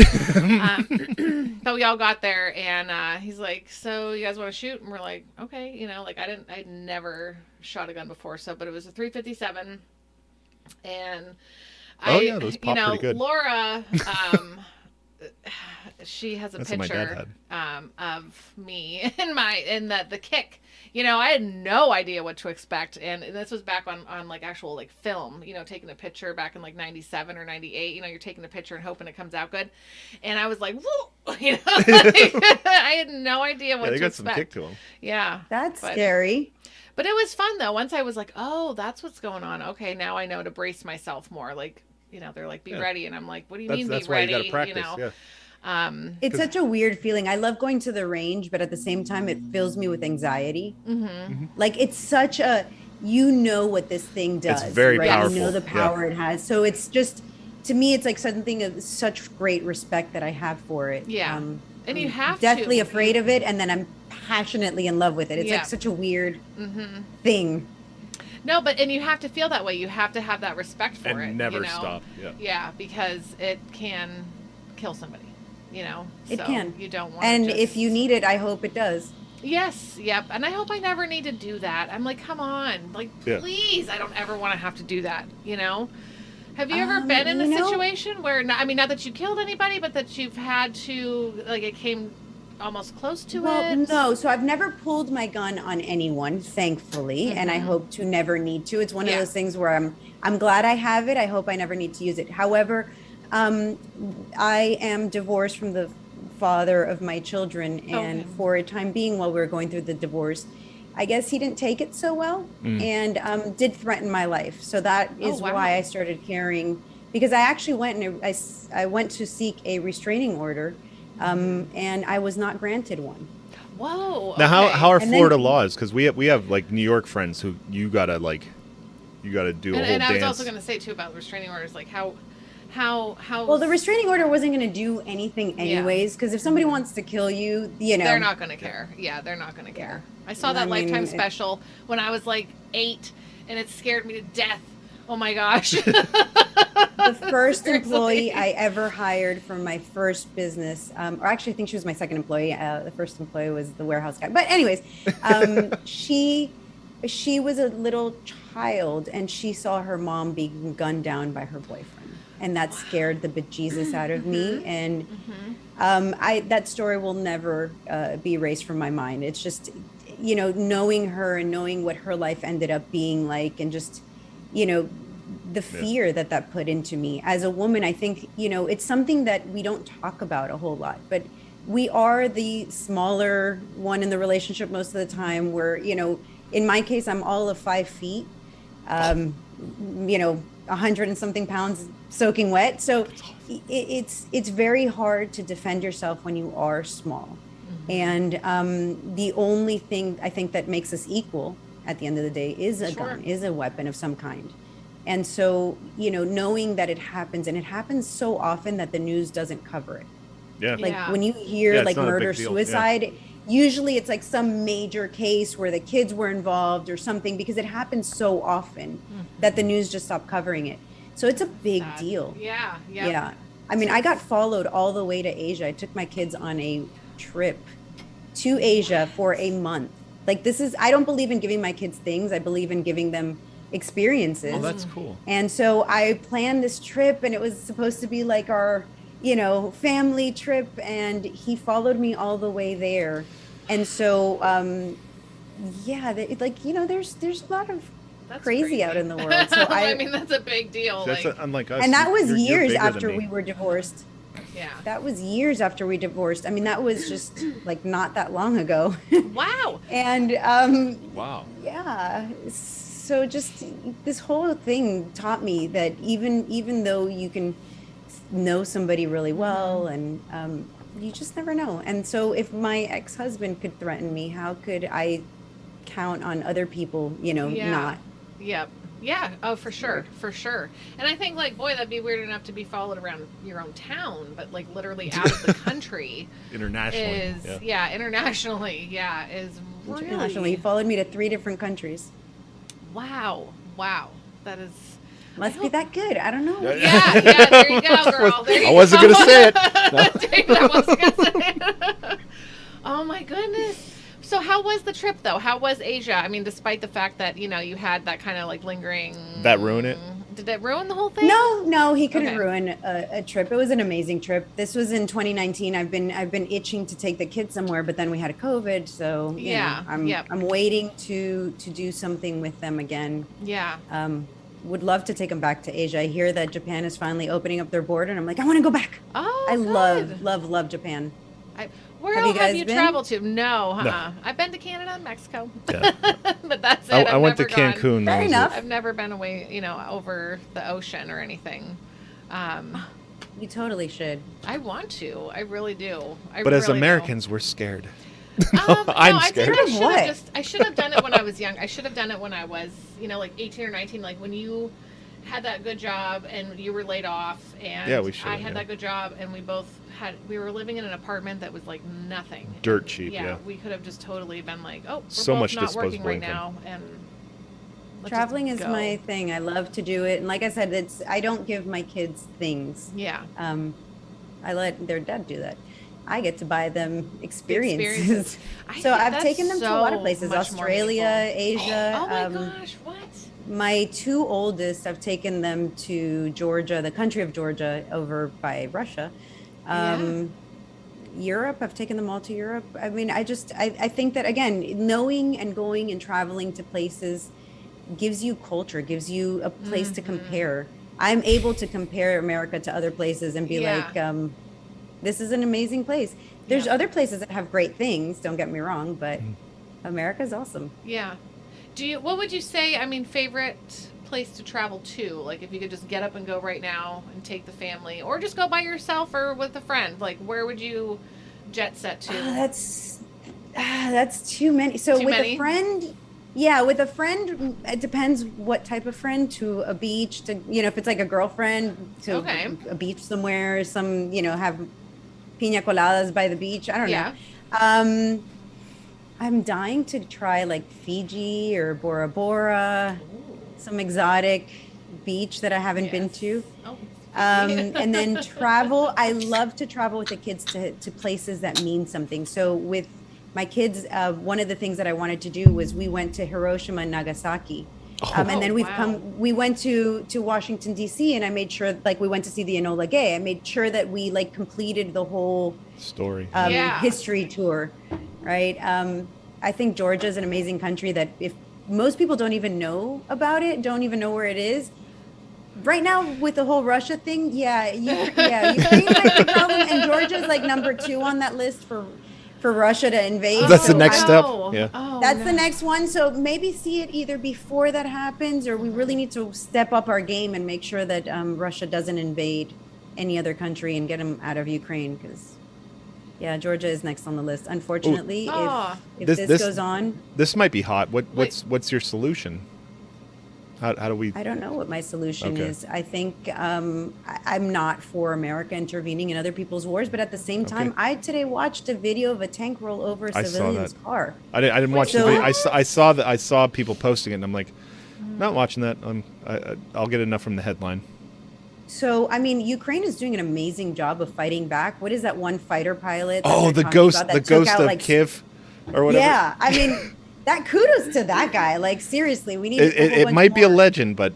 But we all got there, and he's like, "So you guys want to shoot?" And we're like, "Okay," like I'd never shot a gun before, but it was a 357, and those pop pretty good. Laura, she has a That's what my picture dad of me and the kick. I had no idea what to expect, and this was back on like actual like film. Taking a picture back in like 97 or 98. You're taking a picture and hoping it comes out good, and I was like, whoa, I had no idea what Yeah, they to got expect. some kick to them. Yeah, That's but- scary. But it was fun though. Once I was like, oh, that's what's going on. Okay, now I know to brace myself more. Like, they're like, be ready, and I'm like, what do you mean That's be why ready? you got to practice. Yeah. It's such a weird feeling. I love going to the range, but at the same time, it fills me with anxiety. Mm-hmm. Like it's such a, what this thing does. very right? powerful. You know the Yeah. power it has. So it's just, to me, it's like something of such great respect that I have for it. Yeah. And you have deathly to. afraid of it, and then I'm passionately in love with it. It's Yeah. like such a weird Mm-hmm. thing. No, and you have to feel that way. You have to have that respect for And it. never stop. Yeah. Yeah, because it can kill somebody. It So can. You don't want. And just... if you need it, I hope it does. Yes. Yep. And I hope I never need to do that. I'm like, come on, like, Yeah. please, I don't ever want to have to do that. Have you ever been in a you know- situation where, not that you killed anybody, but that you've had to, like, it came almost close to Well, it? no. So I've never pulled my gun on anyone, thankfully, and I hope to never need to. It's one of Yeah. those things where I'm glad I have it. I hope I never need to use it. However, I am divorced from the father of my children, and Okay. for a time being, while we were going through the divorce, I guess he didn't take it so well and did threaten my life. So that is wow. why I started carrying, because I actually went and I went to seek a restraining order, and I was not granted one. Whoa. Now, okay. how are And then- Florida laws? Because we have like New York friends who you gotta do a whole And I was dance. also going to say too about restraining orders, like how. Well, the restraining order wasn't going to do anything anyways, because if somebody wants to kill you, They're not going to care. Yeah, they're not going to care. I saw that I mean, Lifetime it- special when I was like 8, and it scared me to death. Oh my gosh. The first Seriously. employee I ever hired from my first business, or actually I think she was my second employee. The first employee was the warehouse guy. But anyways, she was a little child, and she saw her mom being gunned down by her boyfriend. And that scared the bejesus out of me. And that story will never be erased from my mind. It's just, knowing her and knowing what her life ended up being like, and just, the fear that put into me as a woman. I think, it's something that we don't talk about a whole lot, but we are the smaller one in the relationship most of the time, where, in my case, I'm all of 5 feet, 100 and something pounds soaking wet. So it's very hard to defend yourself when you are small. And the only thing I think that makes us equal at the end of the day is a Sure. gun, is a weapon of some kind. And so, knowing that it happens, and it happens so often that the news doesn't cover it. Yeah. Like Yeah. when you hear Yeah, it's like not a murder, big deal. suicide, usually it's like some major case where the kids were involved or something, because it happens so often that the news just stopped covering it. So it's a big Sad. deal. Yeah. Yeah. Yeah. I mean, I got followed all the way to Asia. I took my kids on a trip to Asia for a month. Like I don't believe in giving my kids things. I believe in giving them experiences. Oh, that's cool. And so I planned this trip, and it was supposed to be like our, family trip, and he followed me all the way there. And so, there's a lot of That's crazy out in the world. So I mean, that's a big deal. That's like, unlike us. and that was You're years bigger than after me. we were divorced. yeah. That was years after we divorced. I mean, that was just like not that long ago. Wow. And Wow. yeah, so just this whole thing taught me that even though you can know somebody really well, and you just never know. And so if my ex-husband could threaten me, how could I count on other people, not? Yep. Yeah. Oh, for sure. For sure. And I think, like, boy, that'd be weird enough to be followed around your own town, but like literally out of the country Internationally. is, internationally, is really. Internationally, he followed me to 3 different countries. Wow. Wow. That is. Must be that good. I don't know. Yeah. Yeah. There you go, girl. There you I wasn't go. gonna say it. I wasn't gonna say it. Oh my goodness. So how was the trip though? How was Asia? I mean, despite the fact that, you had that kind of like lingering. That ruin it? Did that ruin the whole thing? No, he couldn't Okay. ruin a trip. It was an amazing trip. This was in 2019. I've been itching to take the kids somewhere, but then we had a COVID, so Yeah, yep. I'm waiting to do something with them again. Yeah. Would love to take them back to Asia. I hear that Japan is finally opening up their border, and I'm like, I want to go back. Oh, I good. love Japan. Where Have you else have guys you been? traveled to? No, No. I've been to Canada and Mexico. Yeah. But that's it. I I've went to never gone- Cancun. that Fair was it. enough. I've never been away, over the ocean or anything. You totally should. I want to. I really do. But as really do. Americans, we're scared. No, I'm I scared. think What? I should have done it when I was young. I should have done it when I was, like 18 or 19, like when you had that good job and you were laid off, and Yeah, we should I have, had yeah. that good job, and we were living in an apartment that was like nothing. Dirt cheap, yeah. We could have just totally been like, oh, we're So both much not working disposable right income. now, and let's Traveling just is go. my thing. I love to do it, and like I said, I don't give my kids things. Yeah. I let their dad do that. I get to buy them experiences. I So think I've that's taken them to a lot of so places: much more Australia, meaningful. Asia. Oh my gosh, what? My 2 oldest, I've taken them to Georgia, the country of Georgia, over by Russia. Europe, I've taken them all to Europe. I mean, I think that, again, knowing and going and traveling to places gives you culture, gives you a place to compare. I'm able to compare America to other places and be Yeah. like, this is an amazing place. There's Yeah. other places that have great things, don't get me wrong, but America's awesome. Yeah. What would you say, favorite place to travel to? Like, if you could just get up and go right now and take the family, or just go by yourself or with a friend, like, where would you jet set to? That's too many. So Too with many? a friend, yeah, with a friend, it depends what type of friend. To a beach, to if it's like a girlfriend, to Okay. a beach somewhere, have pina coladas by the beach. I don't Yeah. know. I'm dying to try like Fiji or Bora Bora, some exotic beach that I haven't been Yes. to. Oh. And then travel. I love to travel with the kids to places that mean something. So with my kids, one of the things that I wanted to do was we went to Hiroshima and Nagasaki. And then we went to Washington, D.C., and I made sure, like, we went to see the Enola Gay. I made sure that we, like, completed the whole Story. history tour, right? I think Georgia is an amazing country that if most people don't even know about it, don't even know where it is. Right now, with the whole Russia thing, Ukraine might be a problem, and Georgia's like number 2 on that list for Russia to invade. That's the So next I- step. Oh, Yeah. oh, That's no. the next one. So maybe see it either before that happens, or we really need to step up our game and make sure that Russia doesn't invade any other country and get them out of Ukraine, because Yeah, Georgia is next on the list. Unfortunately, Oh. if This- this, this- goes on, This might be hot. What's your solution? How do we? I don't know what my solution Okay. is. I think I'm not for America intervening in other people's wars, but at the same time, Okay. I today watched a video of a tank roll over a I saw civilian's that. car. I didn't watch the so- video. I saw people posting it, and I'm like, not watching that. I'll get enough from the headline. So, I mean, Ukraine is doing an amazing job of fighting back. What is that one fighter pilot? that Oh, they're the talking ghost, about that the took ghost out, of like, Kiev, or whatever. Yeah, I mean, that kudos to that guy. Like, seriously, we need. a whole It bunch might be a more. legend, but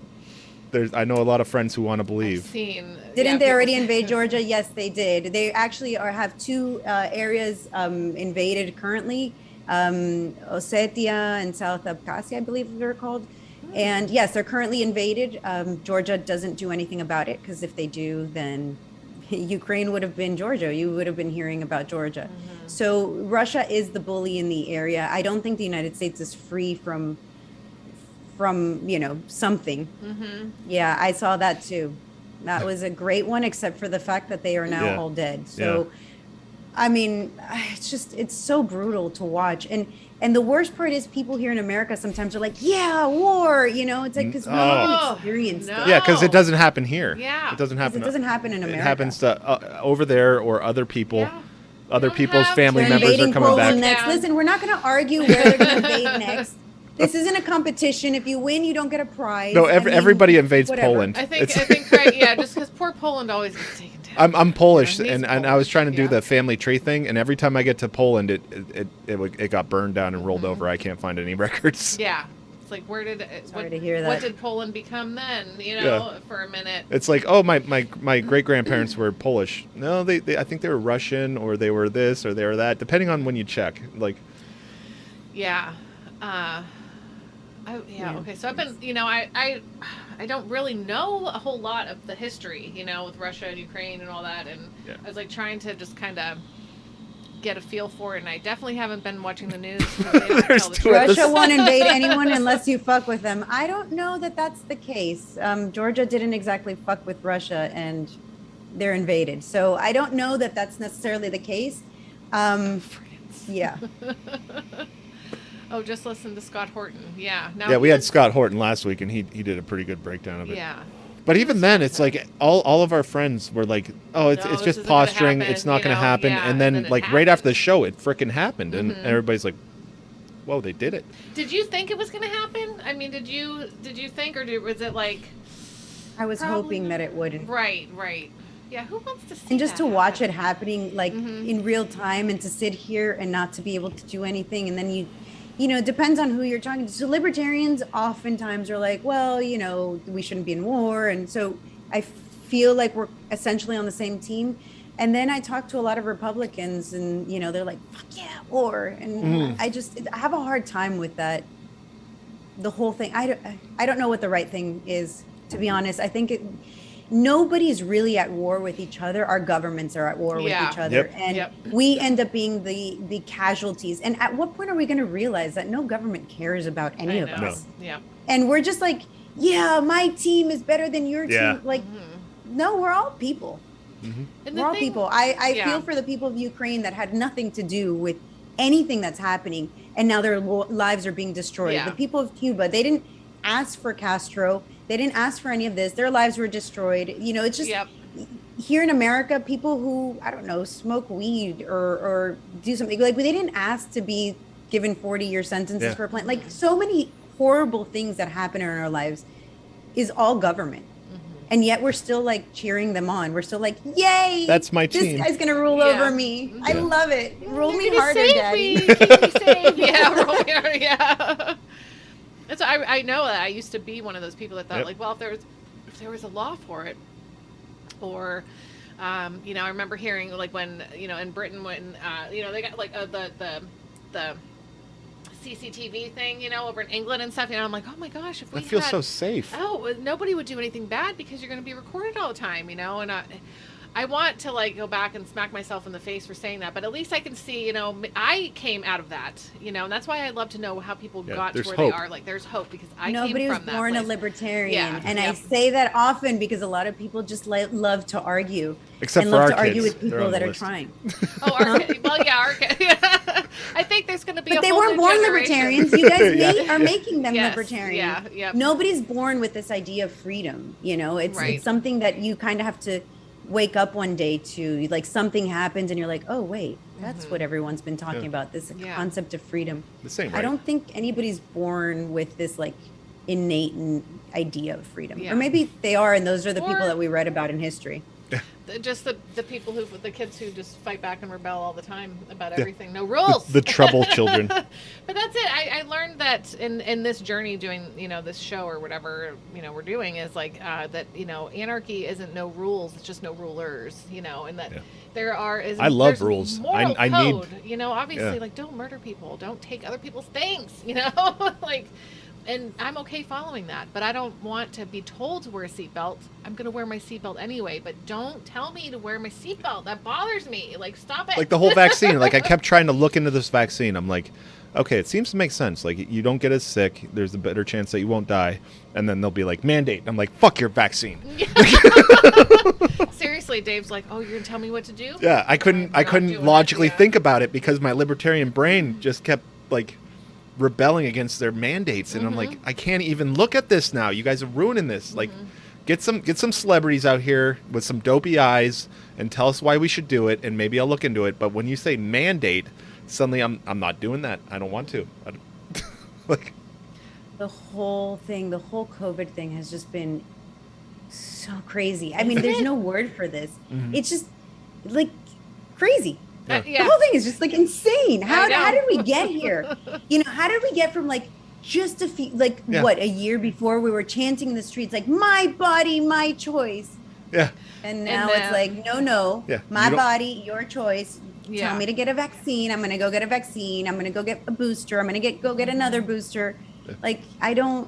I know a lot of friends who want to I've believe. seen. Didn't they people already say- invade Georgia? Yes, they did. They actually have two areas invaded currently, Ossetia and South Abkhazia, I believe they're called. And yes, they're currently invaded. Georgia doesn't do anything about it because if they do, then Ukraine would have been Georgia. You would have been hearing about Georgia. So Russia is the bully in the area. I don't think the United States is free from something. Yeah, I saw that too. That was a great one, except for the fact that they are now Yeah. all dead. So, I mean, it's so brutal to watch. And the worst part is people here in America sometimes are like, yeah, war, it's like, because we haven't Oh, experienced no. it. Yeah, because it doesn't happen here. Yeah. It doesn't 'Cause happen. it doesn't happen in America. It happens to over there or other people. Yeah. Other We don't people's have family They're members are invading coming Poland back. next. Yeah. Listen, we're not going to argue where they're going to invade next. This isn't a competition. If you win, you don't get a prize. No, I mean, everybody invades whatever. Poland. I think It's- right, yeah, just because poor Poland always gets taken down. I'm Polish, Yeah, he's and I was Polish, trying to do yeah. the family tree thing, and every time I get to Poland, it got burned down and rolled over. I can't find any records. Yeah, it's like where did Sorry what, to hear what that. did Poland become then? Yeah. For a minute. It's like, oh, my great grandparents were Polish. No, they I think they were Russian, or they were this, or they were that, depending on when you check. Like, Yeah. Yeah. Okay. So I've been, I don't really know a whole lot of the history, with Russia and Ukraine and all that, and Yeah. I was like trying to just kind of get a feel for it, and I definitely haven't been watching the news. 'Cause they don't There's tell the two truth. episodes. Russia won't invade anyone unless you fuck with them. I don't know that that's the case. Georgia didn't exactly fuck with Russia, and they're invaded. So I don't know that that's necessarily the case. Yeah. Oh, just listen to Scott Horton. Yeah. Now yeah, we had he's- Scott Horton last week, and he did a pretty good breakdown of it. Yeah. But even then, it's like all of our friends were like, "Oh, it's No, it's this just isn't gonna posturing. happen," It's not going to you know? happen." Yeah, and then and then it like right happened. after the show, it frickin' happened, and everybody's like, "Whoa, they did it." Did you think it was going to happen? I mean, did you think, or was it like I was Probably hoping that it wouldn't. right? Yeah. Who wants to see? And just that to watch happen? it happening like Mm-hmm. in real time and to sit here and not to be able to do anything. And then it depends on who you're talking to. So libertarians oftentimes are like, well, we shouldn't be in war. And so I feel like we're essentially on the same team. And then I talk to a lot of Republicans and, they're like, fuck yeah, war. And I have a hard time with that. The whole thing. I don't know what the right thing is, to be honest. I think nobody's really at war with each other. Our governments are at war with Yeah. each other. Yep. And Yep. we end up being the casualties. And at what point are we going to realize that no government cares about any of I know. us? Yeah. And we're just like, yeah, my team is better than your Yeah. team. Like, no, we're all people. And We're all thing- people. I yeah. feel for the people of Ukraine that had nothing to do with anything that's happening, and now their lives are being destroyed. Yeah. The people of Cuba, they didn't ask for Castro. They didn't ask for any of this. Their lives were destroyed. It's just Yep. here in America, people who, I don't know, smoke weed or do something, like they didn't ask to be given 40-year sentences Yeah. for a plan. Like so many horrible things that happen in our lives is all government. And yet we're still like cheering them on. We're still like, yay! That's my This team. guy's gonna rule Yeah. over me. I Yeah. love it. Roll You're me gonna harder, save Daddy. me. Keep me safe. Yeah, roll me harder. Yeah. That's I know that I used to be one of those people that thought Yep. like, well, if there was a law for it, or I remember hearing like when in Britain when they got like the CCTV thing over in England and stuff. I'm like, oh my gosh, if we That feels had, so safe. oh, nobody would do anything bad because you're going to be recorded all the time, and I want to like go back and smack myself in the face for saying that, but at least I can see, I came out of that, and that's why I love to know how people got to where they are. Like, there's hope because I Nobody came was from that born place. a libertarian, Yeah. and Yep. I say that often because a lot of people just love to argue, Except and for love our to argue kids. with They're people on that the are list. trying. Oh, our kid. Well, yeah, our kid. I think there's going to be But a they whole weren't new born generation. libertarians. You guys Yeah. are making them Yes. libertarian. Yeah. Yep. Nobody's born with this idea of freedom. It's Right. it's something that you kind of have to wake up one day to. Like something happens and you're like, oh wait, that's what everyone's been talking about. This Yeah. concept of freedom. The same, I right? don't think anybody's born with this like innate idea of freedom. Yeah. Or maybe they are, and those are the Or- people that we read about in history. Just the people the kids who just fight back and rebel all the time about everything. No rules. The trouble children. But that's it. I learned that in this journey doing, this show or whatever, we're doing is like that, anarchy isn't no rules. It's just no rulers, and that there are, I love there's rules. moral I need- code, obviously Yeah. like don't murder people. Don't take other people's things, like, and I'm okay following that, but I don't want to be told to wear a seatbelt. I'm going to wear my seatbelt anyway, but don't tell me to wear my seatbelt. That bothers me. Like, stop it. Like the whole vaccine. Like I kept trying to look into this vaccine. I'm like, okay, it seems to make sense. Like you don't get as sick. There's a better chance that you won't die. And then they'll be like, mandate. I'm like, fuck your vaccine. Seriously, Dave's like, oh, you're going to tell me what to do? Yeah, I I'm not couldn't doing logically it, yeah. think about it because my libertarian brain just kept like rebelling against their mandates, and I'm like, I can't even look at this now. You guys are ruining this. Like, get some celebrities out here with some dopey eyes and tell us why we should do it, and maybe I'll look into it. But when you say mandate, suddenly I'm not doing that. I don't want to. Like The whole COVID thing has just been so crazy. I mean, there's no word for this. It's just like crazy. Yeah. The whole thing is just like insane. How know. did we get here? How did we get from like just a few, like Yeah. what, a year before we were chanting in the streets, like my body, my choice. yeah. And now then- it's like, no, Yeah, my you don't- body, your choice. Yeah. Tell me to get a vaccine. I'm going to go get a vaccine. I'm going to go get a booster. I'm going to go get another booster. Like, I don't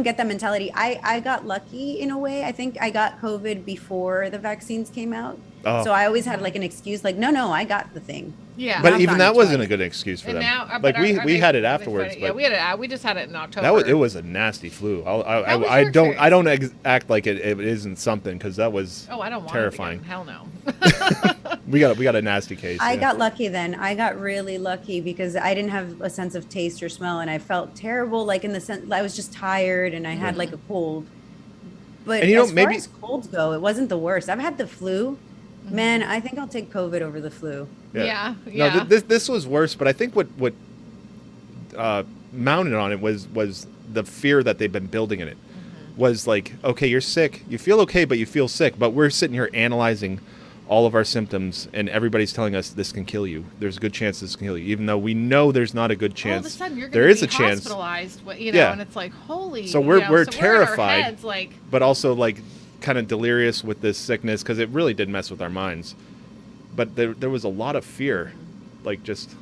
get that mentality. I got lucky in a way. I think I got COVID before the vaccines came out. Oh. So I always had like an excuse, like, no, I got the thing. Yeah. But I've even gotten that it wasn't twice. a good excuse for And them. now, like but we had it are they afterwards. fighting- But yeah, we just had it in October. it was a nasty flu. How was I your don't experience? act like it isn't something because that was Oh, I don't want terrifying. it again. Hell no. We got a nasty case. I yeah. got lucky then. I got really lucky because I didn't have a sense of taste or smell, and I felt terrible. Like in the sense, I was just tired, and I had like a cold. But And as far as colds go, it wasn't the worst. I've had the flu. Man, I think I'll take COVID over the flu. Yeah. No, this was worse. But I think what mounted on it was the fear that they've been building in it. Was like, okay, you're sick. You feel okay, but you feel sick. But we're sitting here analyzing all of our symptoms, and everybody's telling us this can kill you. There's a good chance this can kill you, even though we know there's not a good chance. All of a sudden, you're there going is to a be chance, hospitalized, Yeah. and it's like, holy. So we're in our terrified. heads, like, but also like kind of delirious with this sickness because it really did mess with our minds. But there was a lot of fear, like just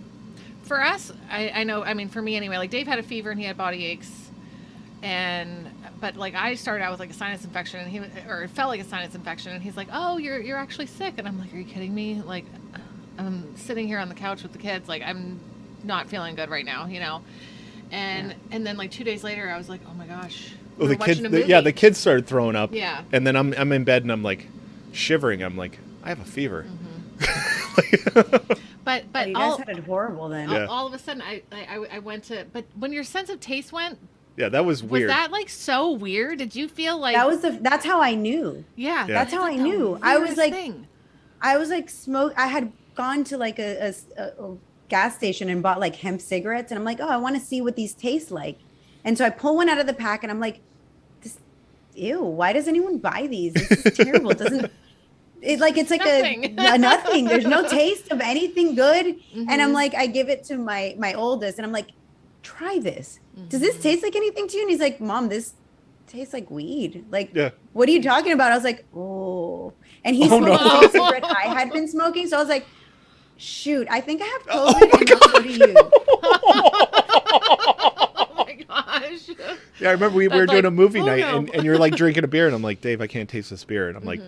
for us, I know. I mean, for me anyway. Like Dave had a fever and he had body aches, but like I started out with like a sinus infection, and it felt like a sinus infection, and he's like, "Oh, you're actually sick," and I'm like, "Are you kidding me?" Like, I'm sitting here on the couch with the kids, like I'm not feeling good right now, And then like 2 days later, I was like, "Oh my gosh." oh, we're the kids, watching a movie. the kids started throwing up. Yeah. And then I'm in bed and I'm like shivering. I'm like, I have a fever. But Oh, you all, guys had it horrible then. Yeah. all of a sudden, I went to. But when your sense of taste went, Yeah, that was was weird. that like so weird? Did you feel like That's how I knew. Yeah, That's how I the knew. I was weirdest like, thing. I had gone to like a gas station and bought like hemp cigarettes, and I'm like, oh, I want to see what these taste like. And so I pull one out of the pack, and I'm like, ew, why does anyone buy these? This is terrible. It doesn't. It's like Nothing. nothing. There's no taste of anything good. Mm-hmm. And I'm like, I give it to my oldest, and I'm like, try this. Does this taste like anything to you? And he's like, Mom, this tastes like weed. Like, Yeah. what are you talking about? I was like, oh. And he Oh, smoked no. the same cigarette I had been smoking. So I was like, shoot, I think I have COVID, and so do you. Oh my gosh. Yeah, I remember we were That's doing like, a movie oh, night no. and you're like drinking a beer and I'm like, Dave, I can't taste this beer. And I'm like,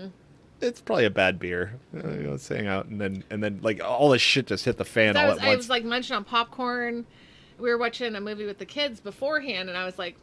it's probably a bad beer. It's hang out, and then like all this shit just hit the fan all at once. I was like munching on popcorn. We were watching a movie with the kids beforehand, and I was like,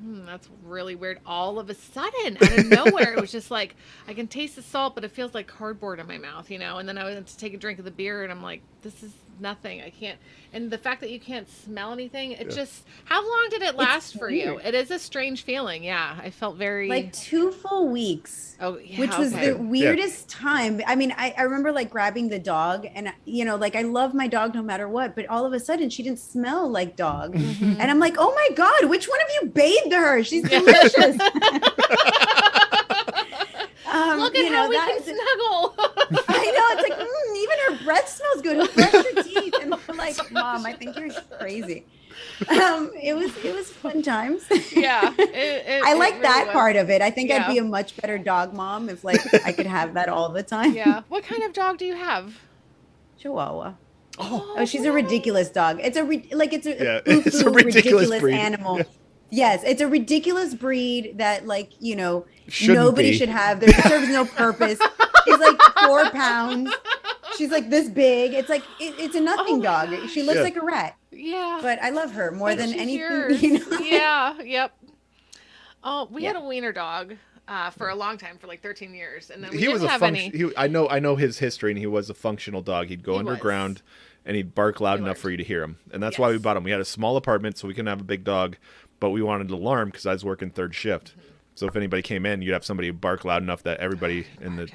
that's really weird. All of a sudden, out of nowhere, it was just like, I can taste the salt, but it feels like cardboard in my mouth, you know? And then I went to take a drink of the beer, and I'm like, this is nothing. I can't. And the fact that you can't smell anything, it just, how long did it last for you? It is a strange feeling. Yeah. I felt very. Like 2 full weeks. Oh, yeah. Which was the weirdest time. I mean, I remember like grabbing the dog, and, you know, like I love my dog no matter what, but all of a sudden she didn't smell like dog. And I'm like, oh my God, which one of you bathed her? She's delicious. Look at how we can snuggle. I know. It's like, even her breath smells good. Who brushed her teeth? And I'm like, Mom, I think you're crazy. It was fun times. Yeah. I like really that part of it. I think I'd be a much better dog mom if like I could have that all the time. Yeah. What kind of dog do you have? Chihuahua. Oh, she's a ridiculous dog. It's a it's a ridiculous breed. Animal. Yeah. Yes, it's a ridiculous breed that, like, you know, Nobody should have. There serves no purpose. She's like 4 pounds. She's like this big. It's like it's a nothing dog. She looks like a rat. Yeah. But I love her more than anything. Yours. You know? Yeah. Yep. Oh, we had a wiener dog for a long time, for like 13 years, and then we didn't have any. I know his history, and he was a functional dog. He'd go underground, and he'd bark loud enough for you to hear him, and that's why we bought him. We had a small apartment, so we couldn't have a big dog, but we wanted an alarm because I was working third shift. So if anybody came in, you'd have somebody bark loud enough that everybody in the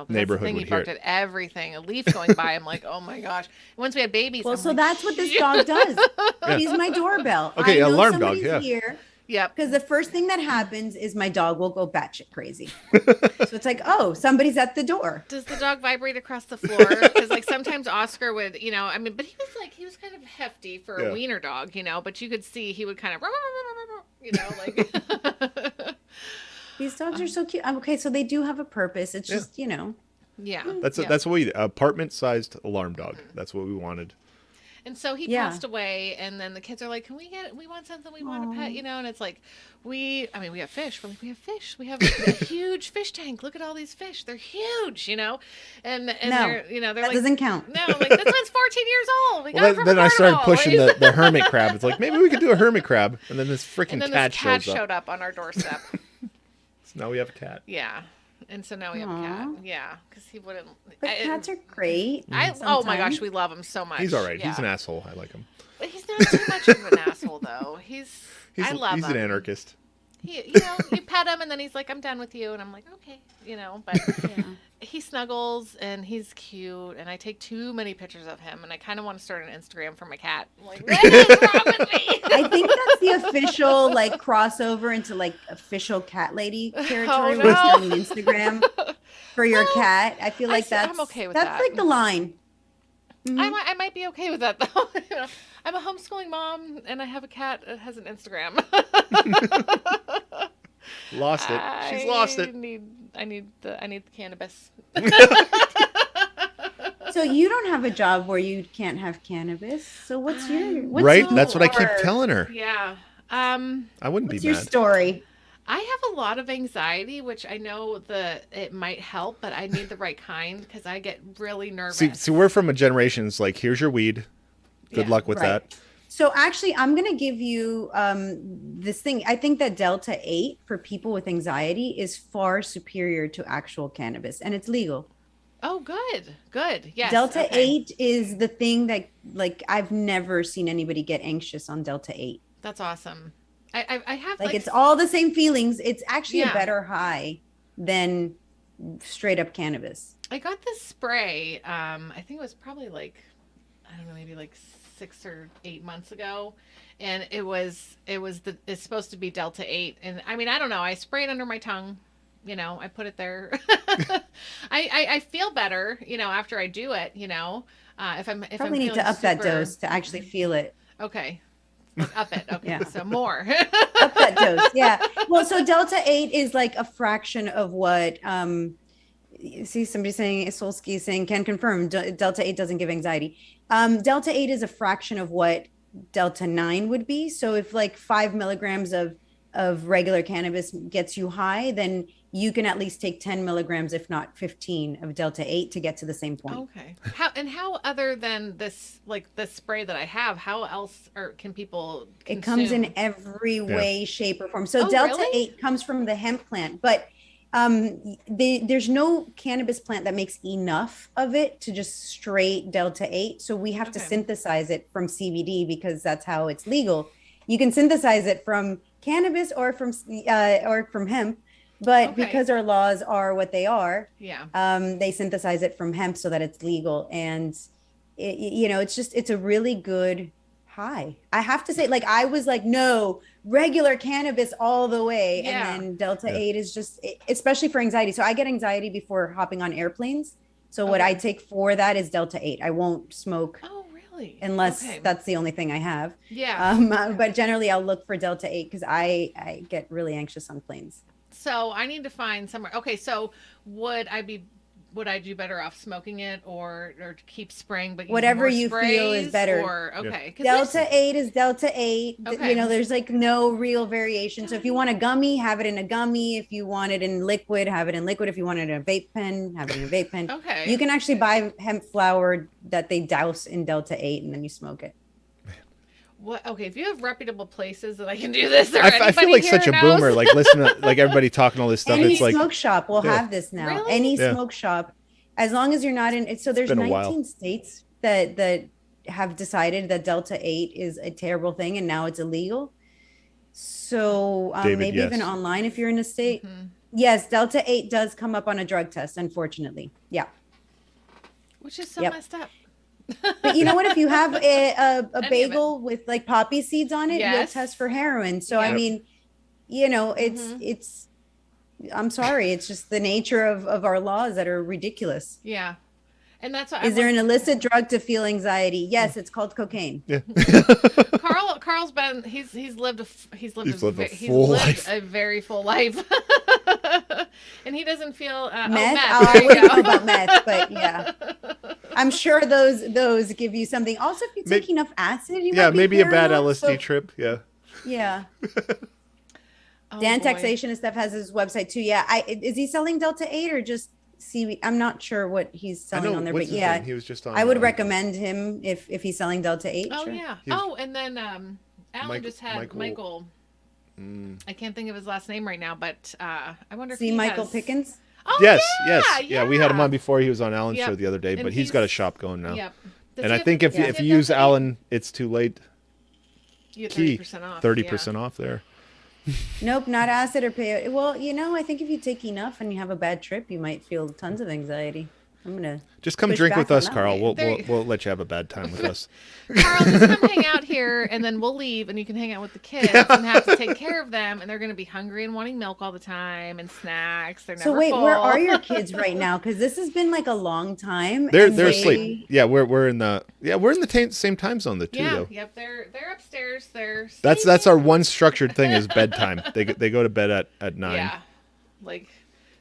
neighborhood would hear it. He barked at everything. A leaf going by, I'm like, oh my gosh. Once we had babies, well, so that's what this dog does. He's my doorbell. Okay, I know alarm dog. somebody's here. Yep. Because the first thing that happens is my dog will go batshit crazy. So it's like, oh, somebody's at the door. Does the dog vibrate across the floor? Because like sometimes Oscar would, you know, I mean, but he was kind of hefty for a wiener dog, you know, but you could see he would kind of, you know, like. These dogs are so cute. Okay, so they do have a purpose. It's just, you know. Yeah. That's what we apartment-sized alarm dog. That's what we wanted. And so he passed away, and then the kids are like, we want something, we want a pet, you know, and it's like, we have fish. We're like, we have fish. We have a huge fish tank. Look at all these fish. They're huge, you know? And they're, you know, they're that like. doesn't count. No, like, this one's 14 years old. We got it from then I started pushing the hermit crab. It's like, maybe we could do a hermit crab. And then this freaking cat showed up on our doorstep. So now we have a cat. Yeah. And so now we have a cat. Yeah, because he wouldn't. But cats are great. Oh my gosh, we love him so much. He's all right. Yeah. He's an asshole. I like him. But he's not too much of an asshole, though. I love him. He's an anarchist. You know, you pet him, and then he's like, "I'm done with you," and I'm like, "Okay," you know. But he snuggles, and he's cute, and I take too many pictures of him, and I kind of want to start an Instagram for my cat. I'm like, what is wrong with me? I think that's the official like crossover into like official cat lady territory. We're starting Instagram for your cat. I feel like I'm okay with that. That's like the line. Mm-hmm. I might be okay with that though. You know, I'm a homeschooling mom, and I have a cat that has an Instagram. Lost it. She's lost it. I need the cannabis. So you don't have a job where you can't have cannabis. So what's right? That's what I keep telling her. Yeah. I wouldn't be mad. What's your story? I have a lot of anxiety, which I know it might help, but I need the right kind because I get really nervous. See, we're from a generation. It's like, here's your weed. Good luck with that. So actually, I'm going to give you this thing. I think that Delta 8 for people with anxiety is far superior to actual cannabis, and it's legal. Oh, good. Yes. Delta 8 is the thing that, like, I've never seen anybody get anxious on Delta 8. That's awesome. I have like it's all the same feelings. It's actually a better high than straight up cannabis. I got this spray. I think it was probably like, I don't know, maybe like 6 or 8 months ago, and it's supposed to be Delta 8, and I mean, I don't know. I spray it under my tongue. You know, I put it there. I feel better, you know, after I do it, you know, if I'm need to up that dose to actually feel it. Okay. Up it. Okay. So more. Up that dose. Yeah. Well, so Delta 8 is like a fraction of what, see somebody saying, Solsky saying, can confirm Delta 8 doesn't give anxiety. Delta 8 is a fraction of what Delta 9 would be. So if like 5 milligrams of regular cannabis gets you high, then you can at least take 10 milligrams, if not 15, of Delta 8 to get to the same point. Okay. How other than this, like the spray that I have, how else or can people consume? It comes in every way, shape, or form. So Oh, Delta really? 8 comes from the hemp plant, but there's no cannabis plant that makes enough of it to just straight Delta 8. So we have to synthesize it from CBD because that's how it's legal. You can synthesize it from cannabis or from hemp, but because our laws are what they are, they synthesize it from hemp so that it's legal. And it's a really good high. I have to say, like, I was like, no, regular cannabis all the way. And then Delta 8 is just, especially for anxiety. So I get anxiety before hopping on airplanes. So what I take for that is Delta 8. I won't smoke. Oh, really? Unless that's the only thing I have. Yeah. But generally I'll look for Delta 8 because I get really anxious on planes. So I need to find somewhere. Okay, so would I do better off smoking it or keep spraying, but whatever use you more feel is sprays, better. Or okay, 'cause Delta 8 is Delta 8. Okay. There's like no real variation. So if you want a gummy, have it in a gummy. If you want it in liquid, have it in liquid. If you want it in a vape pen, have it in a vape pen. Okay. You can actually buy hemp flower that they douse in Delta 8 and then you smoke it. What? Okay, if you have reputable places that I can do this, or I feel like such a boomer. Like listen to like everybody talking all this stuff. Any It's like smoke shop will have this now. Really? Any smoke shop, as long as you're not in. So there's been a 19 while. states that have decided that Delta 8 is a terrible thing, and now it's illegal. So David, maybe yes. even online if you're in a state. Yes, Delta 8 does come up on a drug test, unfortunately. Yeah. which is so Yep. messed up. But you know what? If you have a of bagel with like poppy seeds on it, you'll Yes. test for heroin. So I Yep. mean, it's I'm sorry, it's just the nature of our laws that are ridiculous. Yeah, and that's what Is there an illicit drug to feel anxiety? Yes, it's called cocaine. yeah. Carl's been he's lived a full life. a very full life, and he doesn't feel Meth? meth. Oh, There I you wouldn't go. know about meth, but yeah. I'm sure those give you something. Also, if you take enough acid, you might be maybe a bad paranoid, LSD so- trip. Yeah. Yeah. Oh, Dan boy. Taxation and stuff has his website too. Yeah. Is he selling Delta 8 or just CBD? I'm not sure what he's selling on there, but yeah, he was just on. I would recommend him if he's selling Delta 8. Oh sure. yeah. He was- Oh, and then Alan just had Michael. I can't think of his last name right now, but I wonder if See he Michael has... Pickens? Oh, Yes, yeah, yes, we had him on before. He was on Alan's Yep. show the other day, And but he's got a he's- shop going now. Yep. Does And he I have- think if does he you have use Delta 8? Alan, it's too late. You get Key 30% off. 30% off there. Nope, not acid or peyote. Well, I think if you take enough and you have a bad trip, you might feel tons of anxiety. I'm gonna Just come push drink back with on us, that Carl. one. We'll let you have a bad time with us. Carl, just come hang out here, and then we'll leave, and you can hang out with the kids and have to take care of them, and they're going to be hungry and wanting milk all the time and snacks. They're never So wait, full. where are your kids right now? Because this has been like a long time. They're and asleep. Yeah, we're in the same time zone too Yeah, though. yep. They're upstairs. They're That's sleeping. our one structured thing is bedtime. They go to bed at 9. Yeah, like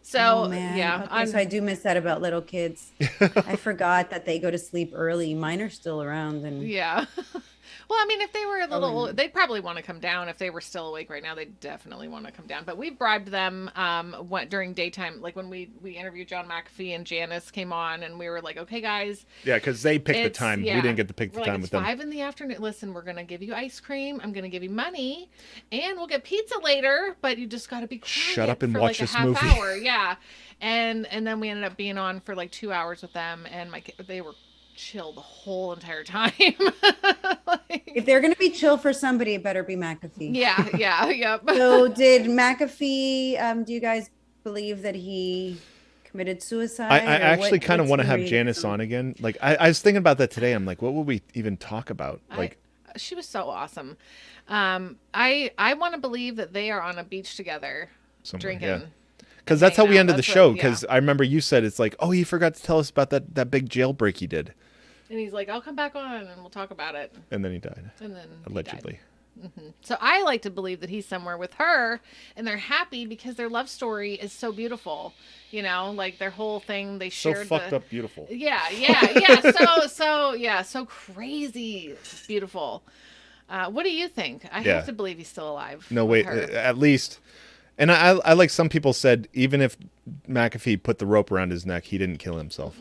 so. Oh man. Yeah, Okay, so I do miss that about little kids. I forgot that they go to sleep early. Mine are still around, and yeah. Well, I mean, if they were a little, Probably. they'd probably want to come down. If they were still awake right now, they'd definitely want to come down. But we've bribed them during daytime, like when we interviewed John McAfee and Janice came on, and we were like, okay, guys, Yeah, because they picked the it's- time. yeah. We didn't get to pick the We're time like, with it's them. 5 in the afternoon. Listen, we're gonna give you ice cream. I'm gonna give you money, and we'll get pizza later. But you just gotta be quiet. Shut up and for watch like this a half movie. hour. Yeah, and then we ended up being on for like 2 hours with them, and they were chill the whole entire time. Like, if they're gonna be chill for somebody, it better be McAfee. yeah, yep. So did McAfee? Do you guys believe that he committed suicide? I or actually kind of what's want to the have reason? Janice on again. Like I was thinking about that today. I'm like, what would we even talk about? Like, She was so awesome. I want to believe that they are on a beach together somewhere, drinking. yeah. Because that's how hanging we out. ended the That's show. what- Because yeah. I remember you said it's like, oh, you forgot to tell us about that big jailbreak he did, And he's like, I'll come back on and we'll talk about it. and then he died And then he allegedly. died. So I like to believe that he's somewhere with her and they're happy because their love story is so beautiful. You know, like their whole thing, they So shared fucked the... up, beautiful. Yeah. So crazy beautiful. What do you think? I Yeah. have to believe he's still alive. No, with wait. her. At least And I like some people said even if McAfee put the rope around his neck, he didn't kill himself.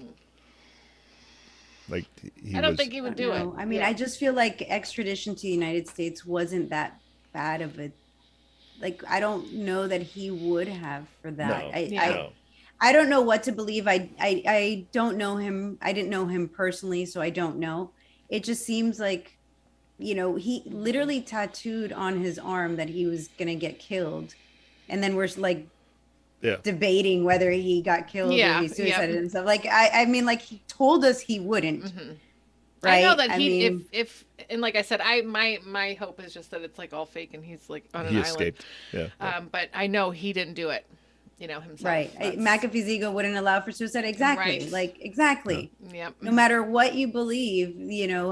Like I don't think he would do it. I mean, I just feel like extradition to the United States wasn't that bad of a. Like, I don't know that he would have for that. I don't know what to believe. I don't know him. I didn't know him personally, so I don't know. It just seems like, he literally tattooed on his arm that he was going to get killed. And then we're like debating whether he got killed or he suicided himself. Like, I mean, like he told us he wouldn't. Mm-hmm. Right? I know that if and like I said, my hope is just that it's like all fake and he's like on an island. Escaped. Yeah. But I know he didn't do it, himself. Right. McAfee's ego wouldn't allow for suicide. Exactly. Right. Like, exactly. Yep. No matter what you believe,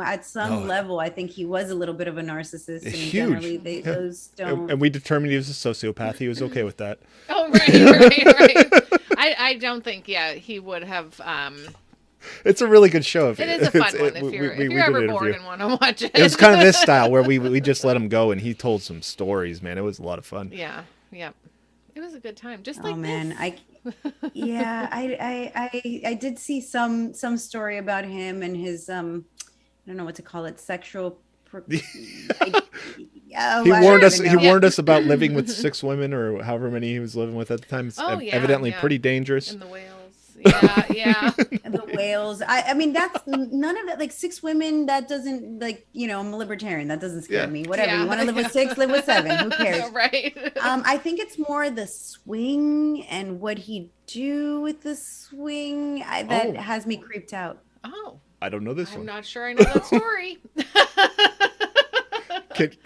at some level, I think he was a little bit of a narcissist. And huge. Generally, those don't. And we determined he was a sociopath. He was okay with that. Oh, right. I don't think, he would have. It's a really good show. It is a fun one if you're ever bored and want to watch it. It was kind of this style where we just let him go and he told some stories, man. It was a lot of fun. Yeah. It was a good time. Just like man, I did see some story about him and his I don't know what to call it, sexual he warned us about living with 6 women or however many he was living with at the time. It's evidently pretty dangerous. And the whales. Yeah. And the whales. I mean, that's none of that. Like 6 women, that doesn't like, I'm a libertarian. That doesn't scare me. Whatever. You want to live with 6, live with 7. Who cares? Right. I think it's more the swing and what he do with the swing that has me creeped out. Oh. I don't know this one. I'm not sure I know that story.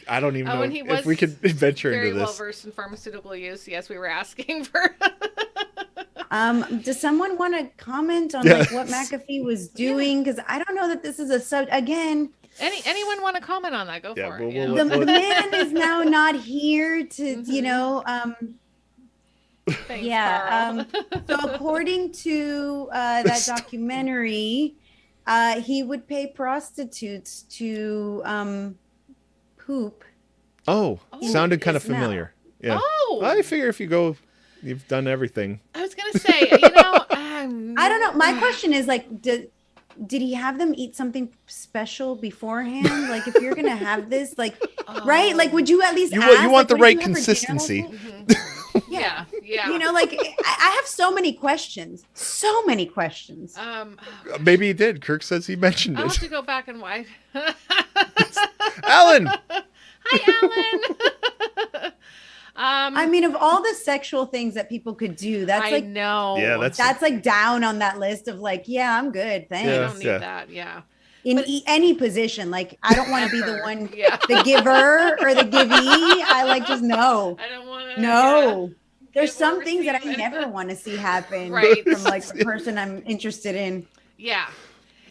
I don't even know if we could venture into this. Very well versed in pharmaceutical use. Yes, we were asking for. Does someone want to comment on like what McAfee was doing? Because I don't know that this is again. Anyone want to comment on that? Go for it. The man is now not here to, Thanks, Carl. So according to that documentary, he would pay prostitutes to poop. Sounded kind of familiar. Yeah. I figure if you go, you've done everything. I was gonna say, I don't know. My question is like, did he have them eat something special beforehand? Like, if you're gonna have this, like, right? Like, would you at least ask? You want the right consistency. Yeah. Like I have so many questions. Maybe he did. Kirk says he mentioned it. I'll have to go back and watch. Alan. Hi, Alan. I mean, of all the sexual things that people could do, that's I know. Yeah, that's like down on that list of like, yeah, I'm good. Thanks. I don't need that. Yeah. In any position, like I don't want to be the one, the giver or the givee. I like just no. I don't want to. No. There's some things that I never want to see happen from like the person I'm interested in. Yeah.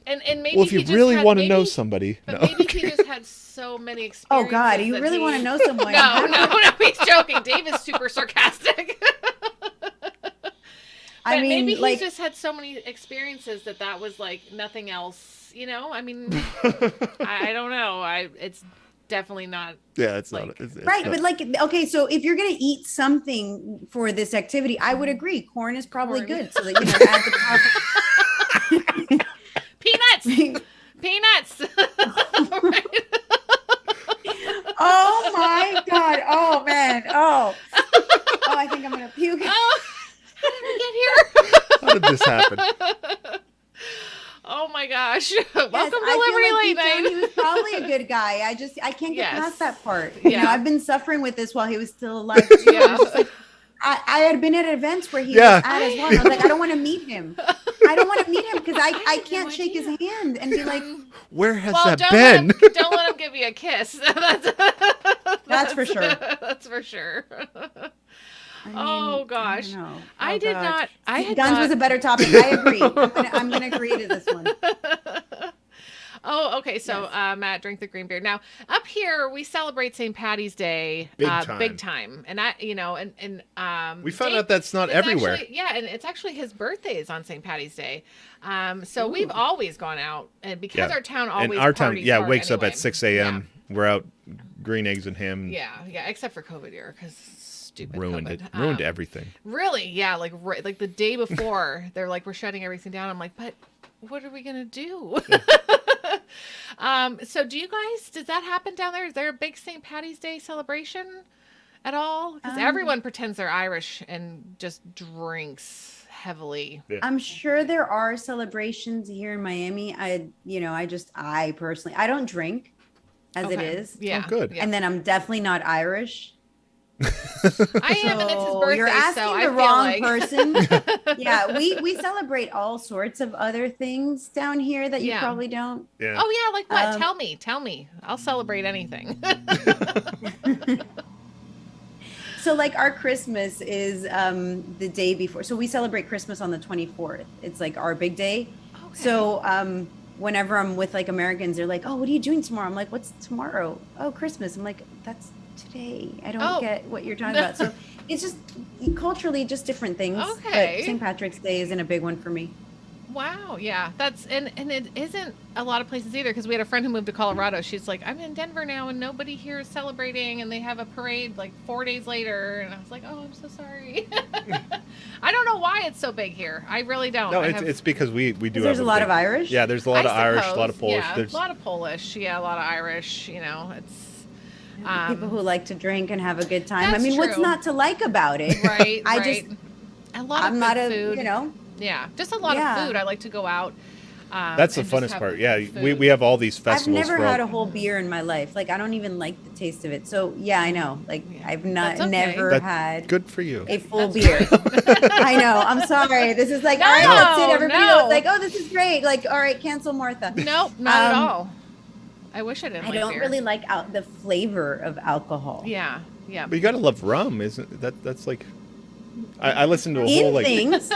And maybe if you really want to know somebody, maybe he just had so many experiences. Oh God, you really want to know someone? No, he's joking. Dave is super sarcastic. I mean, maybe like, he just had so many experiences that was like nothing else. I mean, I don't know. It's definitely not. Yeah, it's like, not. It's right, not. but like, okay, so if you're gonna eat something for this activity, I would agree. Corn is probably good, so that add the peanuts. Oh my God! Oh man! Oh, I think I'm gonna puke. Oh, how did we get here? How did this happen? Oh my gosh! Welcome to I Liberty feel like Late Night. he was probably a good guy. I can't get past that part. Yeah. I've been suffering with this while he was still alive. Too. Yeah. I had been at events where he was at as well. I was like, I don't want to meet him. I don't want to meet him because I can't shake his hand and be like, where has that been? Don't let him give you a kiss. That's for sure. That's for sure. I mean, oh gosh, I did not. I had guns was a better topic. I agree. I'm gonna agree to this one. Oh, okay. So, Matt, drink the green beer. Now, up here, we celebrate St. Patty's Day, big time, and we found out that's not everywhere. Actually, and it's actually his birthday is on St. Patty's Day. So we've always gone out, and because our town always wakes up at 6 a.m. Yeah. We're out green eggs and ham. Yeah, except for COVID year because stupid ruined COVID. it. Ruined everything. Really? Yeah. Like the day before, they're like, we're shutting everything down. I'm like, but what are we gonna do? So do you guys? Does that happen down there? Is there a big St. Patty's Day celebration at all? Because everyone pretends they're Irish and just drinks heavily. Yeah. I'm sure there are celebrations here in Miami. I personally, I don't drink as it is. Yeah. Oh, good. Yeah. And then I'm definitely not Irish. I am, and it's his birthday, You're asking so the I feel wrong like... person. Yeah, we celebrate all sorts of other things down here that you Yeah. probably don't. Yeah. Oh yeah, like what? Tell me. I'll celebrate anything. So like our Christmas is the day before. So we celebrate Christmas on the 24th. It's like our big day. Okay. So whenever I'm with like Americans, they're like, "Oh, what are you doing tomorrow?" I'm like, "What's tomorrow?" "Oh, Christmas." I'm like, "That's today." I don't get what you're talking about. So it's just culturally just different things. Okay. But St. Patrick's Day isn't a big one for me. Wow, yeah, that's and it isn't a lot of places either, because we had a friend who moved to Colorado. She's like, I'm in Denver now, and nobody here is celebrating, and they have a parade like 4 days later, and I was like, oh, I'm so sorry. I don't know why it's so big here. I really don't. No, it's because we do. There's have a lot big- of Irish. Yeah, there's a lot of Irish, a lot of Polish. Yeah, There's a lot of Polish. Yeah, a lot of Irish. You know, it's People who like to drink and have a good time. I That's mean, what's true. not to like about it? right. I right. just, a lot I'm of not good a, food. you know. Yeah, just a lot Yeah. of food. I like to go out. that's the and just funnest have part. Yeah, food. we have all these I've festivals. never for had all- a whole beer in my life. Like I don't even like the taste of it. So yeah, I know. Like Yeah. I've not That's okay. never That's had good for you. a full beer. I know. I'm sorry. This is like, all right, that's it. Everybody no. was like, oh, this is great. Like, all right, cancel Martha. Nope, not at all. I wish I didn't. I like don't beer. really like the flavor of alcohol. Yeah, yeah. But you gotta love rum, isn't that? That's like, I listened to a whole In like. things,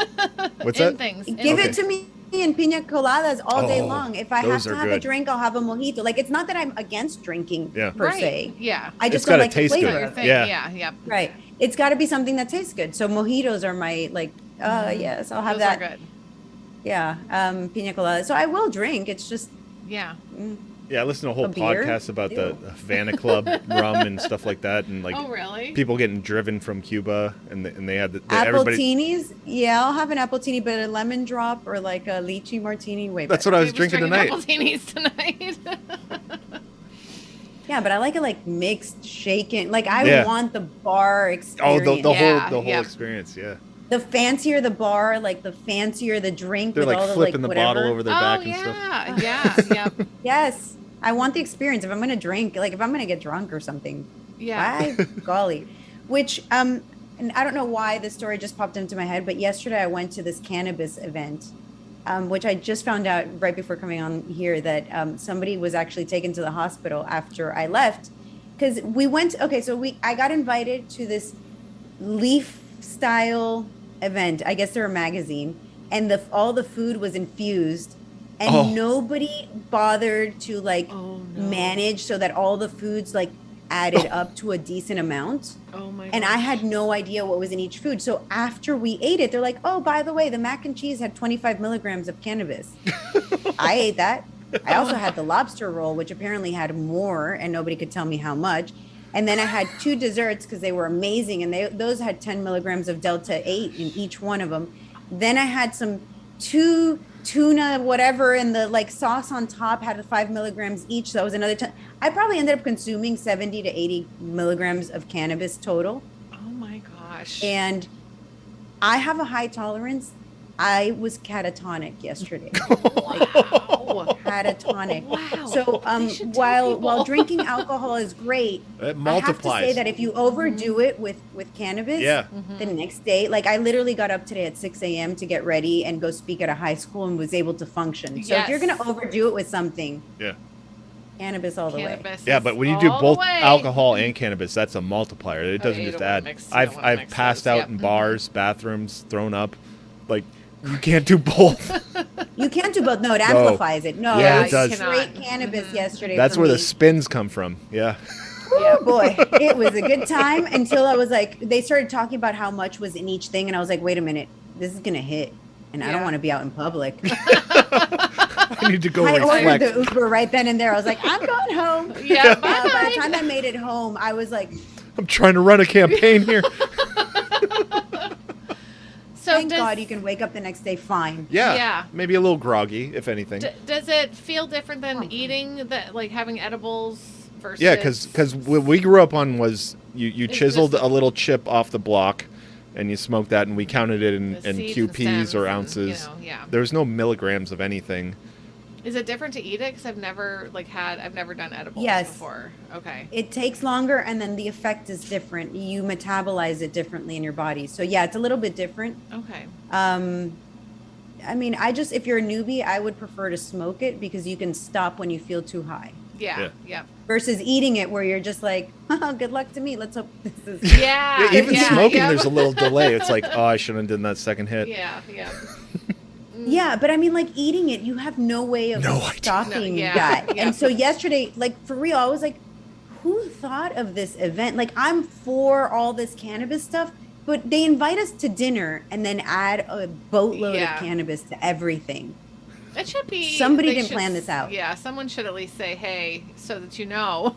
What's In that? things. give Okay. it to me in pina coladas all day Oh, long. If I have those to are have a good. drink, I'll have a mojito. Like it's not that I'm against drinking Yeah. per Right. se. Yeah. I just gotta don't like the taste good. flavor Your of it. thing. Yeah. Yeah. Yeah. Right. It's got to be something that tastes good. So mojitos are my like. Yes, I'll have Those that. are good. Yeah, pina colada. So I will drink. It's just Yeah. Yeah, I listened to a whole A beer? podcast about the Ew. Havana Club rum and stuff like that, and like Oh, really? people getting driven from Cuba, and they had the apple everybody. teenies. Yeah, I'll have an apple teeny, but a lemon drop or like a lychee martini. Way That's better. what I was He was drinking tonight. apple teenies tonight. Yeah, but I like it like mixed, shaken. Like I Yeah. want the bar Oh, experience. the Yeah, whole yeah. experience, yeah. The fancier the bar, like the fancier the drink They're with like all flipping the the like bottle whatever. over their Oh back and stuff. yeah. Yeah. Yep. Yes, I want the experience. If I'm gonna drink, like if I'm gonna get drunk or something, Yeah. by golly. Which and I don't know why this story just popped into my head, but yesterday I went to this cannabis event, which I just found out right before coming on here that somebody was actually taken to the hospital after I left, because we went. Okay, so I got invited to this leaf style event. I guess they're a magazine, and all the food was infused. And Oh. nobody bothered to like Oh, no. manage so that all the foods like added up to a decent amount. Oh my. And I gosh. had no idea what was in each food. So after we ate it, they're like, oh, by the way, the mac and cheese had 25 milligrams of cannabis. I ate that. I also had the lobster roll, which apparently had more, and nobody could tell me how much. And then I had 2 desserts because they were amazing, and those had 10 milligrams of Delta 8 in each one of them. Then I had some 2 tuna whatever, and the like sauce on top had 5 milligrams each. So that was another 10. I probably ended up consuming 70 to 80 milligrams of cannabis total. Oh my gosh. And I have a high tolerance. I was catatonic yesterday. Wow. Catatonic. Wow. So They should tell people. while drinking alcohol is great, It I have to multiplies. say that if you overdo it with cannabis, Yeah. the next day, like I literally got up today at 6 a.m. to get ready and go speak at a high school and was able to function. So if you're Yes. going to overdo it with something, Yeah. cannabis all the way. Cannabis Yeah, is but when you do all the both way. alcohol and cannabis, that's a multiplier. It doesn't you just don't wanna add. mix- you don't wanna I've mix passed those, out yep. in bars, bathrooms, thrown up. Like you can't do both. You can't do both. No, it amplifies it. No, Yeah, it it was does. straight cannot. cannabis yesterday. That's for where me. the spins come from. Yeah. Oh boy, it was a good time until I was like, they started talking about how much was in each thing, and I was like, wait a minute, this is gonna hit, and I don't Yeah. want to be out in public. I need to go I ordered reflect. the Uber right then and there. I was like, I'm going home. Yeah. By Bye. the time I made it home, I was like, I'm trying to run a campaign here. So thank God you can wake up the next day fine. Yeah. Yeah. Maybe a little groggy, if anything. Does it feel different than eating that, like having edibles versus? Yeah, because what we grew up on was you It's chiseled just- a little chip off the block, and you smoked that, and we counted it in The seeds and QPs stems or and, ounces. yeah. There was no milligrams of anything. Is it different to eat it? Because I've never done edibles Yes. before. Okay. It takes longer, and then the effect is different. You metabolize it differently in your body. So yeah, it's a little bit different. Okay. I mean, if you're a newbie, I would prefer to smoke it because you can stop when you feel too high. Yeah. Yeah. Versus eating it where you're just like, oh, good luck to me. Let's hope this is. Yeah. Even smoking, yeah. there's a little delay. It's like, oh, I shouldn't have done that second hit. Yeah. Yeah. Yeah, but I mean, like eating it, you have no way of No idea. stopping No, yeah, that. yeah. And so yesterday, like for real, I was like, who thought of this event? Like I'm for all this cannabis stuff, but they invite us to dinner and then add a boatload Yeah. of cannabis to everything. It should be. Somebody they didn't should- plan this out. Yeah. Someone should at least say, "Hey," so that you know.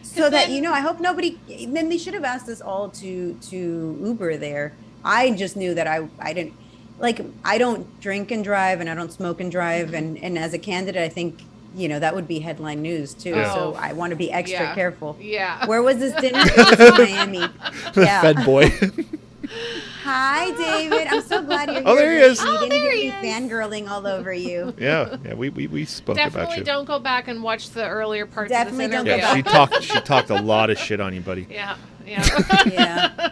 So that, then- I hope nobody, then they should have asked us all to Uber there. I just knew that I didn't, like, I don't drink and drive and I don't smoke and drive. And as a candidate, I think, that would be headline news too. Yeah. So I want to be extra Yeah. careful. Yeah. Where was this dinner? It was in Miami. The Yeah. Fed boy. Hi, David. I'm so glad you're here. Oh, there he David. is. You Oh, didn't there hear he me is. fangirling all over you. Yeah, we spoke about Definitely you. don't go back and watch the earlier parts Definitely of this don't interview. go Yeah, back. she talked a lot of shit on you, buddy. Yeah. Yeah. Yeah.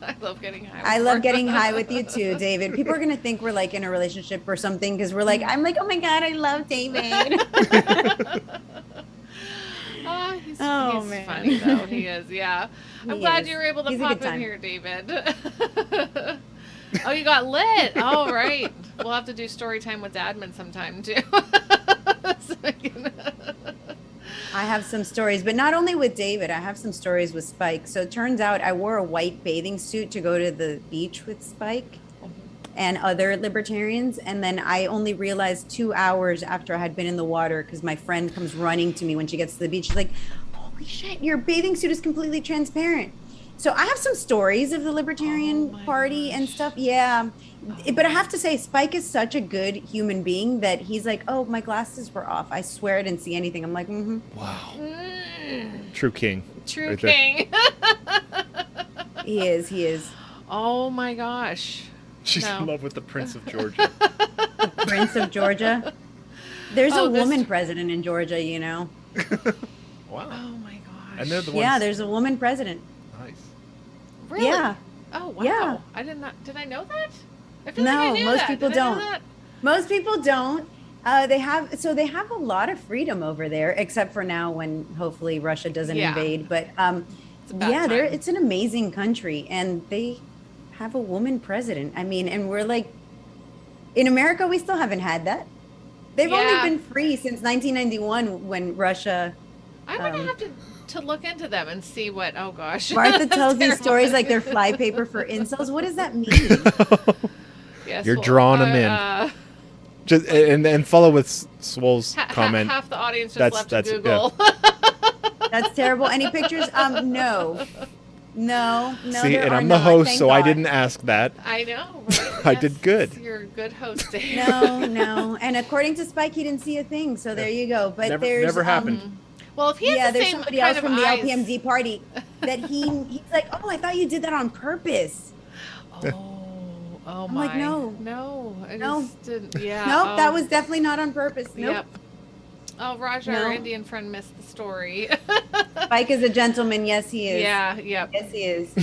I love getting high. I with love her. getting high with you too, David. People are gonna think we're like in a relationship or something because we're like, I'm like, oh my god, I love David. Oh, he's Oh, he's man. funny though. He is. Yeah. I'm He glad is. you were able to He's a pop good in time. here, David. Oh, you got lit. Oh, right. We'll have to do story time with Admin sometime too. So we can- I have some stories, but not only with David, I have some stories with Spike. So it turns out I wore a white bathing suit to go to the beach with Spike and other libertarians. And then I only realized 2 hours after I had been in the water because my friend comes running to me when she gets to the beach. She's like, holy shit, your bathing suit is completely transparent. So I have some stories of the Libertarian Oh my Party and gosh. stuff. Yeah. But I have to say, Spike is such a good human being that he's like, oh, my glasses were off. I swear I didn't see anything. I'm like, mm-hmm. Wow. Mm, True king. true Right there. king. He is. Oh my gosh. She's No. in love with the Prince of Georgia. Prince of Georgia. There's Oh, a this- woman president in Georgia, Wow. Oh my gosh. And they're the ones. Yeah, there's a woman president. Nice. Really? Yeah. Oh wow. Yeah. I did not. Did I know that? I feel No, like I knew most that. people Did I know don't. that? Most people don't. They have a lot of freedom over there, except for now when hopefully Russia doesn't Yeah. invade. But It's a bad yeah, time. it's an amazing country, and they have a woman president. I mean, and we're like, in America, we still haven't had that. They've Yeah. only been free since 1991 when Russia. I'm gonna have to look into them and see what. Oh gosh. Martha That's tells these terrible. stories like they're flypaper for incels. What does that mean? Yes, You're drawing 'em in. Just and follow with Swole's comment. Half the audience just That's- left that's- Google. That's terrible. Any pictures? No. See, there and are I'm the not, host, thank so I God. didn't ask that. I know. Right? I did good. You're a good host. Dave. No. And according to Spike, he didn't see a thing. So there you go. But there's Never happened. Well, if he has Yeah, the there's same somebody kind else of from the eyes- LPMD party that he's like, oh, I thought you did that on purpose. Oh I'm my. like, no. I No. just didn't. Yeah. Nope, that oh. was definitely not on purpose. Nope. Yep. Oh, Raj, No. our Indian friend, missed the story. Spike is a gentleman. Yes, he is. Yeah. Yep. Yes, he is.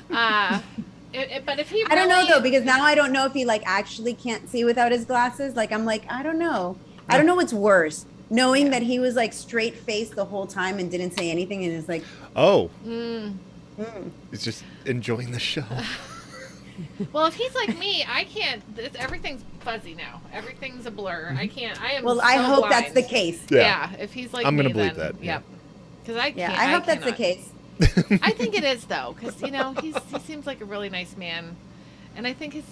But if he, I don't know really- though, because now I don't know if he like actually can't see without his glasses. Like I'm like, I don't know. I don't know what's worse. Knowing that he was like straight faced the whole time and didn't say anything and is like, Oh, Mm. he's just enjoying the show. Well, if he's like me, I can't. Everything's fuzzy now. Everything's a blur. I can't. I am. well, I so hope that's the blind. case. Yeah. If he's like I'm me, gonna believe then, that, yeah. Yep. Because I Yeah, can't. I hope that's the cannot. case. I think it is though, because he seems like a really nice man, and I think his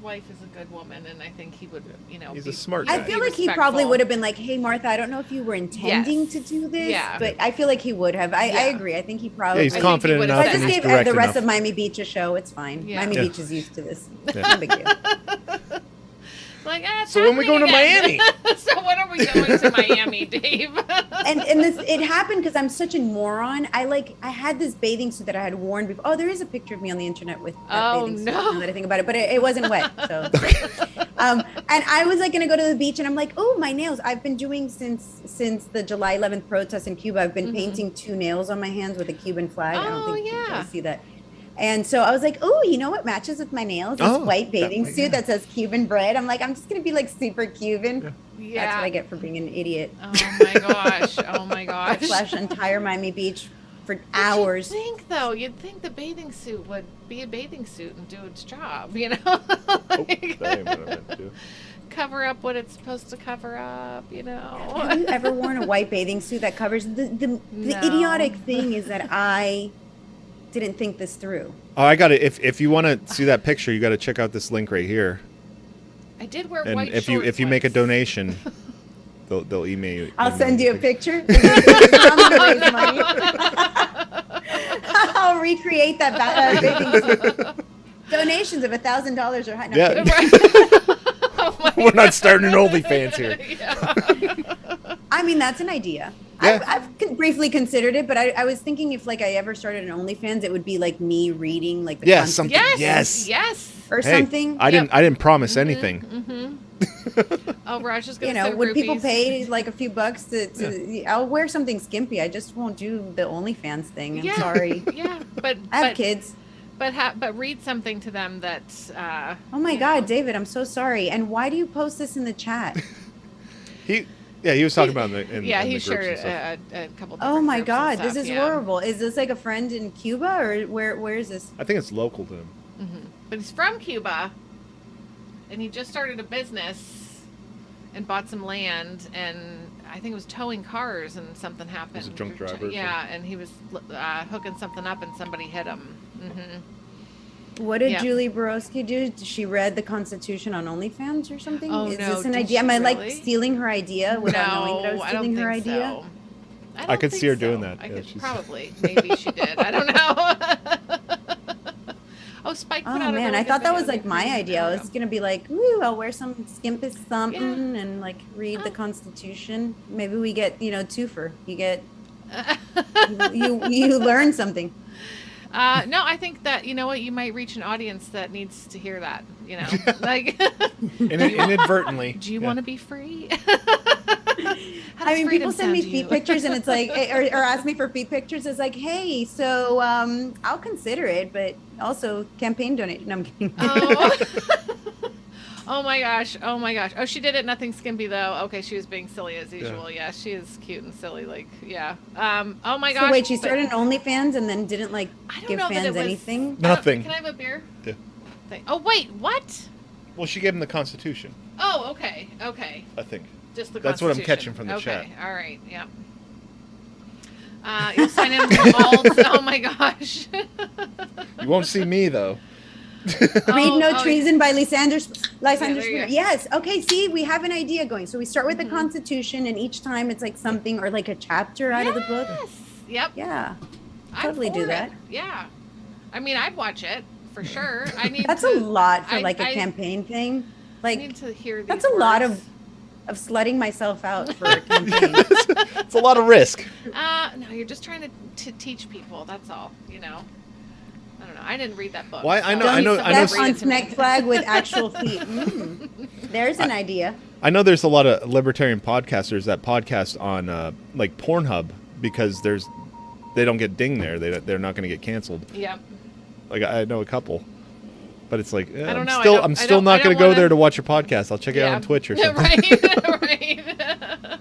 wife is a good woman, and I think he would, He's be, a smart I guy. feel like he probably would have been like, "Hey, Martha, I don't know if you were intending to do this, but I feel like he would have." I agree. I think he probably. Yeah, he's confident enough. I just and gave he's direct the rest enough. of Miami Beach a show. It's fine. Yeah. Miami Yeah. Beach is used to this. No big deal. Like, So when we going to Miami? So when are we going to Miami, Dave? and this it happened because I'm such a moron. I had this bathing suit that I had worn before. Oh, there is a picture of me on the internet with that bathing suit. Now that I think about it, but it wasn't wet. So, and I was like gonna go to the beach, and I'm like, oh, my nails. I've been doing since the July 11th protest in Cuba. I've been painting 2 nails on my hands with a Cuban flag. I don't think you can see that. And so I was like, oh, you know what matches with my nails? This white bathing suit that says Cuban bread. I'm like, I'm just going to be like super Cuban. Yeah. That's what I get for being an idiot. Oh my gosh. Oh my gosh. I flashed entire Miami Beach for hours. You'd think the bathing suit would be a bathing suit and do its job, That ain't what I meant to. Cover up what it's supposed to cover up, Have you ever worn a white bathing suit that covers the idiotic thing is that I didn't think this through. Oh, I got it. If you want to see that picture, you got to check out this link right here. I did wear And white if shorts you make a once. donation, they'll email you. I'll send you a picture. I'll recreate that bathing suit. Donations of $1,000 or higher. No, Yeah. Oh We're not starting an OnlyFans here. I mean, that's an idea. Yeah. I've briefly considered it, but I was thinking if I ever started an OnlyFans, it would be like me reading like the Something. Yes. or Hey, something. I didn't promise anything. Oh, Raj is going to send would people groupies. pay like a few bucks to I'll wear something skimpy. I just won't do the OnlyFans thing. I'm sorry. Yeah, but I have kids. But read something to them that. Oh my God, David, I'm so sorry. And why do you post this in the chat? He was talking about it in he the groups shared and stuff. a couple. Oh my groups and God, stuff, this is horrible. Is this like a friend in Cuba or where is this? I think it's local to him. But he's from Cuba, and he just started a business and bought some land, and I think it was towing cars, and something happened. He was a drunk driver or Yeah, and he was hooking something up, and somebody hit him. What did Julie Borowski do? She read the Constitution on OnlyFans or something? Oh, is no, this an did idea? she Am I really? like stealing her idea without knowing that I was stealing her idea? So. I could see her doing that. I Yeah, could she's- probably. Maybe she did. I don't know. Oh, Spike put Oh out a man, really I good thought that video was like my recently. idea. I was gonna be like, ooh, I'll wear some skimpus something Yeah. and like read the Constitution. Maybe we get twofer. You get you learn something. No, I think that you know what, you might reach an audience that needs to hear that. Like. Inadvertently. Do you want to be free? I mean, people send me feet pictures, and it's like, or ask me for feet pictures. It's like, hey, so I'll consider it, but also campaign donate. No, I'm kidding. Oh my gosh. Oh, she did it. Nothing skimpy though. Okay, she was being silly as usual. Yeah, she is cute and silly. Like, yeah. Oh my gosh. So wait, she started OnlyFans and then didn't like give know that fans it was- anything. Nothing. Can I have a beer? Yeah. Oh wait, what? Well, she gave him the Constitution. Oh, okay. I think. Just the That's what I'm Constitution. catching from the chat. Okay, all right, yeah. You'll sign in for all. Oh my gosh. You won't see me though. Read No Treason by Lysander there you Spooner. go. Yes. Okay. See, we have an idea going. So we start with the Constitution, and each time it's like something or like a chapter out of the book. Yep. Yeah. I'm Totally do for that. it. Yeah. I mean, I'd watch it for sure. I need. That's to, a lot for I- like a I- campaign thing. I Like need to hear these that's a lot words. of slutting myself out for a campaign. It's a lot of risk. No, you're just trying to teach people. That's all. I don't know. I didn't read that book. Why? I so- know. I know. That's Read on it to me. neck flag with actual feet. There's an idea. I know there's a lot of libertarian podcasters that podcast on like Pornhub because they don't get dinged there. They're not going to get canceled. Yep. Like I know a couple, but it's like I don't know. I'm still not going to go there to watch your podcast. I'll check it out on Twitch or something. Right.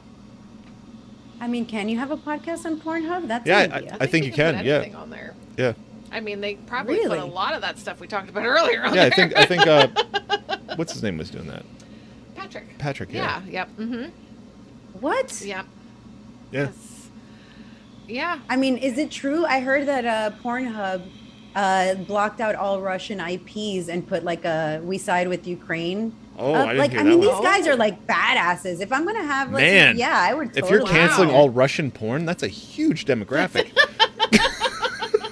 I mean, can you have a podcast on Pornhub? That's Yeah, an idea. I think you put can. Yeah. anything on there. Yeah. I mean, they probably Really? put a lot of that stuff we talked about earlier on Yeah. there. I think. What's his name was doing that? Patrick. Patrick. Yeah. Yep. Mm-hmm. What? Yep. Yeah. Yeah. I mean, is it true? I heard that Pornhub blocked out all Russian IPs and put like a "We side with Ukraine." Oh, I didn't like hear I that mean, one. these guys are like badasses. If I'm gonna have like, Man, yeah, I would. Totally if you're canceling Wow. all Russian porn, that's a huge demographic.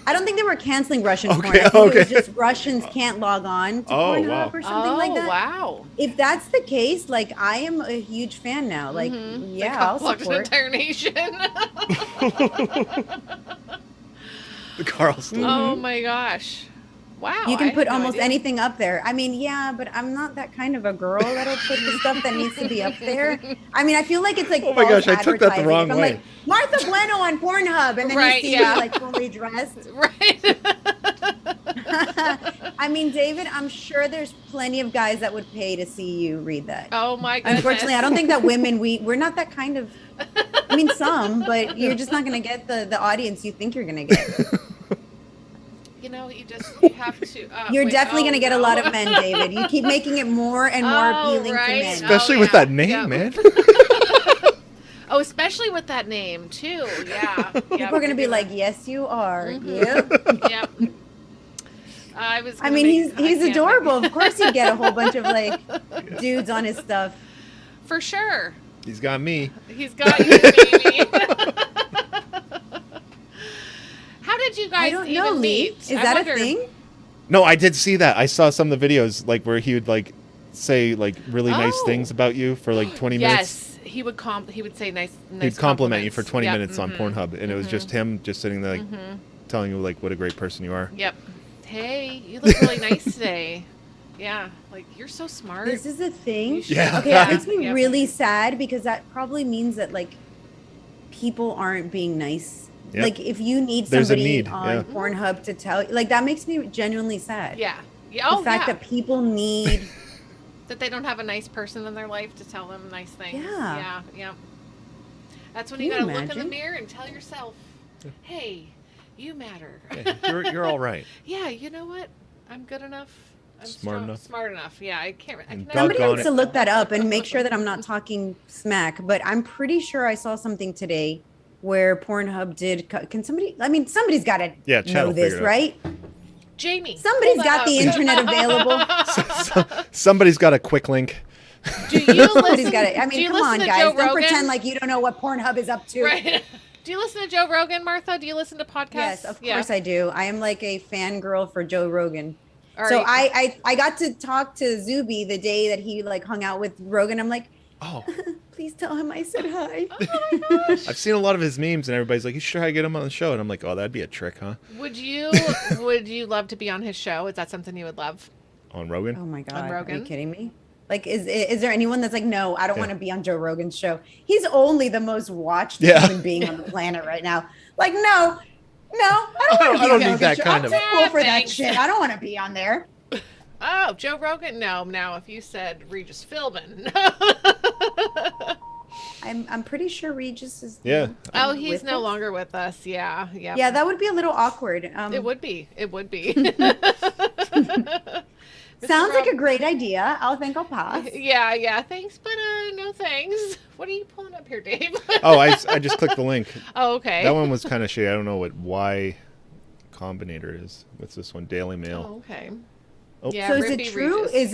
I don't think they were canceling Russian porn. Okay, I think it was okay. just Russians can't log on to Oh, Pornhub wow. or something like that. Wow. If that's the case, like I am a huge fan now. Like, yeah, I'll Blocked an support. entire nation. Carlson. Oh my gosh. Wow. You I can had put no almost idea. anything up there. I mean, yeah, but I'm not that kind of a girl that'll put the stuff that needs to be up there. I mean, I feel like it's like Oh my false gosh, I took that the advertising. wrong If I'm way. like Martha Bueno on Pornhub, and then Right, you see yeah. me like fully dressed. Right. I mean, David, I'm sure there's plenty of guys that would pay to see you read that. Oh my goodness. Unfortunately, I don't think that women we're not that kind of. I mean, some, but you're just not going to get the audience you think you're going to get. You know, you have to. You're wait, definitely oh, going to get a no. lot of men, David. You keep making it more and more Oh, appealing right. to men. Especially Oh, with yeah. that name, Yep. man. Oh, especially with that name too. Yeah. People are going to be like, "Yes, you are." Mm-hmm. Yep. Yep. I mean, he's adorable. Of course, he'd get a whole bunch of like dudes on his stuff. For sure. He's got me. He's got you, baby. How did you guys I don't even know, Lee. meet? Is I that wonder- a thing? No, I did see that. I saw some of the videos like where he would like say like really nice Oh. things about you for like 20 minutes. Yes, he would say nice. He'd compliment you for 20 Yep, minutes on Pornhub, and it was just him just sitting there like telling you like what a great person you are. Yep. Hey, you look really nice today. Yeah, like you're so smart. This is a thing. You should- Yeah. Okay, that makes me Yep. really sad because that probably means that like people aren't being nice. Yep. Like if you need There's a somebody need, on yeah. Pornhub to tell, like that makes me genuinely sad. Yeah. Yeah. The Oh, fact yeah. that people need. That they don't have a nice person in their life to tell them nice things. Yeah. Yeah. Yeah. That's when Can you you gotta look in the imagine? mirror and tell yourself, "Hey, you matter." Hey, you're all right. Yeah. You know what? I'm good enough. I'm Smart strong, enough. Smart enough. Yeah. I can't. I And can Somebody Doggone needs it. to look that up and make sure that I'm not talking smack. But I'm pretty sure I saw something today where Pornhub did. Can somebody? I mean, somebody's got to Yeah, Chad know will this, figure it out. right? Jamie. Somebody's pull got that the up. internet available. Somebody's got a quick link. Do you Somebody's listen? got it. I do mean, you come listen on, to guys. Joe Don't Rogan? pretend like you don't know what Pornhub is up to. Right. Do you listen to Joe Rogan, Martha? Do you listen to podcasts? Yes, of course I do. I am like a fangirl for Joe Rogan. All So right. I got to talk to Zuby the day that he like hung out with Rogan. I'm like, Oh, please tell him I said hi. I've seen a lot of his memes, and everybody's like, "You should try to get him on the show." And I'm like, "Oh, that'd be a trick, huh?" Would you love to be on his show? Is that something you would love? On Rogan. Oh my God. Are Rogan? you kidding me? Like, is there anyone that's like, no, I don't Yeah. want to be on Joe Rogan's show? He's only the most watched Yeah. human being on the planet right now. Like, no, I don't want to be I don't on need Rogan's that show. kind I'm of- too cool for that Thanks. shit. I don't want to be on there. Oh, Joe Rogan? No, now if you said Regis Philbin. I'm pretty sure Regis is. Yeah. Oh, he's with no us. longer with us. Yeah, yeah. Yeah, that would be a little awkward. It would be. It would be. Sounds like Rob- a great idea. I think I'll pass. Yeah, yeah. Thanks, but no thanks. What are you pulling up here, Dave? Oh, I just clicked the link. Oh, okay. That one was kind of shady. I don't know what Y Combinator is. What's this one? Daily Oh, Mail. okay. Oh. Yeah, So is it Rippy true? Regis.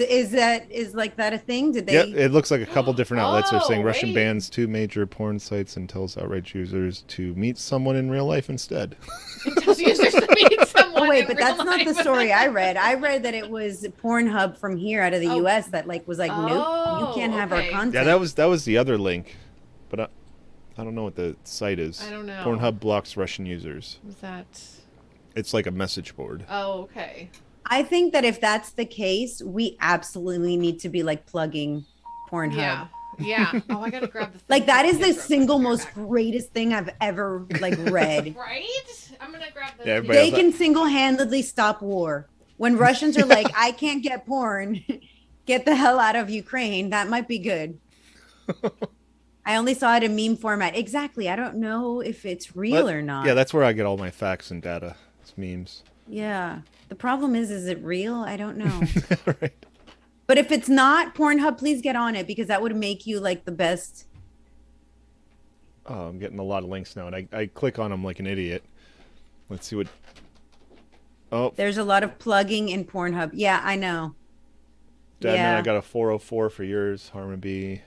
Is like that a thing? Did they? Yep, it looks like a couple different outlets are saying Oh, Russian wait. bans two major porn sites and tells outrage users to meet someone in real life instead. It tells users to meet someone Oh wait, in but real that's not the life. story I read. I read that it was Pornhub from here out of the Oh. U.S. that like was like, nope, you can't have okay. our content. Yeah, that was the other link, but I don't know what the site is. I don't know. Pornhub blocks Russian users. Was that? It's like a message board. Oh, okay. I think that if that's the case, we absolutely need to be like plugging Pornhub. Yeah. Yeah. Oh, I gotta grab the. Thing Like that is the It's real single quick. most greatest thing I've ever like read. Right? I'm gonna grab the. Yeah, everybody They else- can single-handedly stop war. When Russians are like, I can't get porn, get the hell out of Ukraine. That might be good. I only saw it in meme format. Exactly. I don't know if it's real But- or not. Yeah, that's where I get all my facts and data. It's memes. Yeah. The problem is it real? I don't know. Right. But if it's not, Pornhub, please get on it because that would make you like the best. Oh, I'm getting a lot of links now, and I click on them like an idiot. Let's see what. Oh, There's a lot of plugging in Pornhub. Yeah, I know. Dad, Yeah. I got a 404 for yours, Harmon B.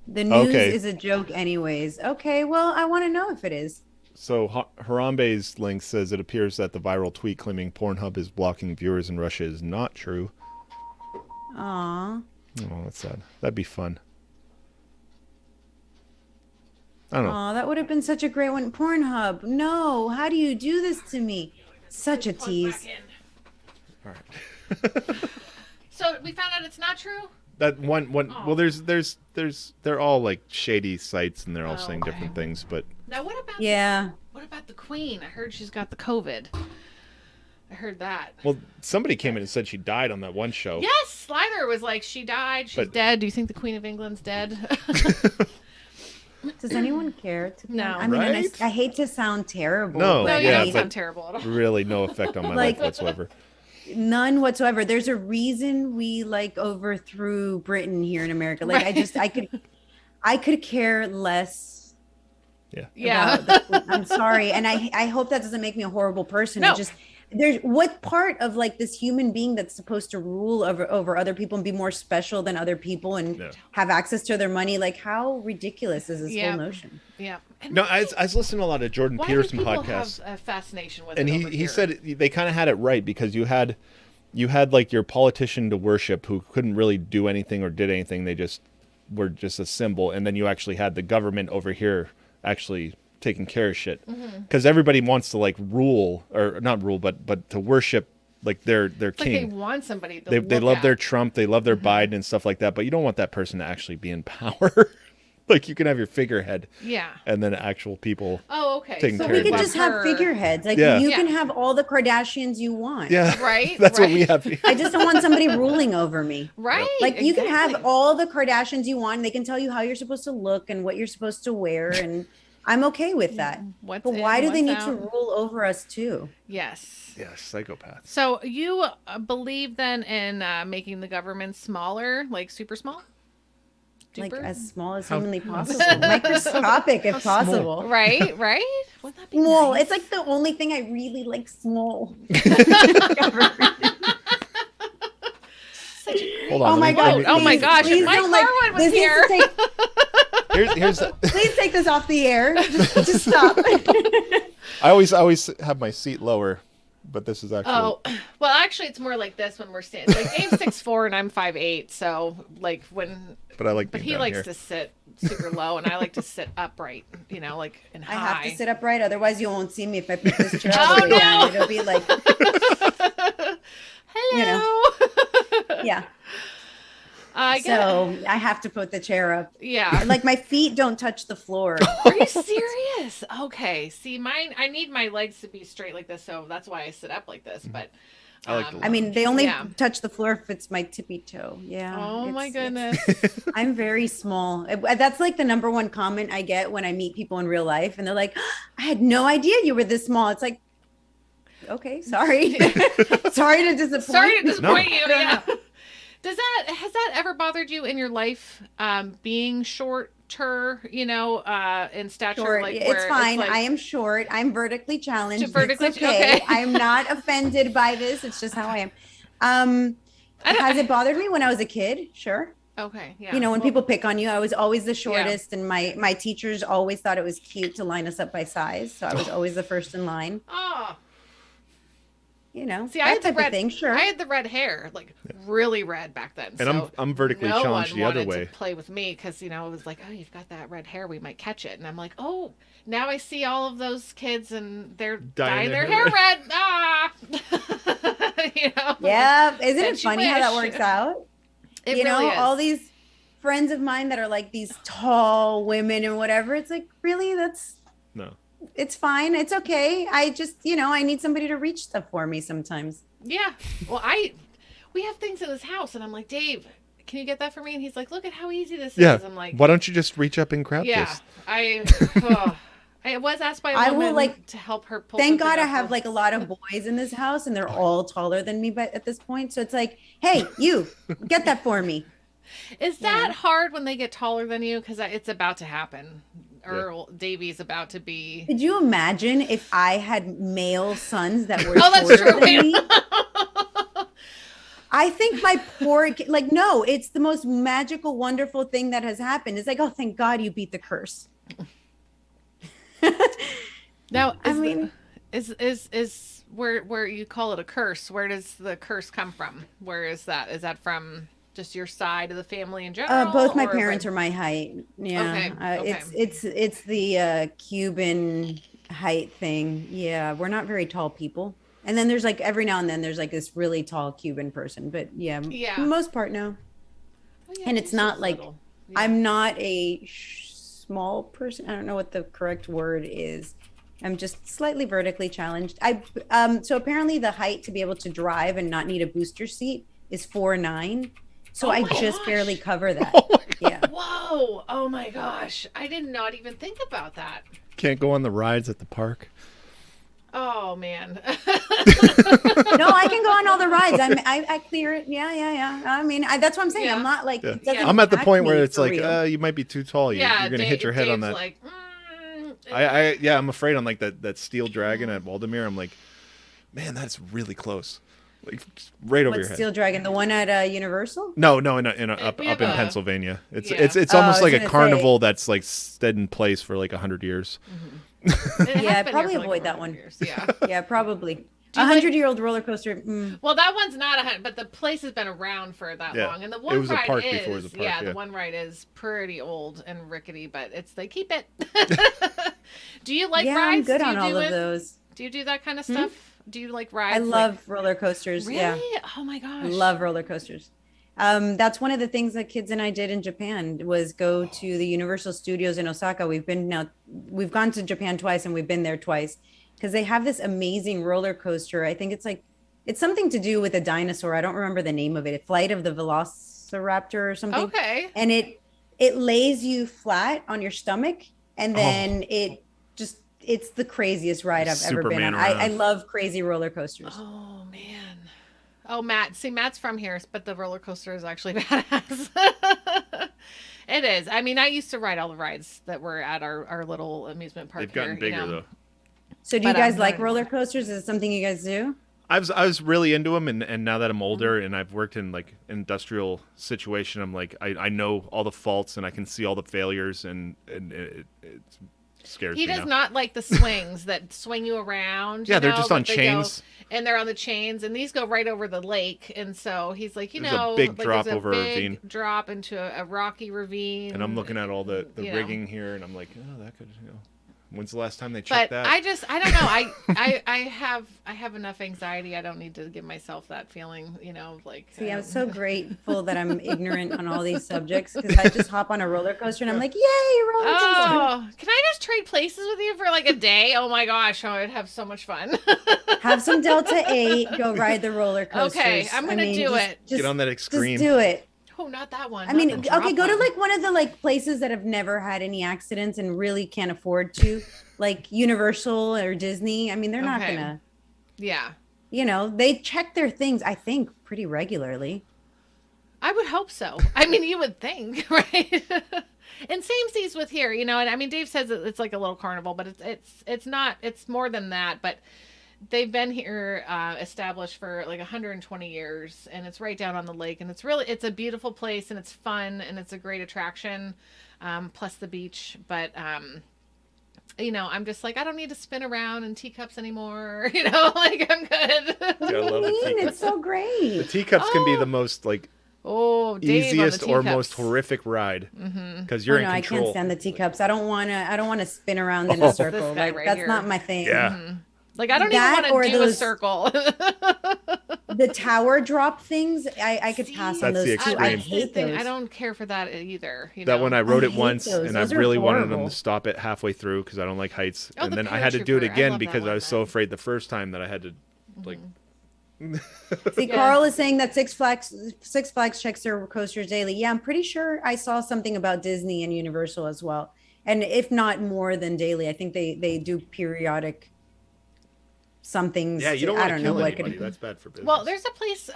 The news Okay. is a joke anyways. Okay, well, I want to know if it is. So Harambe's link says it appears that the viral tweet claiming Pornhub is blocking viewers in Russia is not true. Aw. Oh, that's sad. That'd be fun. I don't know. Aw, that would have been such a great one. Pornhub. No, how do you do this to me? Such a tease. All right. So we found out it's not true? That one. Well, they're all like shady sites, and they're all saying okay. different things. But Now what about Yeah. what about the Queen? I heard she's got the COVID. I heard that. well, somebody came in and said she died on that one show. Yes, Slider was like, she died, she's But- dead. Do you think the Queen of England's dead? Does anyone care? No. I mean, and Right? I hate to sound terrible. No, No, but you yeah, don't but- sound terrible at all. Really, no effect on my Like- life whatsoever. none whatsoever. There's a reason we like overthrew Britain here in America. Like I could care less. Yeah. I'm sorry, and I hope that doesn't make me a horrible person. No. It just there's what part of like this human being that's supposed to rule over other people and be more special than other people and Yeah. have access to their money. Like how ridiculous is this Yeah. whole notion? Yeah. And No, I was listening to a lot of Jordan why Peterson do people podcasts. have a fascination with And it over he here? said they kind of had it right because you had like your politician to worship who couldn't really do anything or did anything. They just were just a symbol. And then you actually had the government over here actually taking care of shit because everybody wants to like rule or not rule, but to worship like their It's like they king. want somebody to They look love at. their Trump, they love their Biden and stuff like that. But you don't want that person to actually be in power. Like you can have your figurehead Yeah. and then actual people. Oh, okay. Taking So care we of could them. just have figureheads. Like Yeah. you Yeah. can have all the Kardashians you want. Yeah, Right, That's what we right. have. I just don't want somebody ruling over me. Right. Like you can exactly. have all the Kardashians you want. And they can tell you how you're supposed to look and what you're supposed to wear, and I'm okay with that. What's But in, why do they need what's to out? rule over us too? Yes. Yeah, psychopaths. So you believe then in making the government smaller, like super small? Like Duper? as small as How- humanly possible, microscopic if possible. Right, right? Wouldn't that be Small. nice? It's like the only thing I really like. Small. Hold on. Oh my let God! me- Oh my gosh, if Please Mike don't, like, Corwin was this needs to here. Here's Please take this off the air. Just stop. I always have my seat lower, but this is actually. Oh, well, actually, it's more like this when we're standing. Like Dave's 6'4" and I'm 5'8", so like when. But I like. But being he down likes here. to sit super low, and I like to sit upright. You know, like and I high. have to sit upright, otherwise you won't see me if I put this chair Oh, all the way no. down. It'll be like, Hello. yeah. I get So I have to put the chair up. yeah. Like my feet don't touch the floor. Are you serious? Okay. See, mine. I need my legs to be straight like this, so that's why I sit up like this. But I like the I mean, they only Yeah. touch the floor if it's my tippy toe. Yeah. oh my it's- goodness. I'm very small. That's like the number one comment I get when I meet people in real life, and they're like, "I had no idea you were this small." It's like, okay, sorry, sorry to disappoint. Sorry to disappoint you. I don't Yeah. know. Has that ever bothered you in your life? Being shorter, you know, in stature, Short. like It's where fine. like- I am short. I'm vertically challenged. Vertically- It's okay. okay. I'm not offended by this. It's just how I am. I don't- Has it bothered me when I was a kid? Sure. Okay. Yeah. You know, when Well, people pick on you, I was always the shortest, and my teachers always thought it was cute to line us up by size. So I was always the first in line. Oh. You know, See, I that had the type red. of thing. Sure. I had the red hair, like really red back then. And so I'm vertically no challenged one the other wanted way. to play with me because it was like, oh, you've got that red hair, we might catch it. And I'm like, oh, now I see all of those kids and they're dyeing their hair red. Ah, you know. Yeah. Isn't Bet it you funny how that wish. works out? It You really know, is. all these friends of mine that are like these tall women and whatever. It's like, really? No. It's fine. It's okay. I just, I need somebody to reach stuff for me sometimes. Yeah. Well, we have things in this house, and I'm like, Dave, can you get that for me? And he's like, look at how easy this Yeah. is. I'm like, Why don't you just reach up and grab yeah. this? I was asked by a I will, woman like, to help her pull. Thank something God I up have for- like a lot of boys in this house and they're all taller than me but at this point. So it's like, hey, you get that for me. Is that hard when they get taller than you? Because it's about to happen. Earl Davy's about to be. Could you imagine if I had male sons that were Oh, that's shorter true. than me? I think my poor kid, like, no, it's the most magical, wonderful thing that has happened. It's like, oh, thank God you beat the curse. Now, I mean, is where you call it a curse? Where does the curse come from? Where is that? Is that from just your side of the family in general? both my parents are my height. Yeah, Okay. it's the Cuban height thing. Yeah, we're not very tall people. And then there's like every now and then there's like this really tall Cuban person, but yeah, for the most part, no. Oh, yeah, And it's not like little. I'm not a small person. I don't know what the correct word is. I'm just slightly vertically challenged. So apparently the height to be able to drive and not need a booster seat is 4'9". So I just barely cover that. Yeah. Whoa! Oh my gosh! I did not even think about that. Can't go on the rides at the park. Oh man. No, I can go on all the rides. I clear it. Yeah. I mean, that's what I'm saying. Yeah. I'm not like. Yeah. It doesn't I'm at the impact point me where it's for like, real. you might be too tall. You're gonna hit your head on Dave's that. Like, I'm afraid on like that steel dragon at Waldemar. I'm like, man, that's really close, like right over What's your head. Steel Dragon? The one at Universal? No, up We in have a- Pennsylvania. It's Yeah. it's Oh, almost I was like a gonna carnival that's like stood in place for like 100 years. Yeah, probably avoid that one. Years. Yeah. Yeah, probably. Do you like- 100-year-old roller coaster. Well, that one's not 100, but the place has been around for that Yeah. long, and the It one was a ride park is before it was a park, yeah. the one ride is pretty old and rickety, but they keep it. Do you like Yeah, rides? I'm good Do you on do all of it? those. Do you do that kind of stuff? Do you like rides? I love roller coasters. Really? Yeah, Oh my gosh. love roller coasters. That's one of the things that kids and I did in Japan was go to the Universal Studios in Osaka. We've gone to Japan twice and we've been there twice because they have this amazing roller coaster. I think it's something to do with a dinosaur. I don't remember the name of it. Flight of the Velociraptor or something. Okay. And it lays you flat on your stomach and then it's the craziest ride I've ever been Superman on. around. I love crazy roller coasters. Oh man. Oh, Matt. See, Matt's from here, but the roller coaster is actually badass. It is. I mean, I used to ride all the rides that were at our little amusement park. They've gotten here, bigger though. So do you But, guys I'm like not roller anymore. coasters? Is it something you guys do? I was really into them, and now that I'm older and I've worked in like industrial situation, I'm like I know all the faults and I can see all the failures, and it scares He me does now. not like the swings that swing you around. Yeah, you they're know, just but on they chains. and they're on the chains, and these go right over the lake. And so he's like, There's a big drop over a ravine. Drop into a rocky ravine. And I'm looking at all the you know. rigging here, and I'm like, oh, that could, when's the last time they But checked that? I don't know. I have enough anxiety. I don't need to give myself that feeling. Like. See, I'm so grateful that I'm ignorant on all these subjects because I just hop on a roller coaster and I'm like, yay, roller coaster. Oh, can I just trade places with you for like a day? Oh my gosh, I would have so much fun. Have some Delta 8, go ride the roller coasters. Okay, I'm gonna do it. Get on that extreme. Just do it. Oh, not that one. I not mean, the okay, drop go to one. like one of the like places that have never had any accidents and really can't afford to, like Universal or Disney. I mean, they're not Okay. gonna, Yeah. they check their things, I think, pretty regularly. I would hope so. I mean, you would think, right? And same seas with here, and I mean, Dave says it's like a little carnival, but it's not. It's more than that. But they've been here established for like 120 years, and it's right down on the lake, and it's a beautiful place, and it's fun, and it's a great attraction, plus the beach. But I'm just like, I don't need to spin around in teacups anymore. Like I'm good. Yeah, I love the It's teacups. so The great. teacups can be the most like Oh, Dave on the easiest or most teacups. horrific ride because Oh, you're no, in I control. can't stand the teacups. I don't want to spin around in Oh. a circle. This guy Like right that's here. not my thing. Yeah. Like I don't That even or want to do a those- circle. The tower drop things, I could pass on That's those the too. I extreme. hate those. I don't care for that either. That one I rode I it hate once, those. and I Those are really wanted them horrible. to stop it halfway through because I don't like heights. Oh, And the then I had to do it paratrooper. I again love that because I one, was so man. afraid the first time that I had to like. See, Carl is saying that Six Flags checks their coasters daily. Yeah, I'm pretty sure I saw something about Disney and Universal as well. And if not more than daily, I think they do periodic something's. Yeah, you don't I want don't to know kill what anybody. could. That's bad for business. Well, there's a place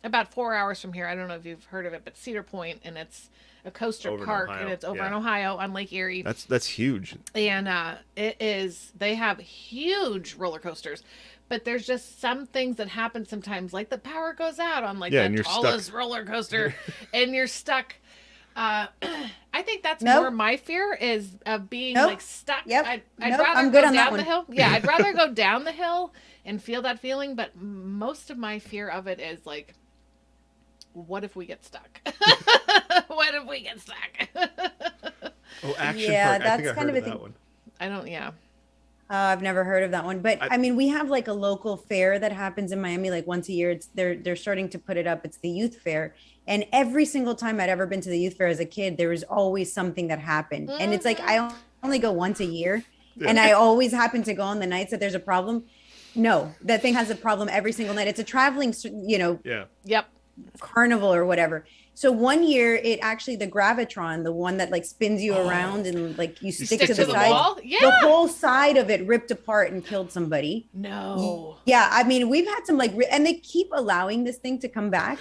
about 4 hours from here. I don't know if you've heard of it, but Cedar Point, and it's a coaster Over in park, Ohio, and it's over yeah. in Ohio on Lake Erie. That's huge. And it is. They have huge roller coasters, but there's just some things that happen sometimes, like the power goes out on like and the you're tallest stuck. roller coaster, and you're stuck. I think that's Nope. more my fear is of being Nope. like stuck. Yep. I'd Nope, rather I'm good go on that down the one. hill. Yeah, I'd rather go down the hill and feel that feeling. But most of my fear of it is like, what if we get stuck? What if we get stuck? Oh, Action Yeah, Park. I that's think I kind heard of a of that thing. one. I don't. Yeah. I've never heard of that one, but I mean, we have like a local fair that happens in Miami, like once a year. It's they're starting to put it up. It's the youth fair, and every single time I'd ever been to the youth fair as a kid, there was always something that happened, and it's like I only go once a year, and I always happen to go on the nights that there's a problem. No, that thing has a problem every single night. It's a traveling, Yeah. Yep. carnival or whatever. So one year it actually the Gravitron, the one that like spins you around and like you stick to the side, wall? the Yeah. whole side of it ripped apart and killed somebody. No. Yeah, I mean we've had some like and they keep allowing this thing to come back.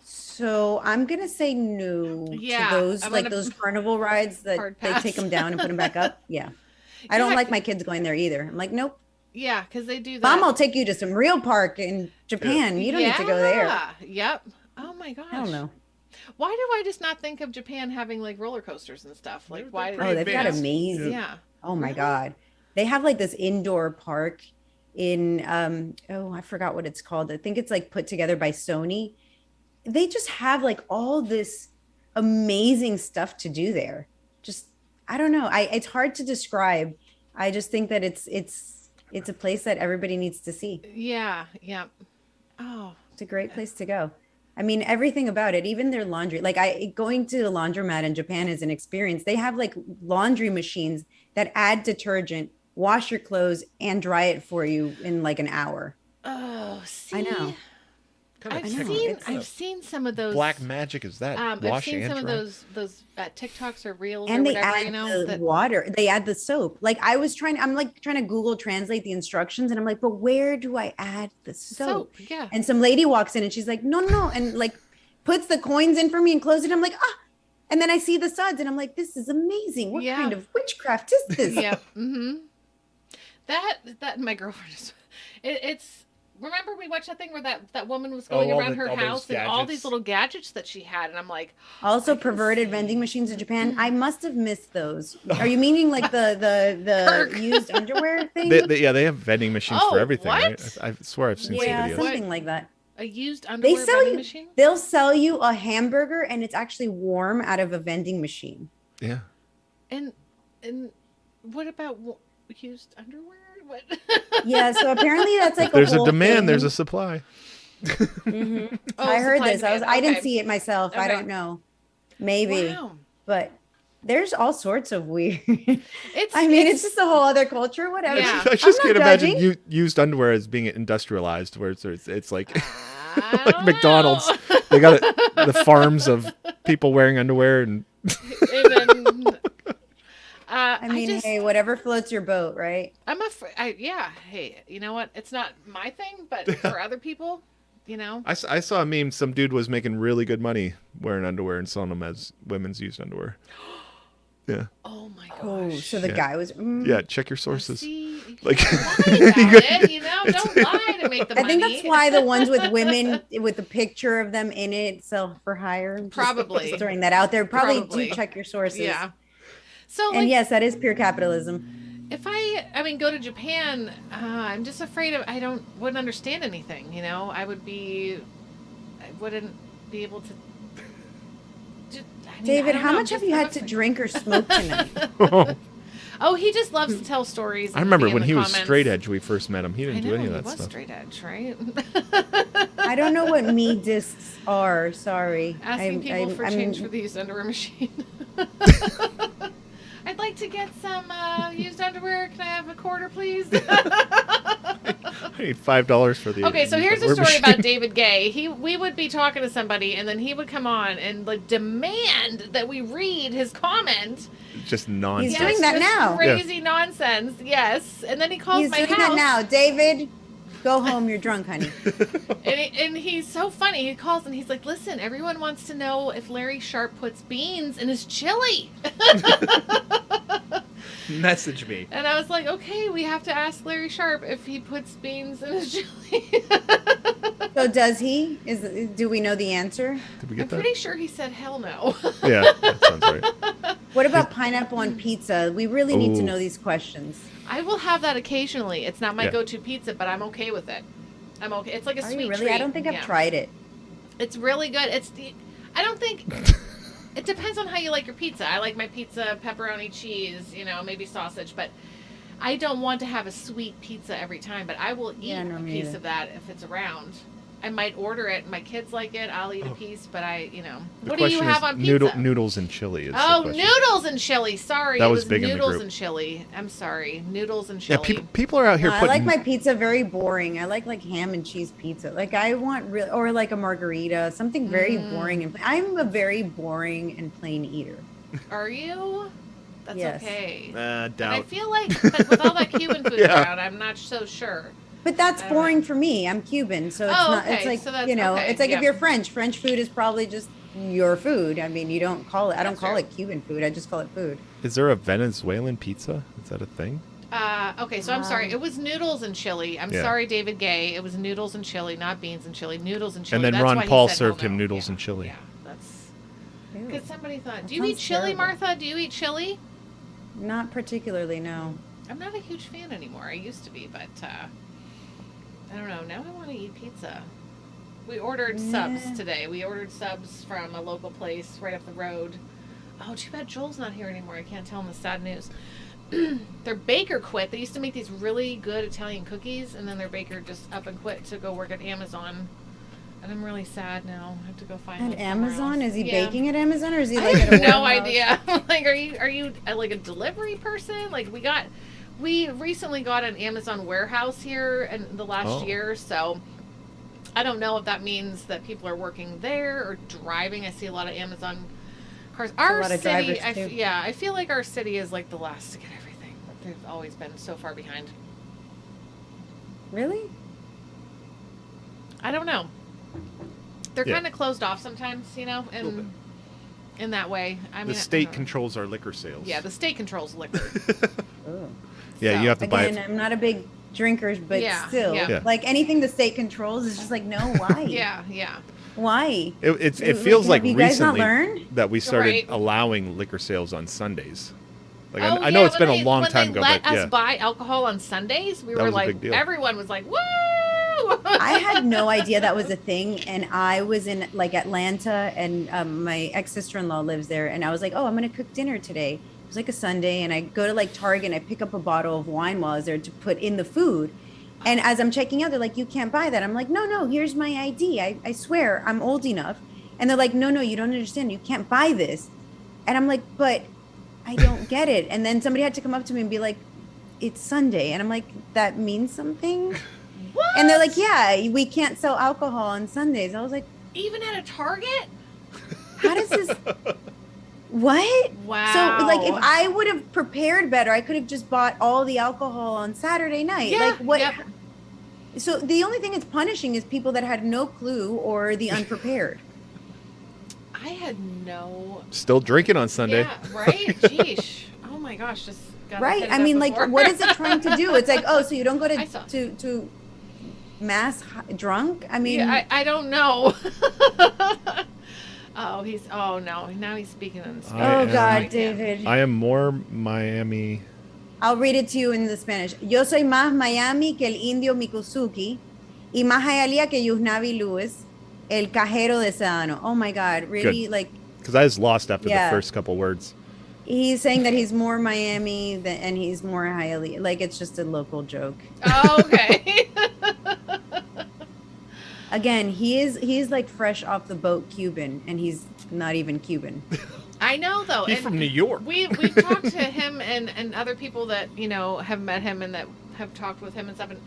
So I'm gonna say no Yeah, to those I'm like gonna- those carnival rides that Hard they pass. take them down and put them back up. Yeah, I don't Yeah, like my kids going there either. I'm like, nope, Yeah, because they do that. Mom, I'll take you to some real park in Japan. You don't need to go there. Yep. Oh my gosh. I don't know. Why do I just not think of Japan having like roller coasters and stuff? Like why? Oh, they've got advanced. amazing. Yeah. Oh my Really? God. They have like this indoor park in I forgot what it's called. I think it's like put together by Sony. They just have like all this amazing stuff to do there. Just I don't know. It's hard to describe. I just think that it's a place that everybody needs to see. Yeah. Yep. Oh. It's a great place to go. I mean, everything about it, even their laundry. Like going to a laundromat in Japan is an experience. They have like laundry machines that add detergent, wash your clothes, and dry it for you in like an hour. Oh. See. I know. I've seen some of those. Black magic is that? I've Wash seen and some dry? of those TikToks or reels And or they whatever. add You know. the water. They add the soap. Like I'm trying to Google translate the instructions, and I'm like, but where do I add the soap? Yeah. And some lady walks in, and she's like, no, and like puts the coins in for me and closes it. I'm like, ah. And then I see the suds, and I'm like, this is amazing. What Yeah. kind of witchcraft is this? Yeah. Mm-hmm. That my girlfriend is. It's. Remember we watched that thing where that woman was going all around the- her all those house and all gadgets. these little gadgets that she had, and I'm like, Also I can perverted see. vending machines in Japan. I must have missed those. Are you meaning like the Kirk. used underwear thing? They have vending machines Oh, for everything. what? Right? I swear I've seen Yeah, some videos. something like that. a used They underwear sell vending you. machine. They'll sell you a hamburger, and it's actually warm out of a vending machine. Yeah. And what about used underwear? What? Yeah, so apparently that's like If there's a whole demand, thing. there's a supply. Mhm. Oh, I heard supply this. demand. I didn't Okay. see it myself. I Okay. don't know. Maybe, Wow. but there's all sorts of weird. It's. I mean, it's just a whole other culture. Whatever. Yeah. I just I'm can't not imagine judging. used underwear as being industrialized, where it's like I like don't McDonald's. know. They got the farms of people wearing underwear, and And then, I mean, hey, whatever floats your boat, right? I'm afraid. Yeah. Hey, you know what? It's not my thing, but for other people, you know. I saw a meme. Some dude was making really good money wearing underwear and selling them as women's used underwear. Yeah, Oh my gosh. Oh, so the Yeah. guy was. yeah. Check your sources. See, you Like- can't lie about it, you know. Don't lie to make the I money. think that's why the ones with women with a picture of them in it sell for higher. Just Probably. throwing that out there. Probably Probably. do check your sources. Yeah. So And like, yes, that is pure capitalism. if I mean, go to Japan, I'm just afraid of. Wouldn't understand anything. You know, I wouldn't be able to. David, how much have you had to drink or smoke tonight? Oh, he just loves to tell stories. I and remember be in when the he was comments. straight edge. We first met him. He I didn't know do any he of that was stuff. straight edge, right? I don't know what me discs are. Sorry. Asking people for I'm- change for the used underwear machine. I'd like to get some used underwear. Can I have a quarter, please? I need $5 for the. Okay, so here's a word story machine. about David Gay. We would be talking to somebody, and then he would come on and like demand that we read his comment. Just nonsense. He's doing that just now. Crazy nonsense. Yes, and then he calls He's my doing house. that now. David, go home. You're drunk, honey. And he's so funny. He calls and he's like, "Listen, everyone wants to know if Larry Sharp puts beans in his chili." Message me. And I was like, "Okay, we have to ask Larry Sharp if he puts beans in his chili." So does he? Do we know the answer? Did we get I'm that? pretty sure he said hell no. Yeah, that sounds right. What about pineapple on pizza? We really need to Ooh. know these questions. I will have that occasionally. It's not my Yeah. go-to pizza, but I'm okay with it. I'm okay. It's like a Are sweet you really? treat. I don't think I've Yeah. tried it. It's really good. I don't think. It depends on how you like your pizza. I like my pizza pepperoni, cheese, maybe sausage, but I don't want to have a sweet pizza every time. But I will eat Yeah, no, a me piece either. of that if it's around. I might order it. My kids like it. I'll eat a piece, but The what do you question have is on pizza? Noodles and chili. Is the Oh, question. noodles and chili. Sorry, That it was was big in the noodles group. and chili. I'm sorry, noodles and Yeah, chili. people are out here I putting. like my pizza very boring. I like ham and cheese pizza. Like I want real, or like a margarita, something very boring. And I'm a very boring and plain eater. Are you? That's Yes. okay. And I Doubt. feel like, but with all that Cuban food Yeah. around, I'm not so sure. But that's I don't boring know. for me. I'm Cuban, so it's Oh, not. okay, It's like so that's okay, it's like yeah. if you're French. French food is probably just your food. I mean, you don't call it. I don't That's call true. it Cuban food. I just call it food. Is there a Venezuelan pizza? Is that a thing? Okay, so I'm sorry. It was noodles and chili. I'm Yeah. sorry, David Gay. It was noodles and chili, not beans and chili. Noodles and chili. And then That's Ron why he Paul said served hell him no. noodles Yeah, and chili. Yeah, that's Ew. because somebody thought. That Do you eat sounds chili, terrible. Martha? Do you eat chili? Not particularly, no. I'm not a huge fan anymore. I used to be, but I don't know. Now I want to eat pizza. We ordered subs today. We ordered subs from a local place right up the road. Oh, too bad Joel's not here anymore. I can't tell him the sad news. Their baker quit. They used to make these really good Italian cookies, and then their baker just up and quit to go work at Amazon. And I'm really sad now. I have to go find him At somewhere Amazon? else. Is he Yeah. baking at Amazon, or is he I like at have a no warehouse? idea. Like, are you like a delivery person? Like, we recently got an Amazon warehouse here in the last year, so I don't know if that means that people are working there or driving. I see a lot of Amazon cars. Our lot of city, drivers, too. yeah, I feel like our city is like the last to get everything. They've always been so far behind. Really? I don't know. They're Yeah. kind of closed off sometimes, and in that way. I mean, The state controls our liquor sales. Yeah, the state controls liquor. Oh. Yeah, So, you have to buy Again, it. I'm not a big drinker, but Yeah, still, yeah. like anything the state controls is just like, no, why? yeah. Why? It feels like have you guys not recently learned? that we started Right. allowing liquor sales on Sundays. Like Oh, I know it's when been a long time ago, When they let but us yeah, buy alcohol on Sundays, we That were was a like, big deal. everyone was like, woo! I had no idea that was a thing, and I was in like Atlanta, and my ex-sister-in-law lives there, and I was like, oh, I'm gonna cook dinner today. It was like a Sunday, and I go to like Target and I pick up a bottle of wine while I was there to put in the food. And as I'm checking out, they're like, you can't buy that. I'm like, no, here's my ID. I swear I'm old enough. And they're like, no, you don't understand. You can't buy this. And I'm like, but I don't get it. And then somebody had to come up to me and be like, it's Sunday. And I'm like, that means something? What? And they're like, yeah, we can't sell alcohol on Sundays. I was like, Even at a Target? how does this? What? Wow. So, like, if I would have prepared better, I could have just bought all the alcohol on Saturday night. Yeah, Like, what? yep. So, the only thing it's punishing is people that had no clue or the unprepared. I had no. still drinking on Sunday. Yeah, right? Jeesh. Oh my gosh, just got Right? I mean, like, what is it trying to do? It's like, oh, so you don't go I to saw- to mass drunk? I mean, Yeah, I don't know. Oh no, now he's speaking in Spanish. I oh am- God, David. I am more Miami. I'll read it to you in the Spanish. Yo soy más Miami que el indio Mikusuki y más Hialeah que Yusnavi Lewis, el cajero de Sedano. Oh my God, really? Good. Like, Because I was lost after Yeah. the first couple words. he's saying that he's more Miami and he's more Hialeah. Like, it's just a local joke. Oh, okay. Again, he's like fresh off the boat Cuban, and he's not even Cuban. I know though. He's and from New York. We've talked to him and other people that have met him and that have talked with him and stuff. And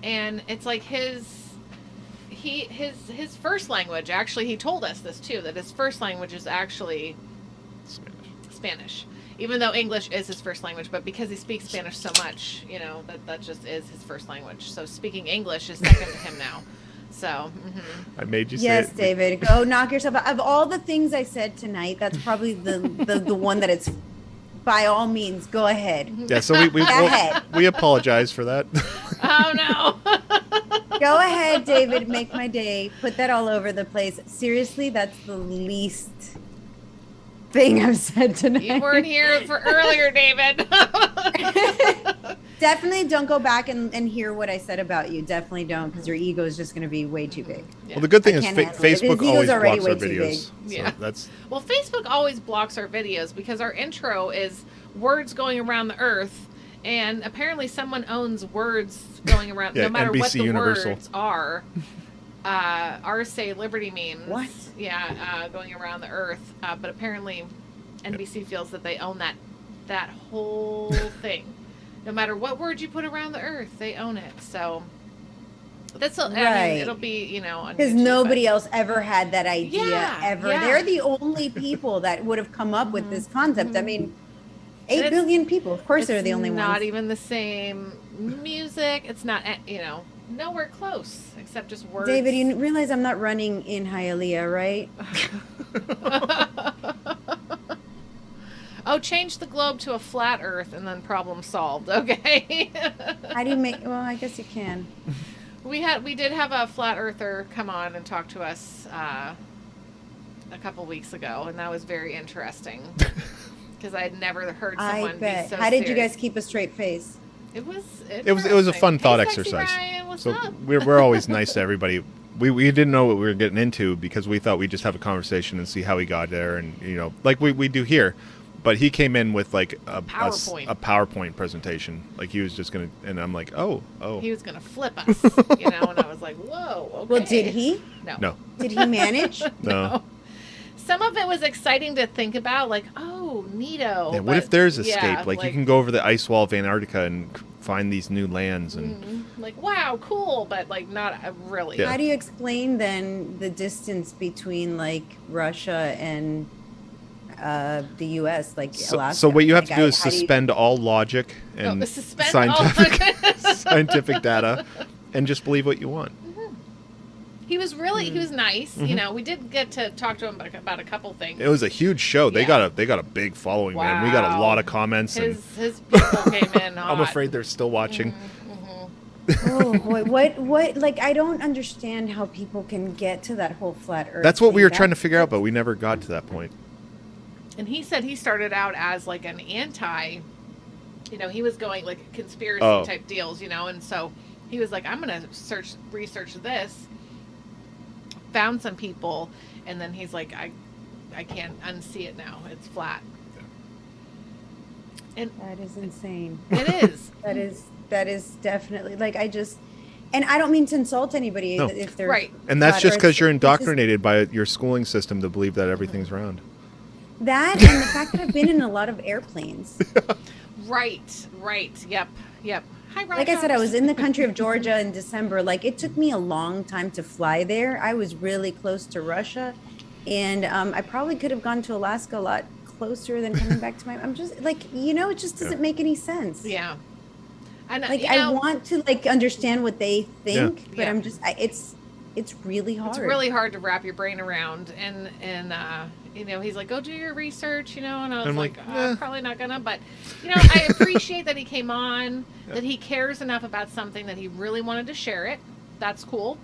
and it's like his first language. Actually, he told us this too, that his first language is actually Spanish. Even though English is his first language, but because he speaks Spanish so much, you know, that just is his first language. So speaking English is second to him now. So, I made you say yes, it. David, go knock yourself out. Of all the things I said tonight, that's probably the one that it's, by all means, go ahead. Yeah, so we apologize for that. oh no. Go ahead, David, make my day. Put that all over the place. Seriously, that's the least thing I've said tonight. You weren't here for earlier, David. Definitely don't go back and hear what I said about you. Definitely don't, because your ego is just going to be way too big. Yeah. Well, the good thing I is can't handle it. Facebook His always ego's already blocks our way too videos. big. So Yeah. that's Well, Facebook always blocks our videos because our intro is words going around the earth, and apparently someone owns words going around, Yeah, no matter what NBC the Universal. words are. Ours say liberty memes. What? Yeah, going around the earth. But apparently NBC feels that they own that whole thing. No matter what word you put around the earth, they own it. So that's I Right. mean, it'll be, you know, on Because YouTube, nobody else ever had that idea, Yeah, ever. yeah. They're the only people that would have come up with this concept. I mean, And 8 it's- billion people. Of course, they're the only Not ones. even the same music. It's not, you know, nowhere close except just words. David, you realize I'm not running in Hialeah, right? Oh, change the globe to a flat Earth and then problem solved. Okay. How do you make? Well, I guess you can. We did have a flat earther come on and talk to us a couple weeks ago, and that was very interesting because I had never heard someone I bet. be so How did you serious. guys keep a straight face? It was it was a fun interesting. thought Hey, Sexy exercise. Ryan, what's So up? we're always nice to everybody. We didn't know what we were getting into because we thought we'd just have a conversation and see how he got there, and you know, like we do here. But he came in with like a PowerPoint presentation. Like he was just gonna, and I'm like, oh. He was gonna flip us, you know, and I was like, whoa. Okay. Well, did he? No. Did he manage? No. Some of it was exciting to think about, like, oh, neato. Yeah, what but if there's escape? yeah, like you can go over the ice wall of Antarctica and find these new lands, and like, wow, cool, but like not really. Yeah. How do you explain then the distance between like Russia and the U.S., like Alaska? so what you have to Like, do is how do you- suspend all logic and suspend scientific scientific data, and just believe what you want. He was really, he was nice. Mm-hmm. You know, we did get to talk to him about a couple things. It was a huge show. They Yeah. got a big following, man. We got a Wow. lot of comments, and His people came in hot. I'm afraid they're still watching. Oh boy, what? Like, I don't understand how people can get to that whole flat Earth. That's what we thing. were trying to figure out, but we never got to that point. And he said he started out as like an anti, you know, he was going like conspiracy type deals, you know, and so he was like, I'm going to research this, found some people, and then he's like, I can't unsee it now. It's flat. And That is insane. it is. That is definitely like and I don't mean to insult anybody No. if they're Right. And that's flat just because Earth. you're It's just indoctrinated by your schooling system to believe that everything's round. that and the fact that I've been in a lot of airplanes. Right. Yep. Hi, Roger. Like I said, I was in the country of Georgia in December. Like, it took me a long time to fly there. I was really close to Russia, and I probably could have gone to Alaska a lot closer than coming back to my. I'm just like, you know, it just doesn't make any sense. Yeah. And Like, you I know, want to like understand what they think, but Yeah. I'm just, it's really hard. It's really hard to wrap your brain around, and you know, he's like, go do your research, you know, and I was I'm like, like, I'm probably not gonna, but you know, I appreciate that he came on, that he cares enough about something that he really wanted to share it. That's cool.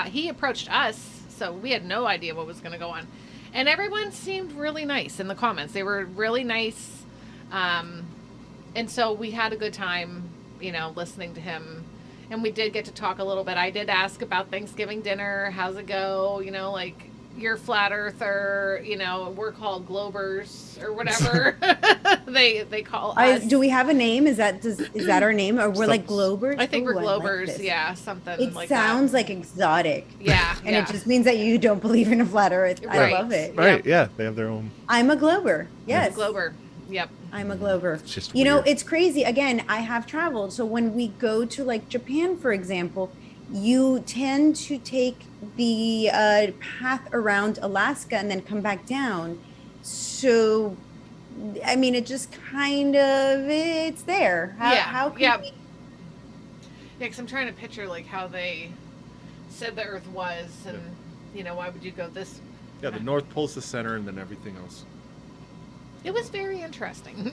He approached us, so we had no idea what was going to go on, and everyone seemed really nice in the comments. They were really nice, and so we had a good time, you know, listening to him. And we did get to talk a little bit. I did ask about Thanksgiving dinner. How's it go? You know, like, you're flat earther, you know, we're called Globers or whatever they call us. Do we have a name? Is that our name, or we're like Globers? I think Ooh, we're I like Globers. this. Yeah, something It like sounds like exotic. that. Yeah. And it just means that you don't believe in a flat Earth. I Right. love it. Right? Yeah, they have their own. I'm a Glober. Yes. Glober. Yep. I'm a Glover. It's just you know, weird. it's crazy. Again, I have traveled. So when we go to like Japan, for example, you tend to take the path around Alaska and then come back down. So, I mean, it just kind of, it's there. How can we? Yeah, because I'm trying to picture like how they said the Earth was, and you know, why would you go this? Yeah, the North Pole's the center, and then everything else. It was very interesting.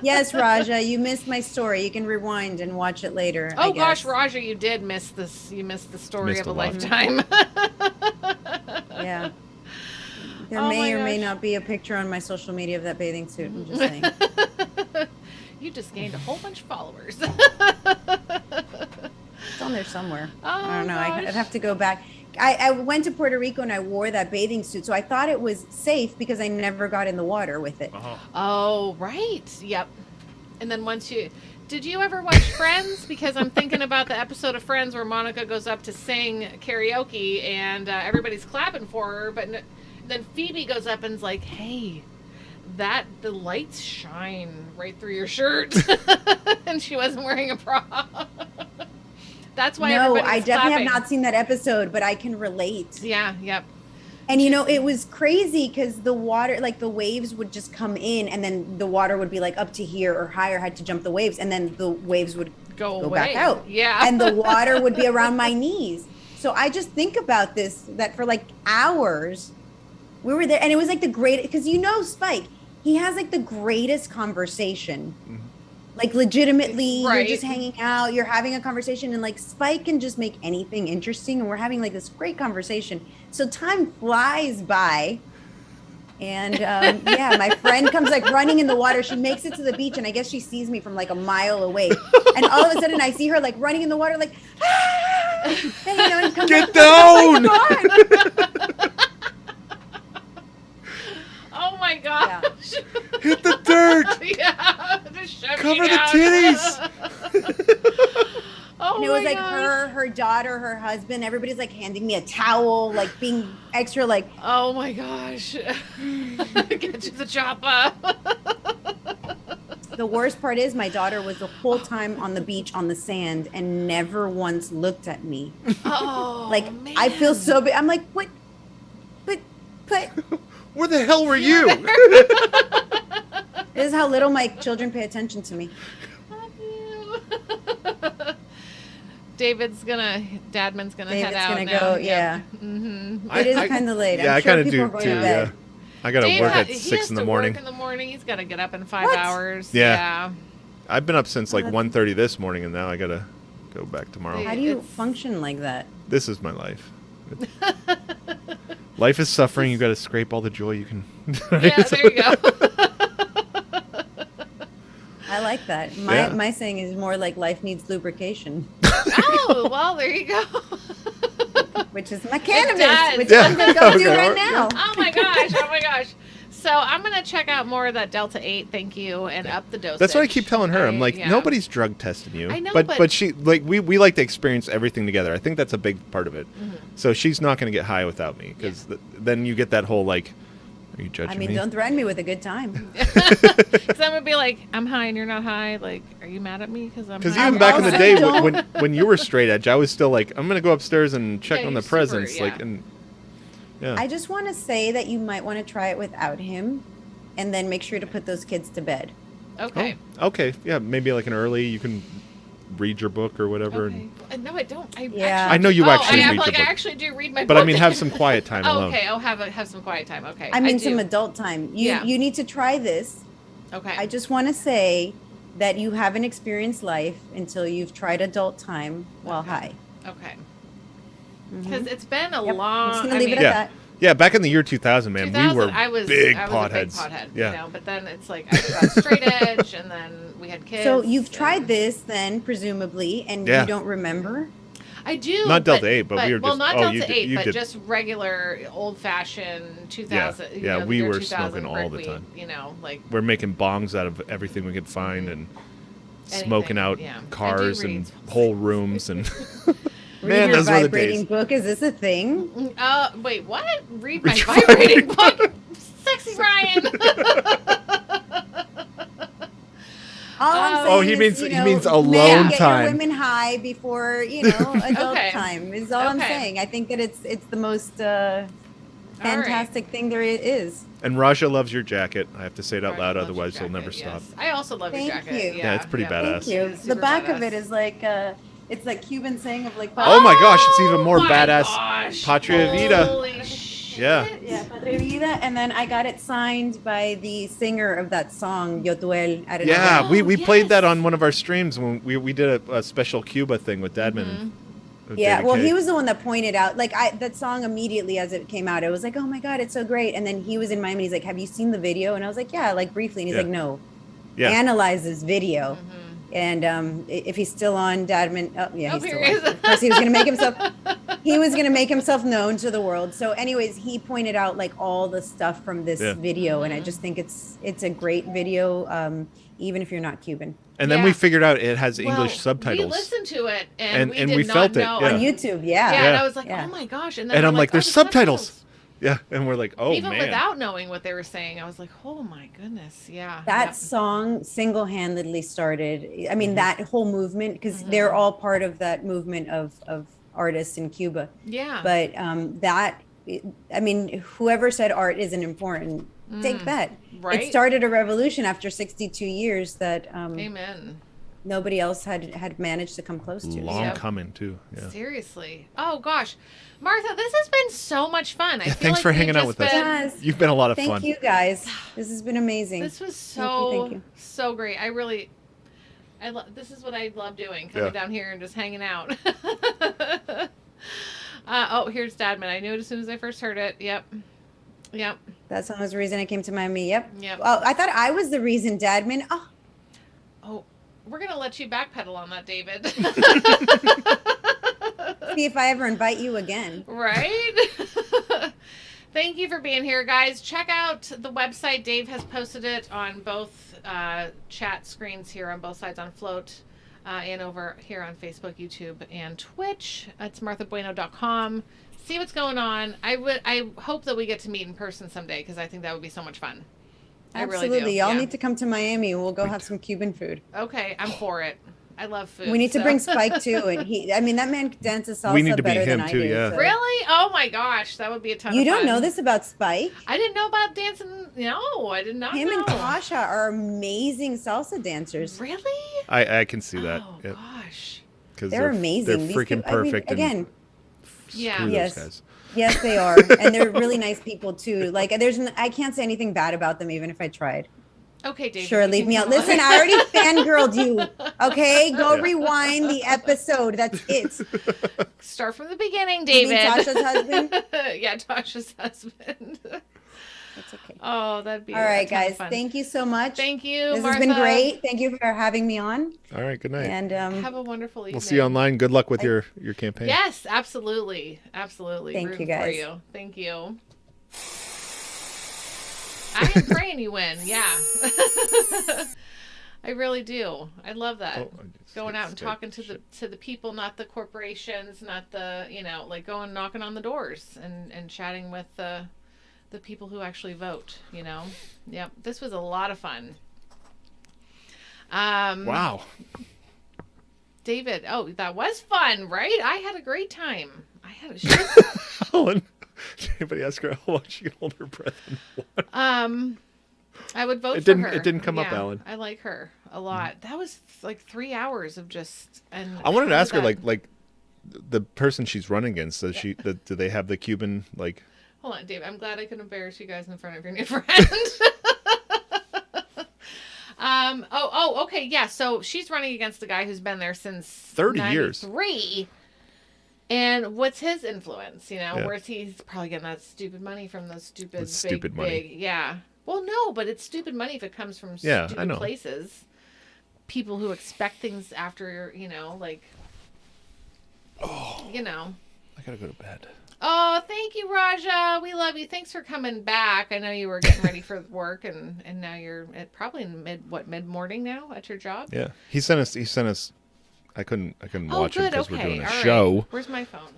Yes, Raja, you missed my story. You can rewind and watch it later. Oh I gosh, guess. Raja, you did miss this. You missed the story Missed of a a lot. lifetime. Yeah. There Oh may my or may gosh. not be a picture on my social media of that bathing suit. I'm just saying. You just gained a whole bunch of followers. It's on there somewhere. Oh, I don't know. gosh. I'd have to go back. I went to Puerto Rico and I wore that bathing suit. So I thought it was safe because I never got in the water with it. Oh, right. Yep. And then did you ever watch Friends? Because I'm thinking about the episode of Friends where Monica goes up to sing karaoke and everybody's clapping for her, but then Phoebe goes up and's like, "Hey, the lights shine right through your shirt," and she wasn't wearing a bra. That's why. No, everybody I was definitely clapping. have not seen that episode, but I can relate. Yeah. Yep. And you know, it was crazy because the water, like the waves would just come in and then the water would be like up to here or higher, had to jump the waves, and then the waves would Go go away. back out. Yeah. And the water would be around my knees. So I just think about this, that for like hours we were there, and it was like the greatest, because you know Spike, he has like the greatest conversation. Like legitimately, Right. you're just hanging out, you're having a conversation, and like Spike can just make anything interesting, and we're having like this great conversation. So time flies by, and yeah, my friend comes like running in the water. She makes it to the beach, and I guess she sees me from like a mile away, and all of a sudden I see her like running in the water, like, ah! And, you know, and comes Get up, down! Oh my God! Oh my gosh. Hit the dirt! Yeah. Just shove Cover me the down. titties! Oh And it my was like gosh. her daughter, her husband, everybody's like handing me a towel, like being extra like, Oh my gosh. Get to the chopper. the worst part is my daughter was the whole time on the beach on the sand and never once looked at me. Oh, Like, man. I feel so bad. I'm like, what? But Where the hell were you? this is how little my children pay attention to me. Love you. Dadman's gonna David's head out gonna now. go, Yep. yeah. Mm-hmm. It is kind of late. Yeah, I'm I sure kind of people do are going too. to bed. Yeah, I got to Dave work at he 6 has in the to morning. Work in the morning. He's got to get up in 5 What? hours. Yeah. I've been up since like Oh, 1:30 this morning, and now I got to go back tomorrow. Yeah. How do you It's- function like that? This is my life. Life is suffering. You got to scrape all the joy you can. Yeah, there you go. I like that. Yeah. My saying is more like life needs lubrication, Oh, well, there you go. which is my cannabis, does. which Yeah. I'm going to go do Okay. right now. Oh my gosh. Oh my gosh. So I'm going to check out more of that Delta 8. Thank you. And up the dosage. That's what I keep telling her. I'm like, Yeah. nobody's drug testing you. I know, but but- she like we like to experience everything together. I think that's a big part of it. Mm-hmm. So she's not going to get high without me because then you get that whole like, are you judging I mean, me? don't threaten me with a good time. Because I'm going to be like, I'm high and you're not high. Like, are you mad at me? Because I'm Because high. even back in the also day don't- when you were straight edge, I was still like, I'm gonna go upstairs and check Yeah, on the you're super, presents, like, yeah. and yeah. I just want to say that you might want to try it without him, and then make sure to put those kids to bed. Okay. Oh, okay, yeah, maybe like an early, you can read your book or whatever. Okay. No, I don't. Yeah. I know you actually I read your like, I book. actually do read my book. But I mean, have some quiet time Oh, alone. okay. I'll have some quiet time. Okay. I mean, do. some adult time. Yeah. You need to try this. Okay. I just want to say that you haven't experienced life until you've tried adult time while high. Okay. Mhm. Because it's been a Yep. long. I'm just gonna I leave mean, it at Yeah. that. Yeah, back in the year 2000, man, 2000, we were I was big I was potheads. a big pothead, yeah. you know. But then it's like I got straight edge, and then we had kids. So you've and- tried this then, presumably, and Yeah. you don't remember? I do. Not Delta 8, but we were well, just- not oh, Delta you did- 8, you but did. just regular old fashioned 2000. you Yeah, know, the we year were 2000 smoking all the brick time. weed, you know, like We're making bongs out of everything we could find and smoking Anything, out yeah. I do cars and read. whole rooms and Read man, your those were the vibrating days. book. Is this a thing? Wait, what? Read my Read your vibrating book, sexy Ryan. All I'm Oh, saying he is, means men alone get time. your women high before adult Okay. time. Is all I'm Okay. saying. I think that it's the most fantastic thing there is. And Raja loves your jacket. I have to say it out Raja loud, loves your otherwise you'll jacket, never stop. yes. I also love Thank your jacket. you. Yeah, it's pretty badass. Thank you. It is The super back of badass. it is like it's like Cuban saying of like. Oh my gosh, it's even more my badass. Gosh. Patria Vida. Holy shit. Yeah. Yeah, Padre Vida, and then I got it signed by the singer of that song, Yotuel. I don't know. Yeah, we Oh, played that yes. on one of our streams when we did a special Cuba thing with Dadman. with Yeah, David well, K. he was the one that pointed out, like, that song immediately as it came out, it was like, oh my God, it's so great. And then he was in Miami. He's like, have you seen the video? And I was like, yeah, like briefly. And he's Yeah. like, no, Yeah. analyze this video. And if he's still on Dadman, oh yeah, he's here still he on. is. Of course, he was gonna make himself known to the world. So, anyways, he pointed out like all the stuff from this Yeah. video, and I just think it's a great video, even if you're not Cuban. And then Yeah. we figured out it has Well, English subtitles. We listened to it and And we we did felt not it, know. yeah. On YouTube, yeah. Yeah, and I was like, Yeah. oh my gosh. And And we're I'm like, oh, there's the subtitles. Yeah, and we're like, oh Even man. without knowing what they were saying, I was like, oh my goodness. Yeah. That yeah. song single-handedly started, I Mm-hmm. mean, that whole movement, because they're all part of that movement of artists in Cuba. Yeah. But I mean, whoever said art isn't important, take that. Right. It started a revolution after 62 years that Amen. nobody else had managed to come close to. Long Yep. coming too. Yeah. Seriously. Oh gosh. Martha, this has been so much fun. I feel Thanks like for we've hanging out just with us. been- Yes. You've been a lot of Thank fun. you guys. This has been amazing. This was Thank you. so great. This is what I love doing, coming Yeah. down here and just hanging out. Here's Dadman. I knew it as soon as I first heard it. Yep. That song was the reason I came to Miami. Yep. Yep. Oh, I thought I was the reason, Dadman. Oh, Oh, we're gonna let you backpedal on that, David. see if I ever invite you again. Right? Thank you for being here, guys. Check out the website. Dave has posted it on both chat screens here on both sides on Float and over here on Facebook, YouTube, and Twitch. It's marthabueno.com. See what's going on. I hope that we get to meet in person someday because I think that would be so much fun. I really Absolutely. do. Y'all Yeah. need to come to Miami. We'll go have some Cuban food. Okay, I'm for it. I love food. We need to so- bring Spike too, and that man dances salsa We need to better meet than him, I too, do. yeah. so- Really? Oh my gosh, that would be a ton You of fun. don't know this about Spike? I didn't know about dancing. No, I did not Him know. and Tasha are amazing salsa dancers. Really? I can see that. Oh Yep. gosh. Because They're amazing. They're These freaking people- I mean, perfect. again, and Yeah. screw Yes. those guys. yes, they are, and they're really nice people too. Like, I can't say anything bad about them, even if I tried. Okay, David. Sure, you leave can me out. go on. Listen, I already fangirled you. Okay, go Yeah. rewind the episode. That's it. Start from the beginning, You mean David. Tasha's husband? Yeah, Tasha's husband. That's okay. Oh, that'd be All right, a ton of guys. fun. Thank you so much. Thank you, This Martha. has been great. Thank you for having me on. All right. Good night. And Have a wonderful evening. We'll see you online. Good luck with your campaign. Yes, absolutely. Absolutely. Thank Rooting you, For guys. you. Thank you. I am praying you win. Yeah. I really do. I love that. Oh, I just Going hit out and Skype. talking to the people, not the corporations, not the, like going knocking on the doors and chatting with the people who actually vote, Yep. This was a lot of fun. Wow. David, that was fun, right? I had a great time. I had a Helen. Did anybody ask her how long she can hold her breath in water? I would vote It for didn't- her. it didn't come up, Yeah, Alan. I like her a lot. That was like 3 hours of just and I wanted to how ask did her, that- like, the person she's running against. Does do they have the Cuban like? Hold on, Dave. I'm glad I could embarrass you guys in front of your new friend. Okay, yeah. So she's running against the guy who's been there since 30 years. 93. And what's his influence? Yeah. Where's he's probably getting that stupid money from those stupid, That's stupid money. yeah. Well, no, but it's stupid money if it comes from Yeah, stupid I know. places. People who expect things after, like. I gotta go to bed. Oh, thank you, Raja. We love you. Thanks for coming back. I know you were getting ready for work, and now you're at probably mid morning now at your job. Yeah, he sent us. I couldn't Oh, watch good. it because Okay. we're doing a All right. show. Where's my phone?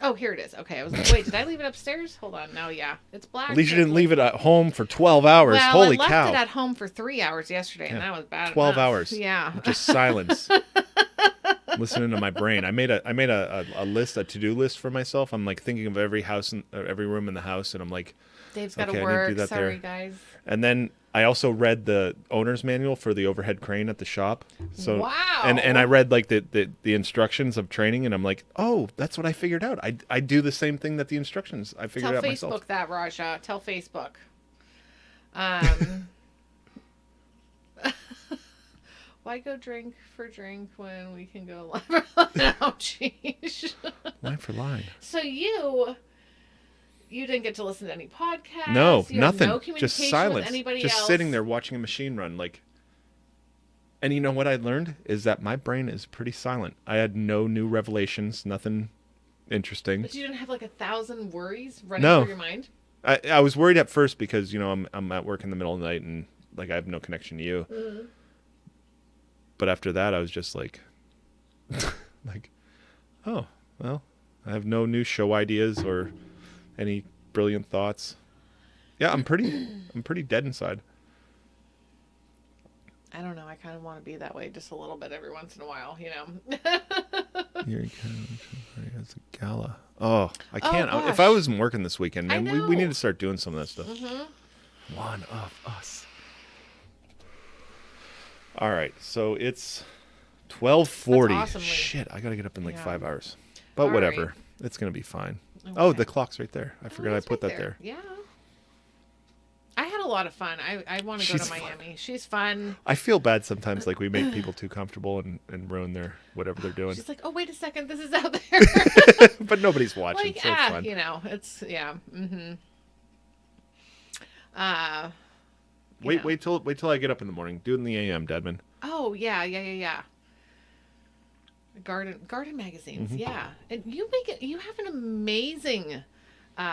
Oh, here it is. Okay, I was like, wait, did I leave it upstairs? Hold on. No, yeah, it's black. At least you didn't leave it at home for 12 hours. Well, Holy I left cow. it at home for 3 hours yesterday, and that was bad 12 enough. hours. Yeah. Just silence. Listening to my brain. I made a list, a to-do list for myself. I'm like thinking of every every room in the house, and I'm like, Dave's got okay, to I need to work. do that Sorry, there. guys. And then I also read the owner's manual for the overhead crane at the shop. So Wow. And I read like the instructions of training, and I'm like, oh, that's what I figured out. I do the same thing that the instructions I figured Tell out Facebook myself. that, Raja. Tell Facebook. Why go drink for drink when we can go live? Oh, jeez. Line for line. So you didn't get to listen to any podcasts. No, you nothing. Had no communication Just silence. With anybody Just else. sitting there watching a machine run. Like, and you know what I learned is that my brain is pretty silent. I had no new revelations, nothing interesting. But you didn't have like 1,000 worries running No. through your mind. I was worried at first because I'm at work in the middle of the night and like I have no connection to you. Mm-hmm. But after that, I was just like, like, oh well, I have no new show ideas or any brilliant thoughts. Yeah, I'm pretty dead inside. I don't know. I kind of want to be that way just a little bit every once in a while, you know. Here he comes. It's a gala. Oh, I can't. gosh. If I wasn't working this weekend, I man, we need know. to start doing some of that stuff. Mm-hmm. One of us. All right, so it's 12:40. That's awesome, Lee. Shit, I gotta get up in like Yeah. 5 hours. But All whatever, right. it's gonna be fine. Oh, Okay. the clock's right there. I forgot I it's put right that there. Yeah. I had a lot of fun. I want to go She's to Miami. She's fun. I feel bad sometimes, like we make people too comfortable and ruin their whatever they're doing. She's like, oh, wait a second. This is out there. But nobody's watching, Like, so it's fun. you know, it's, yeah. Mm-hmm. Wait till I get up in the morning. Do it in the AM, Deadman. Oh, yeah. Garden magazines, Mm-hmm. yeah. And you have an amazing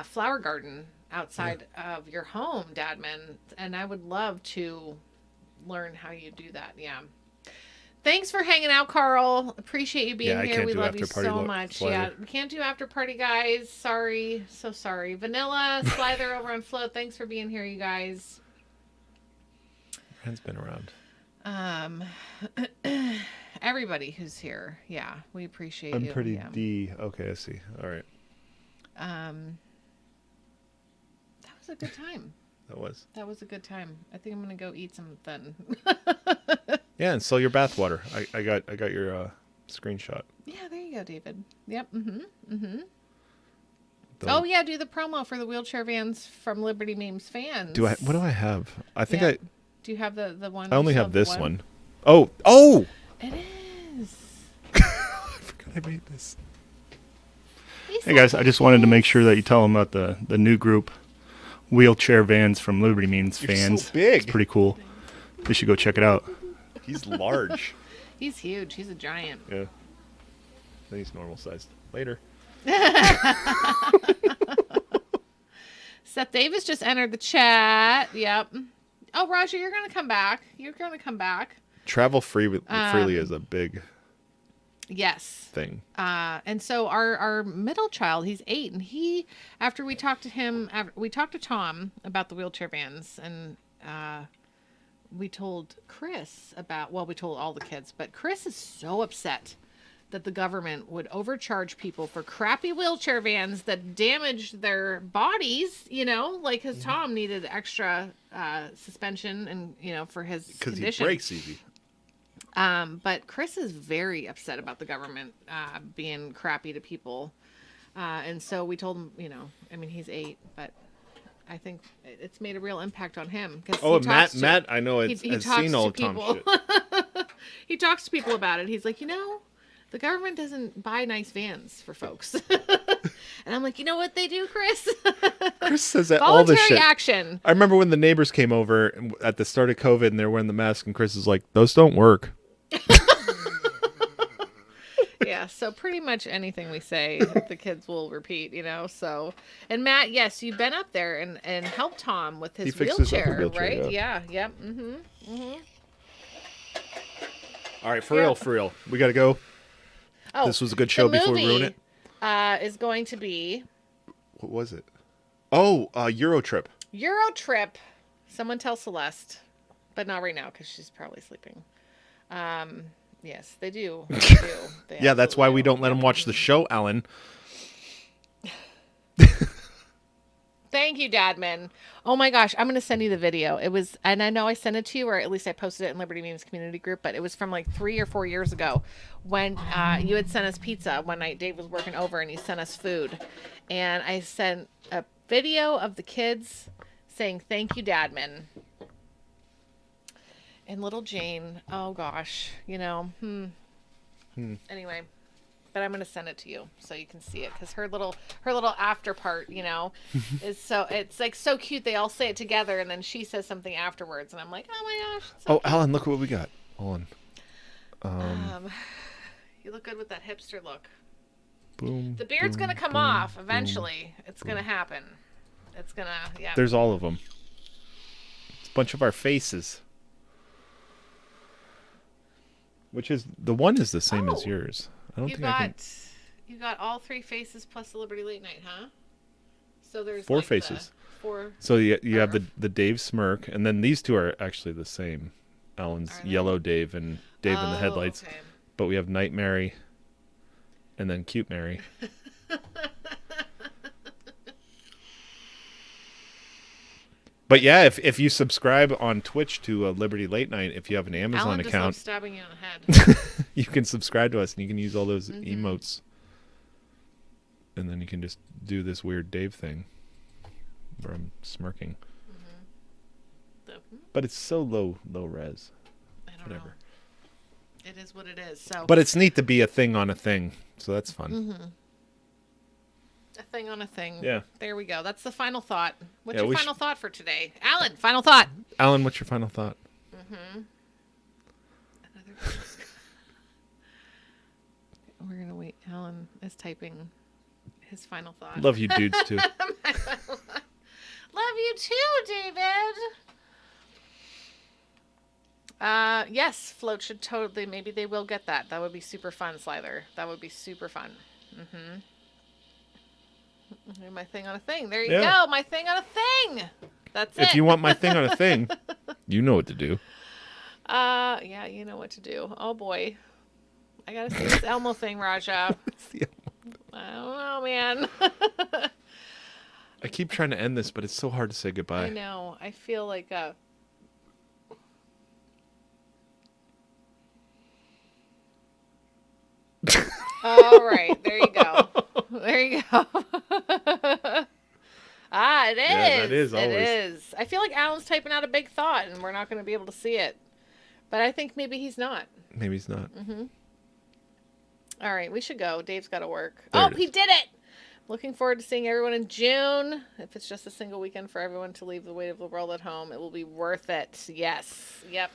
flower garden outside of your home, Dadman, and I would love to learn how you do that. Yeah. Thanks for hanging out, Carl. Appreciate you being Yeah, I here. can't We do love you after party so much. Slither. Yeah, we can't do after party, guys. Sorry, so sorry. Vanilla Slither over on Float. Thanks for being here, you guys. Rand's been around. Everybody who's here, yeah, we appreciate I'm you. pretty yeah. Okay, I see. All right. That was a good time. That was a good time. I think I'm gonna go eat something. Yeah, and sell your bathwater. I got your screenshot. Yeah, there you go, David. Yep. Mm-hmm. The- Oh yeah, do the promo for the wheelchair vans from Liberty Memes fans. What do I have? I think Yeah. Do you have the one? I only you still have this the one. Oh! It is. I forgot I made this. Hey guys, I just wanted to make sure that you tell them about the new group, Wheelchair Vans from Liberty Means You're Fans. Oh, so big. It's pretty cool. They should go check it out. He's large. He's huge. He's a giant. Yeah. I think he's normal sized. Later. Seth Davis just entered the chat. Yep. Oh, Roger, you're gonna come back. Travel freely is a big Yes. thing. And so our middle child, he's 8, and after we talked to Tom about the wheelchair vans, and we told Chris we told all the kids, but Chris is so upset that the government would overcharge people for crappy wheelchair vans that damaged their bodies, like his Tom needed extra suspension and, for his Because he condition. breaks easy. But Chris is very upset about the government being crappy to people. And so we told him, he's 8, but I think it's made a real impact on him. Oh, Matt, I know has seen all Tom shit. He talks to people about it. He's like, the government doesn't buy nice vans for folks. And I'm like, you know what they do, Chris? Chris says that all this Voluntary shit. action. I remember when the neighbors came over at the start of COVID and they're wearing the mask, and Chris is like, those don't work. Yeah, so pretty much anything we say, the kids will repeat, so. And Matt, yes, you've been up there and helped Tom with his fixes up the wheelchair, wheelchair, right? yeah. Yep. Mm-hmm. All right, for real. We got to go. Oh, This was a good show the before we ruin movie. it. is going to be What was it? Oh, Euro trip. Euro trip. Someone tell Celeste, but not right now because she's probably sleeping. Yes, they do. They do. They Yeah, that's why absolutely we do. don't let them watch the show, Alan. Thank you, Dadman. Oh my gosh, I'm gonna send you the video. It was, and I know I sent it to you, or at least I posted it in Liberty Memes community group. But it was from like 3 or 4 years ago, when you had sent us pizza one night. Dave was working over, and he sent us food, and I sent a video of the kids saying "Thank you, Dadman." And little Jane, oh gosh, Anyway, but I'm gonna send it to you so you can see it, because her little after part, is so, it's like so cute. They all say it together, and then she says something afterwards, and I'm like, oh my gosh. It's so cute. Alan, look what we got. Hold on. You look good with that hipster look. Boom. The beard's boom, gonna come boom, off boom. eventually. It's gonna happen. It's gonna, yeah. There's all of them. It's a bunch of our faces. Which is, the one is the same as yours. I don't think I can. You got all 3 faces plus the Liberty Late Night, huh? So there's 4 like faces. 4. So you have the Dave smirk, and then these two are actually the same. Alan's yellow Dave and Dave in the headlights. Okay. But we have Night Mary and then Cute Mary. But yeah, if you subscribe on Twitch to Liberty Late Night, if you have an Amazon Alan just account, loves stabbing you on the head. you can subscribe to us and you can use all those emotes. And then you can just do this weird Dave thing where I'm smirking. But it's so low res. I don't know. It is what it is. So. But it's neat to be a thing on a thing, so that's fun. A thing on a thing. Yeah. There we go. That's the final thought. What's Yeah, your we final thought for today? Alan, final thought. Alan, what's your final thought? We're going to wait. Alan is typing his final thought. Love you dudes too. Love you too, David. Yes, Float should totally, maybe they will get that. That would be super fun, Slither. That would be super fun. My thing on a thing. There you go. My thing on a thing. That's it. If you want my thing on a thing, you know what to do. Yeah, you know what to do. Oh boy. I gotta see this Elmo thing, Raja. I don't know, man. I keep trying to end this, but it's so hard to say goodbye. I know. I feel like all right, there you go. There you go. It is. Yeah, that is always. It is. I feel like Alan's typing out a big thought, and we're not going to be able to see it. But I think maybe he's not. Maybe he's not. All right, we should go. Dave's got to work. There He did it! Looking forward to seeing everyone in June. If it's just a single weekend for everyone to leave the weight of the world at home, it will be worth it. Yes. Yep.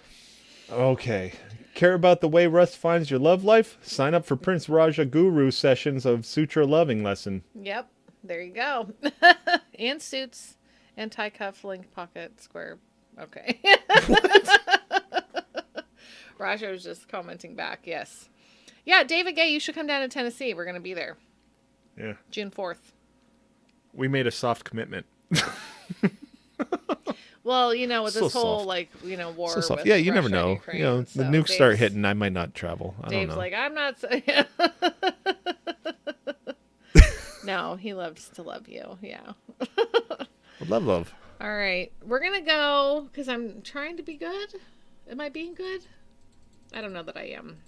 Okay. Care about the way Russ finds your love life? Sign up for Prince Raja Guru sessions of Sutra Loving Lesson. Yep. There you go. And suits and tie cuff link pocket square. Okay. Raja was just commenting back. Yes. Yeah, David Gay, you should come down to Tennessee. We're going to be there. Yeah. June 4th. We made a soft commitment. Well, with So this whole, soft. war So soft. with Yeah, you Russia never and know. Ukraine, The so nukes start Dave's- hitting, I might not travel. I Dave's don't know. like, I'm not... No, he loves to love you. Yeah. Love. All right. We're going to go because I'm trying to be good. Am I being good? I don't know that I am.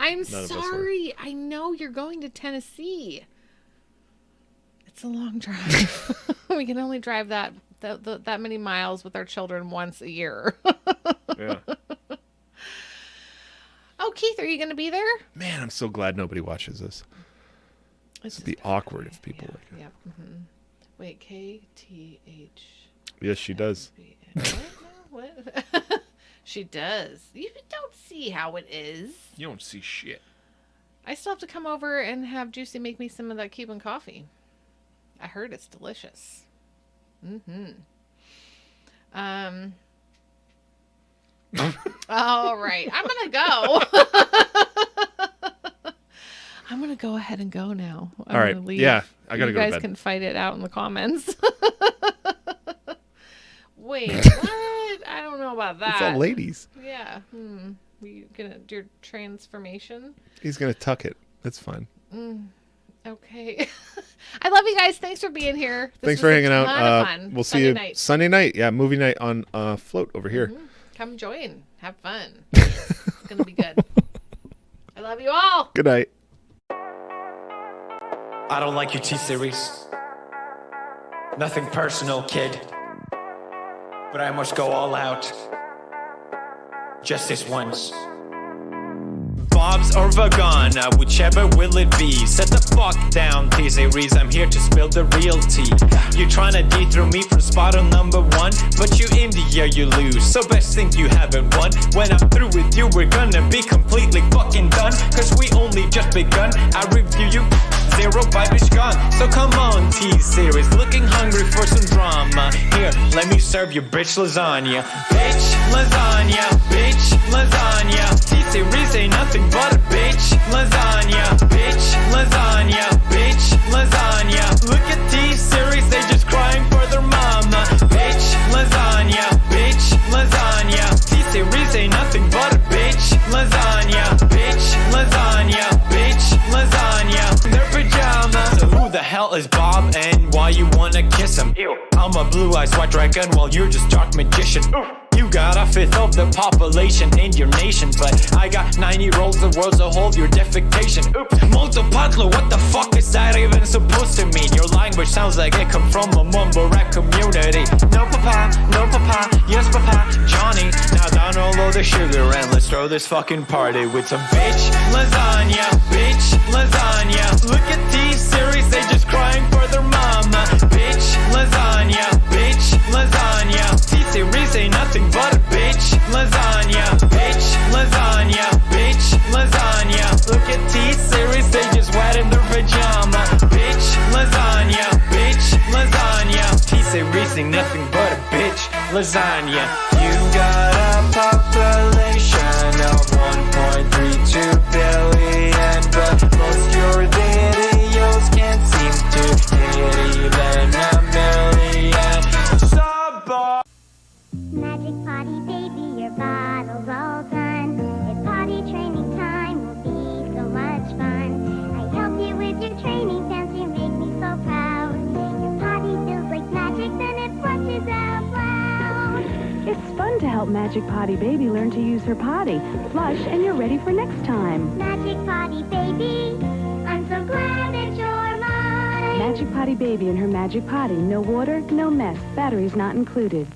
I'm sorry. I know you're going to Tennessee. It's a long drive. We can only drive that many miles with our children once a year. Yeah. Oh, Keith, are you going to be there? Man, I'm so glad nobody watches this. It's It'd be awkward if people like it. Yep. Wait, KTH. Yes, she does. What? She does. You don't see how it is. You don't see shit. I still have to come over and have Juicy make me some of that Cuban coffee. I heard it's delicious. All right. I'm going to go. to go ahead and go now. I'm All right. gonna leave. Yeah, I gotta you go to guys bed. can fight it out in the comments. Wait, what? I don't know about that. It's all ladies. Yeah. You gonna do your transformation? He's gonna tuck it. That's fine. Okay. I love you guys. Thanks for being here. Thanks for hanging out. Of fun. We'll see Sunday you night. Sunday night. Yeah, movie night on Float over here. Come join. Have fun. It's gonna be good. I love you all. Good night. I don't like your T-Series. Nothing personal, kid. But I must go all out. Just this once. Bob's or Vagana, whichever will it be. Set the fuck down, T-Series, I'm here to spill the real tea. You're trying to dethrone me from spot on number 1, but you India, you lose, so best think you haven't won. When I'm through with you, we're gonna be completely fucking done, cause we only just begun. I review you, 0 by bitch gone. So come on, T-Series, looking hungry for some drama. Here, let me serve you bitch lasagna. Bitch lasagna, bitch lasagna. T-Series ain't nothing but a bitch lasagna. Bitch lasagna, bitch lasagna. Look at T-Series, they just crying for their mama. Bitch lasagna, bitch lasagna. T-Series ain't nothing but a bitch lasagna. Bitch lasagna, bitch lasagna. Their pajamas. So who the hell is Bob and why you wanna kiss him? Ew. I'm a blue-eyed white dragon while you're just dark magician. Oof. You got a fifth of the population in your nation, but I got 90 rolls the world to hold your defecation. Oops. Multipatlo, what the fuck is that even supposed to mean? Your language sounds like it come from a mumble rap community. No papa, yes papa, Johnny. Now download the sugar and let's throw this fucking party with some bitch lasagna, bitch lasagna. Look at T-Series, they just crying for their mama. Bitch lasagna, bitch lasagna. T-Series ain't nothing but a bitch lasagna. Bitch lasagna, bitch lasagna. Look at T-Series, they just wet in their pajama. Bitch lasagna, bitch lasagna. T-Series ain't nothing but a bitch lasagna. You got a population of 1.32 billion, but most your videos can't seem to hit even a million. Magic potty, baby, your bottle's all done. It's potty training time, will be so much fun. I help you with your training dance, you make me so proud. Your potty feels like magic, then it flushes out loud. It's fun to help Magic Potty Baby learn to use her potty. Flush and you're ready for next time. Magic potty, baby, I'm so glad that you're mine. Magic Potty Baby and her Magic Potty. No water, no mess. Batteries not included.